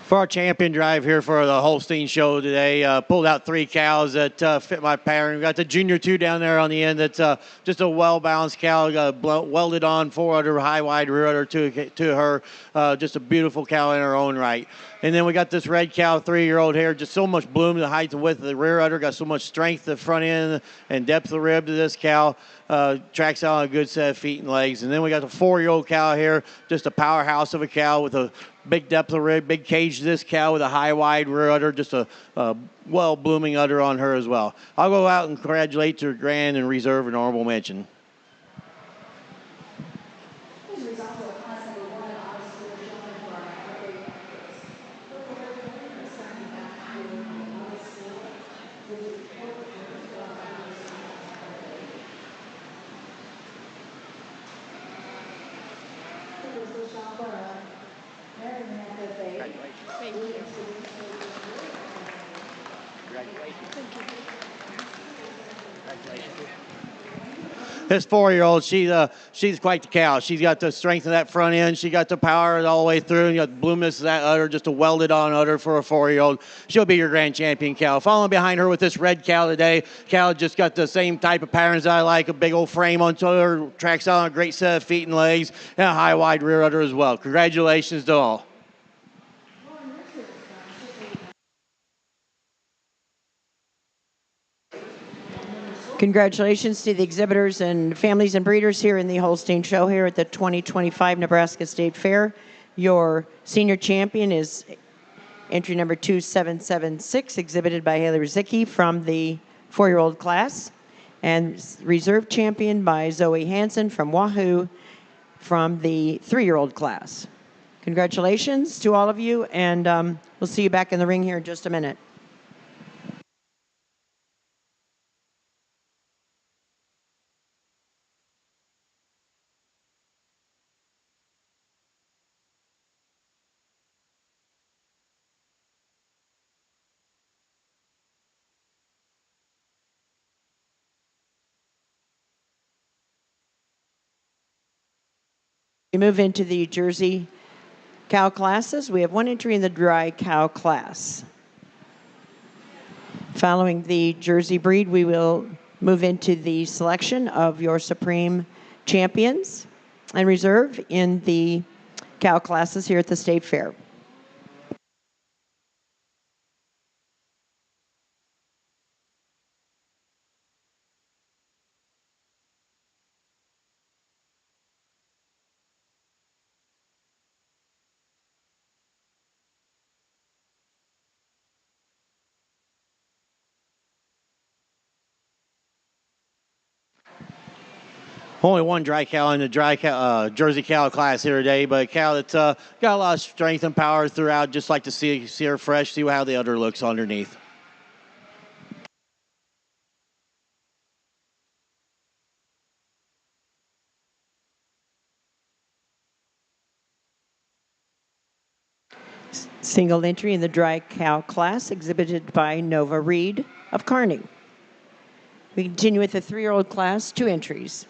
For our champion drive here for the Holstein show today, pulled out 3 cows that fit my pattern. We got the junior 2 down there on the end. That's just a well-balanced cow. Got welded on 4 udder, high, wide rear udder to her. Just a beautiful cow in her own right. And then we got this red cow, 3-year-old here. Just so much bloom, the height and width of the rear udder. Got so much strength the front end and depth of rib to this cow. Tracks out on a good set of feet and legs. And then we got the 4-year-old cow here. Just a powerhouse of a cow with a big depth of rib, big cage to this cow with a high, wide rear udder, just a well-blooming udder on her as well. I'll go out and congratulate your grand and reserve an honorable mention. This 4-year-old, she's quite the cow. She's got the strength of that front end. She got the power all the way through. And you got the bloomness of that udder, just a welded-on udder for a 4-year-old. She'll be your grand champion cow. Following behind her with this red cow today, cow just got the same type of patterns I like, a big old frame on her, tracks out on a great set of feet and legs, and a high, wide rear udder as well. Congratulations to all. Congratulations to the exhibitors and families and breeders here in the Holstein show here at the 2025 Nebraska State Fair. Your senior champion is entry number 2776, exhibited by Haley Rizicki from the 4-year-old class, and reserve champion by Zoe Hansen from Wahoo from the 3-year-old class. Congratulations to all of you, and we'll see you back in the ring here in just a minute. We move into the Jersey cow classes. We have 1 entry in the dry cow class. Following the Jersey breed, we will move into the selection of your supreme champions and reserve in the cow classes here at the State Fair. Only 1 dry cow in the Jersey cow class here today, but a cow that's got a lot of strength and power throughout. Just like to see her fresh, see how the udder looks underneath. Single entry in the dry cow class, exhibited by Nova Reed of Kearney. We continue with the 3-year-old class, 2 entries.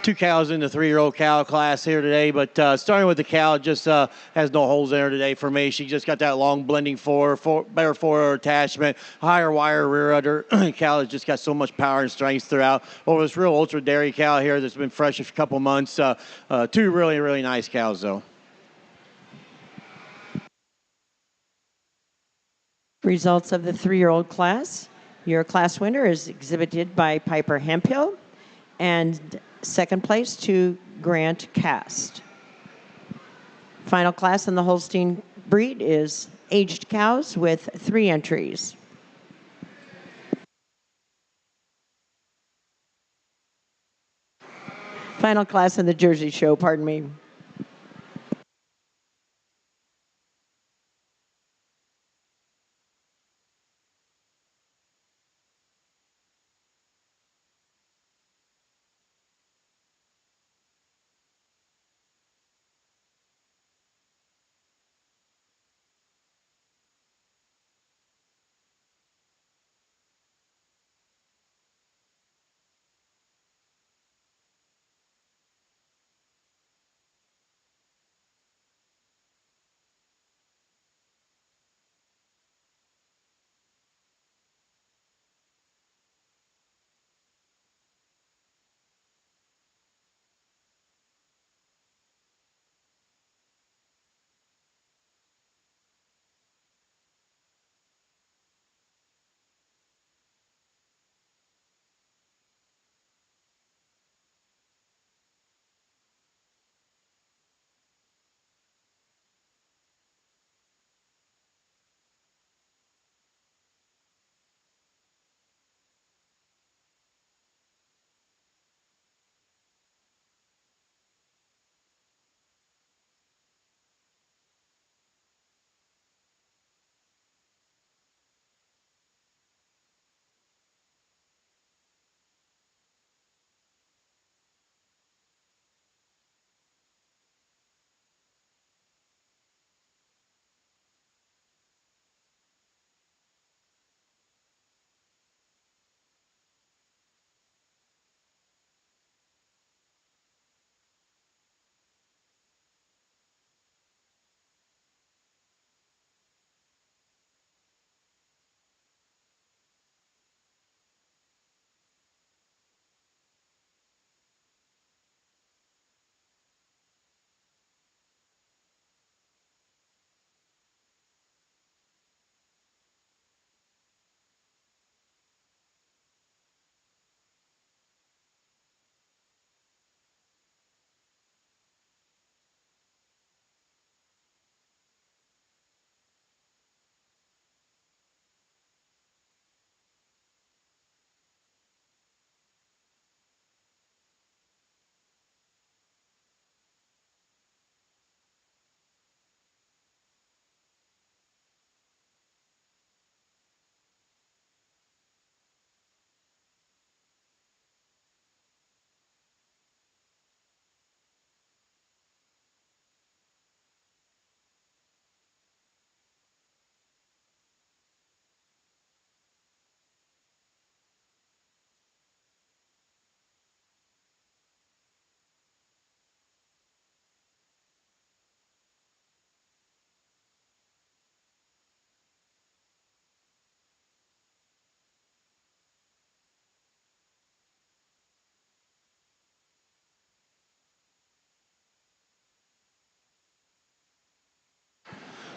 two cows in the 3-year-old cow class here today, but starting with the cow, just has no holes in her today for me. She just got that long blending better forward attachment, higher wire rear udder. Cow has just got so much power and strength throughout. Over this real ultra dairy cow here that's been fresh a couple months. Two really, really nice cows, though. Results of the 3-year-old class. Your class winner is exhibited by Piper Hemphill, and second place to Grant Cast. Final class in the Holstein breed is aged cows with 3 entries. Final class in the Jersey show, pardon me.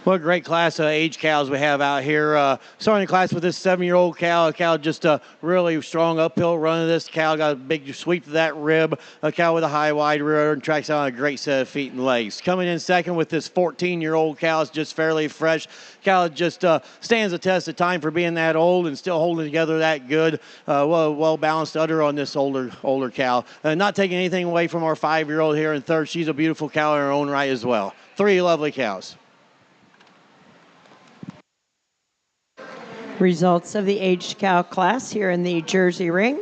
What a great class of age cows we have out here. Starting the class with this 7-year-old cow. A cow just a really strong uphill run of this cow. Got a big sweep to that rib. A cow with a high, wide rear and tracks out on a great set of feet and legs. Coming in second with this 14-year-old cow is just fairly fresh. Cow just stands the test of time for being that old and still holding together that good. Well-balanced udder on this older cow. Not taking anything away from our 5-year-old here in third. She's a beautiful cow in her own right as well. 3 lovely cows. Results of the aged cow class here in the Jersey ring.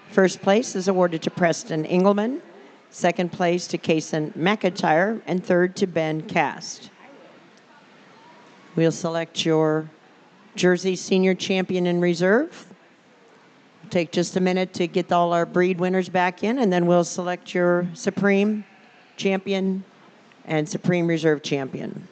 First place is awarded to Preston Engelman, second place to Kason McIntyre, and third to Ben Cast. We'll select your Jersey Senior Champion in Reserve. take just a minute to get all our breed winners back in, and then we'll select your Supreme Champion and Supreme Reserve Champion.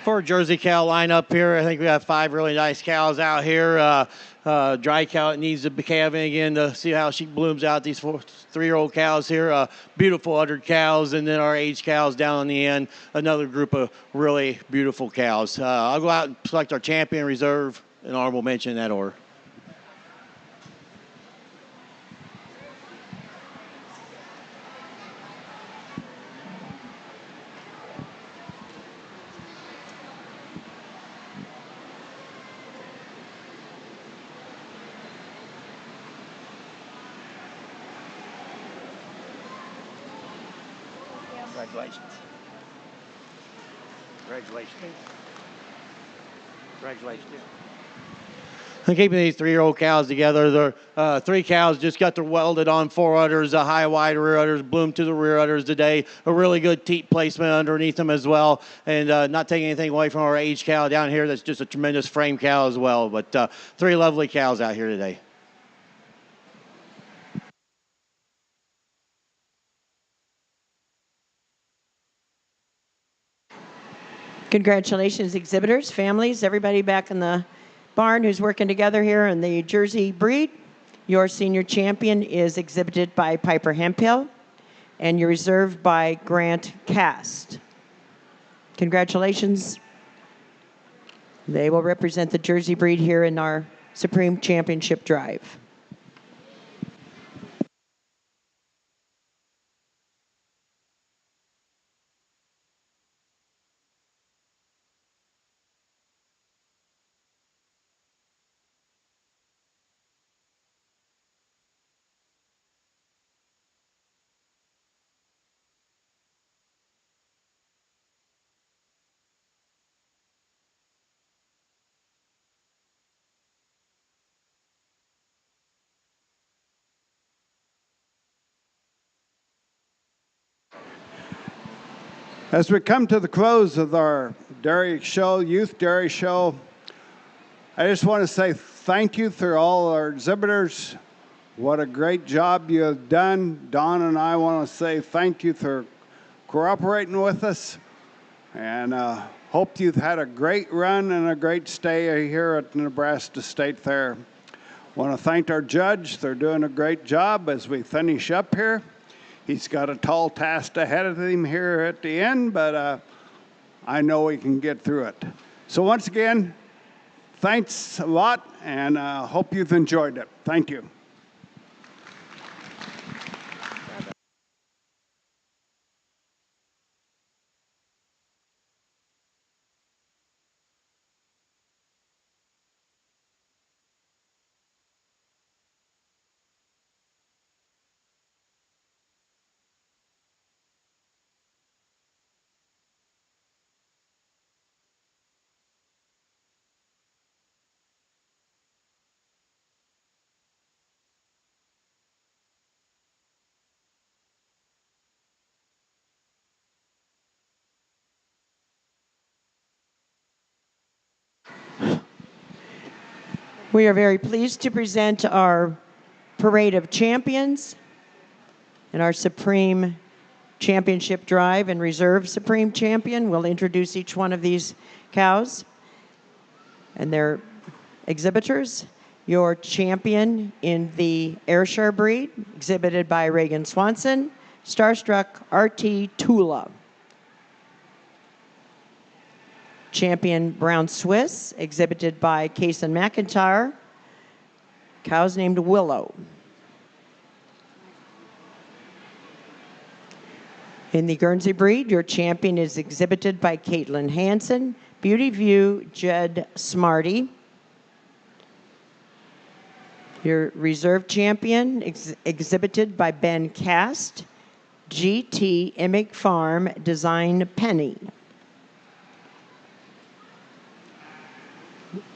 For a Jersey cow lineup here, I think we have 5 really nice cows out here. Dry cow that needs to be calving again to see how she blooms out. These 3-year-old cows here, beautiful uddered cows, and then our aged cows down on the end. Another group of really beautiful cows. I'll go out and select our champion, reserve, and honorable mention in that order. Congratulations. Congratulations. Congratulations. I'm keeping these 3-year-old cows together. The 3 cows just got their welded on 4 udders, high wide rear udders, bloomed to the rear udders today. A really good teat placement underneath them as well. And not taking anything away from our aged cow down here. That's just a tremendous frame cow as well. But 3 lovely cows out here today. Congratulations, exhibitors, families, everybody back in the barn who's working together here in the Jersey breed. Your senior champion is exhibited by Piper Hemphill, and you're reserved by Grant Cast. Congratulations. They will represent the Jersey breed here in our Supreme Championship Drive. As we come to the close of our dairy show, youth dairy show, I just want to say thank you to all our exhibitors. What a great job you have done. Don and I want to say thank you for cooperating with us, and hope you've had a great run and a great stay here at the Nebraska State Fair. Want to thank our judge. They're doing a great job as we finish up here. He's got a tall task ahead of him here at the end, but I know he can get through it. So once again, thanks a lot, and hope you've enjoyed it. Thank you. We are very pleased to present our Parade of Champions and our Supreme Championship Drive and Reserve Supreme Champion. We'll introduce each one of these cows and their exhibitors. Your champion in the Ayrshire breed, exhibited by Reagan Swanson, Starstruck RT Tula. Champion Brown Swiss, exhibited by Kaysen McIntyre. Cow's named Willow. In the Guernsey breed, your champion is exhibited by Caitlin Hansen, Beauty View Jed Smarty. Your reserve champion exhibited by Ben Cast, GT Emig Farm Design Penny.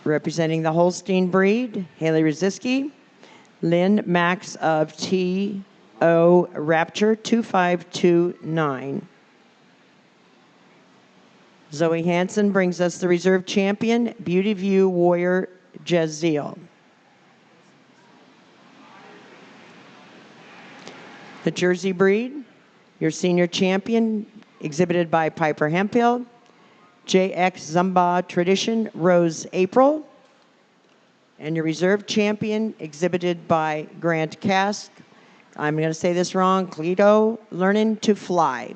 Representing the Holstein breed, Haley Rosiski, Lynn Max of T.O. Rapture 2529. Zoe Hansen brings us the reserve champion, Beauty View Warrior Jaziel. The Jersey breed, your senior champion, exhibited by Piper Hemphill, JX Zumba Tradition, Rose April. And your reserve champion, exhibited by Grant Cask, I'm going to say this wrong, Cleto Learning to Fly.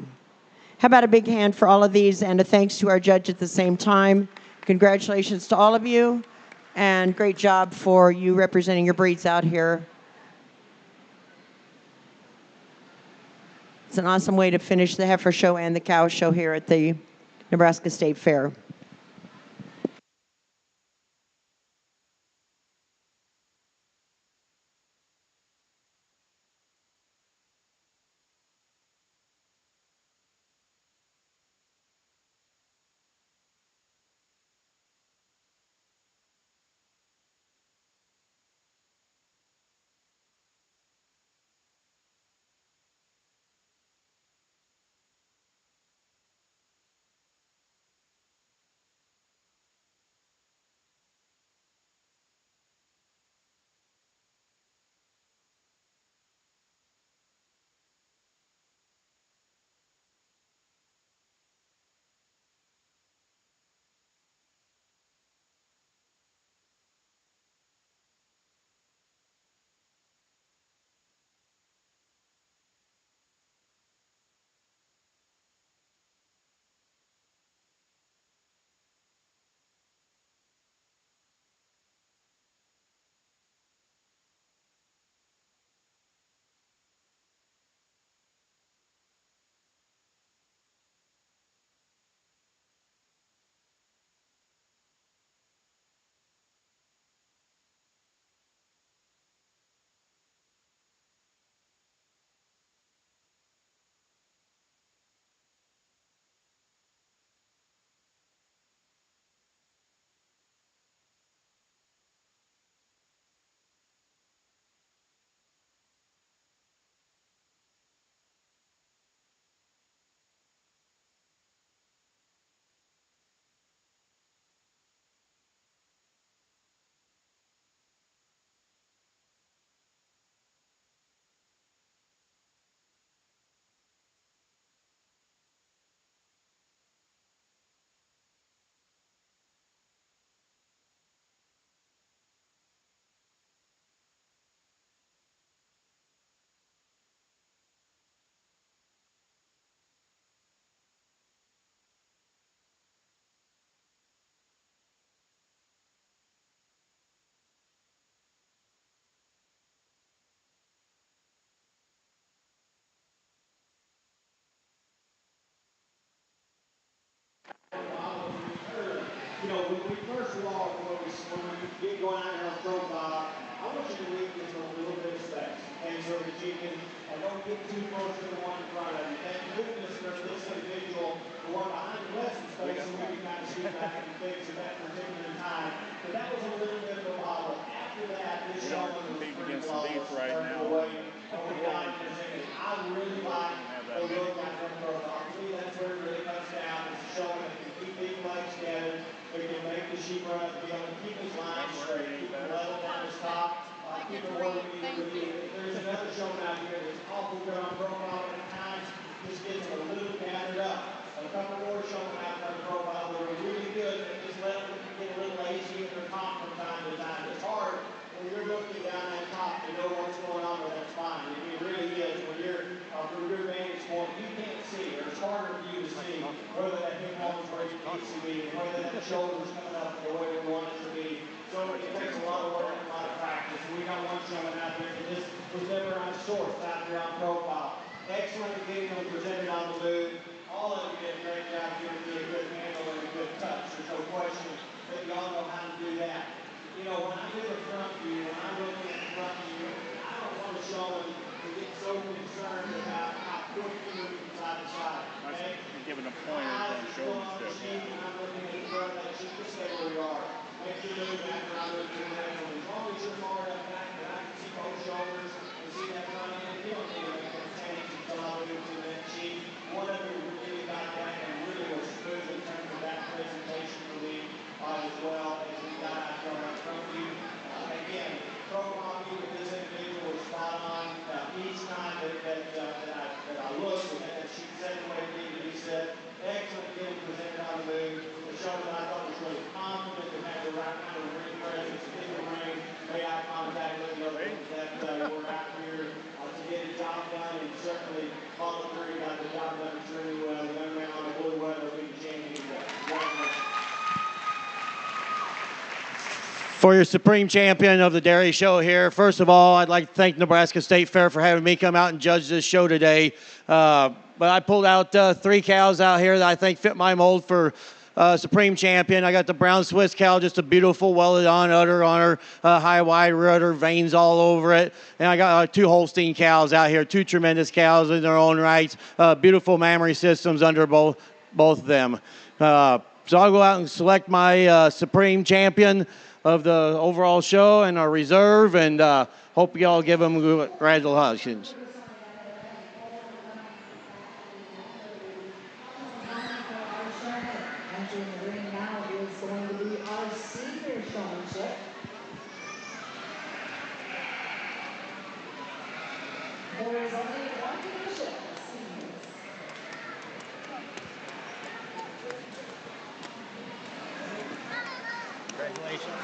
How about a big hand for all of these and a thanks to our judge at the same time. Congratulations to all of you, and great job for you representing your breeds out here. It's an awesome way to finish the heifer show and the cow show here at the Nebraska State Fair. You know, when we first walk, when we get going out here on profile, I want you to leave this a little bit of space, okay, so that you can don't get too close to the one in front of you. Thank goodness for this individual, the one behind the left space, so we can kind of shoot back and fix at that particular time. But that was a little bit of a wobble. After that, this showman was pretty flawless, away. And we got it. I really like the look at from profile. To me, that's where it really comes down, is showing that you keep these legs together. We can make the sheep run, be able to keep his line straight, keep the level showman out here that's awful good on profile, but at times just gets a little gathered up. A couple more showmen out there on profile that are really good, but just let them get a little lazy in their comp from time to time. It's hard when you're looking down that top to know what's going on with that spine. It really is. When you're from your vantage point, you can't see, or it's harder for you to see whether that hip bone is where you need to be, and whether that shoulder's coming up the way we want it to be. So it takes a lot of work and a lot of practice. And we got one showman out there that just was never on source out there on profile. Excellent at getting them presented on the move. All of you did a great job giving me a good handle and a good touch. There's no question that y'all know how to do that. You know, when I do the front view, when I'm looking at the front view, I don't want to show them to get so concerned about how quick you move from side to side. Okay? You're giving them pointers on shoulders there. I'm looking at the front, that you can stay where you are. Make sure you move back around to the middle. As long as you're far enough back that I can see both shoulders and see that front end, you don't need to make those changes until I move to that cheek. One of you really got that and really was smooth in terms of that presentation for me as well as we got out from that front view. Again, profile view with this individual was spot on. Each time that I looked and that she said the way it needed to be said, excellent getting presented on the move. The show that I thought was really confident and had the right kind of ring presence in the ring, made eye contact with the other that were out here to get the job done, and certainly all three got the job done extremely well. The young man on the blue weather being champion. For your supreme champion of the dairy show here, first of all, I'd like to thank Nebraska State Fair for having me come out and judge this show today. But I pulled out 3 cows out here that I think fit my mold for supreme champion. I got the brown Swiss cow, just a beautiful welded on udder on her, high wide udder, veins all over it. And I got 2 Holstein cows out here, 2 tremendous cows in their own right, beautiful mammary systems under both of them. So I'll go out and select my supreme champion of the overall show and our reserve, and hope you all give them congratulations. Entering the ring now is going to be our senior showmanship. There is only one division, seniors. Congratulations.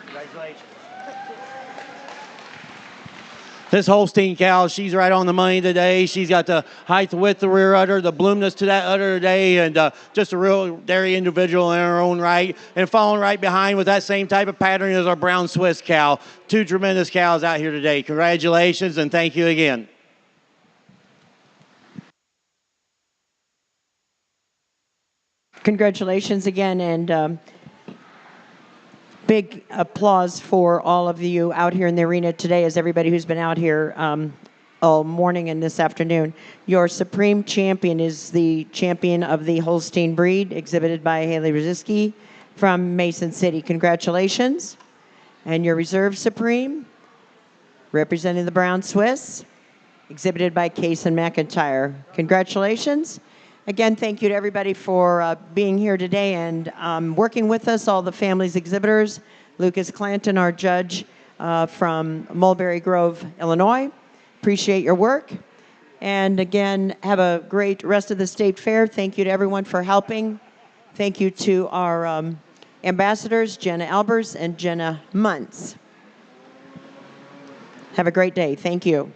Congratulations. This Holstein cow, she's right on the money today. She's got the height, the width, the rear udder, the bloomness to that udder today, and just a real dairy individual in her own right. And following right behind with that same type of pattern is our brown Swiss cow. 2 tremendous cows out here today. Congratulations, and thank you again. Congratulations again, and big applause for all of you out here in the arena today, as everybody who's been out here all morning and this afternoon. Your supreme champion is the champion of the Holstein breed, exhibited by Haley Rosiski from Mason City. Congratulations. And your reserve supreme, representing the brown Swiss, exhibited by Case and McIntyre. Congratulations. Again, thank you to everybody for being here today and working with us, all the families exhibitors. Lucas Clanton, our judge from Mulberry Grove, Illinois. Appreciate your work. And again, have a great rest of the state fair. Thank you to everyone for helping. Thank you to our ambassadors, Jenna Albers and Jenna Muntz. Have a great day. Thank you.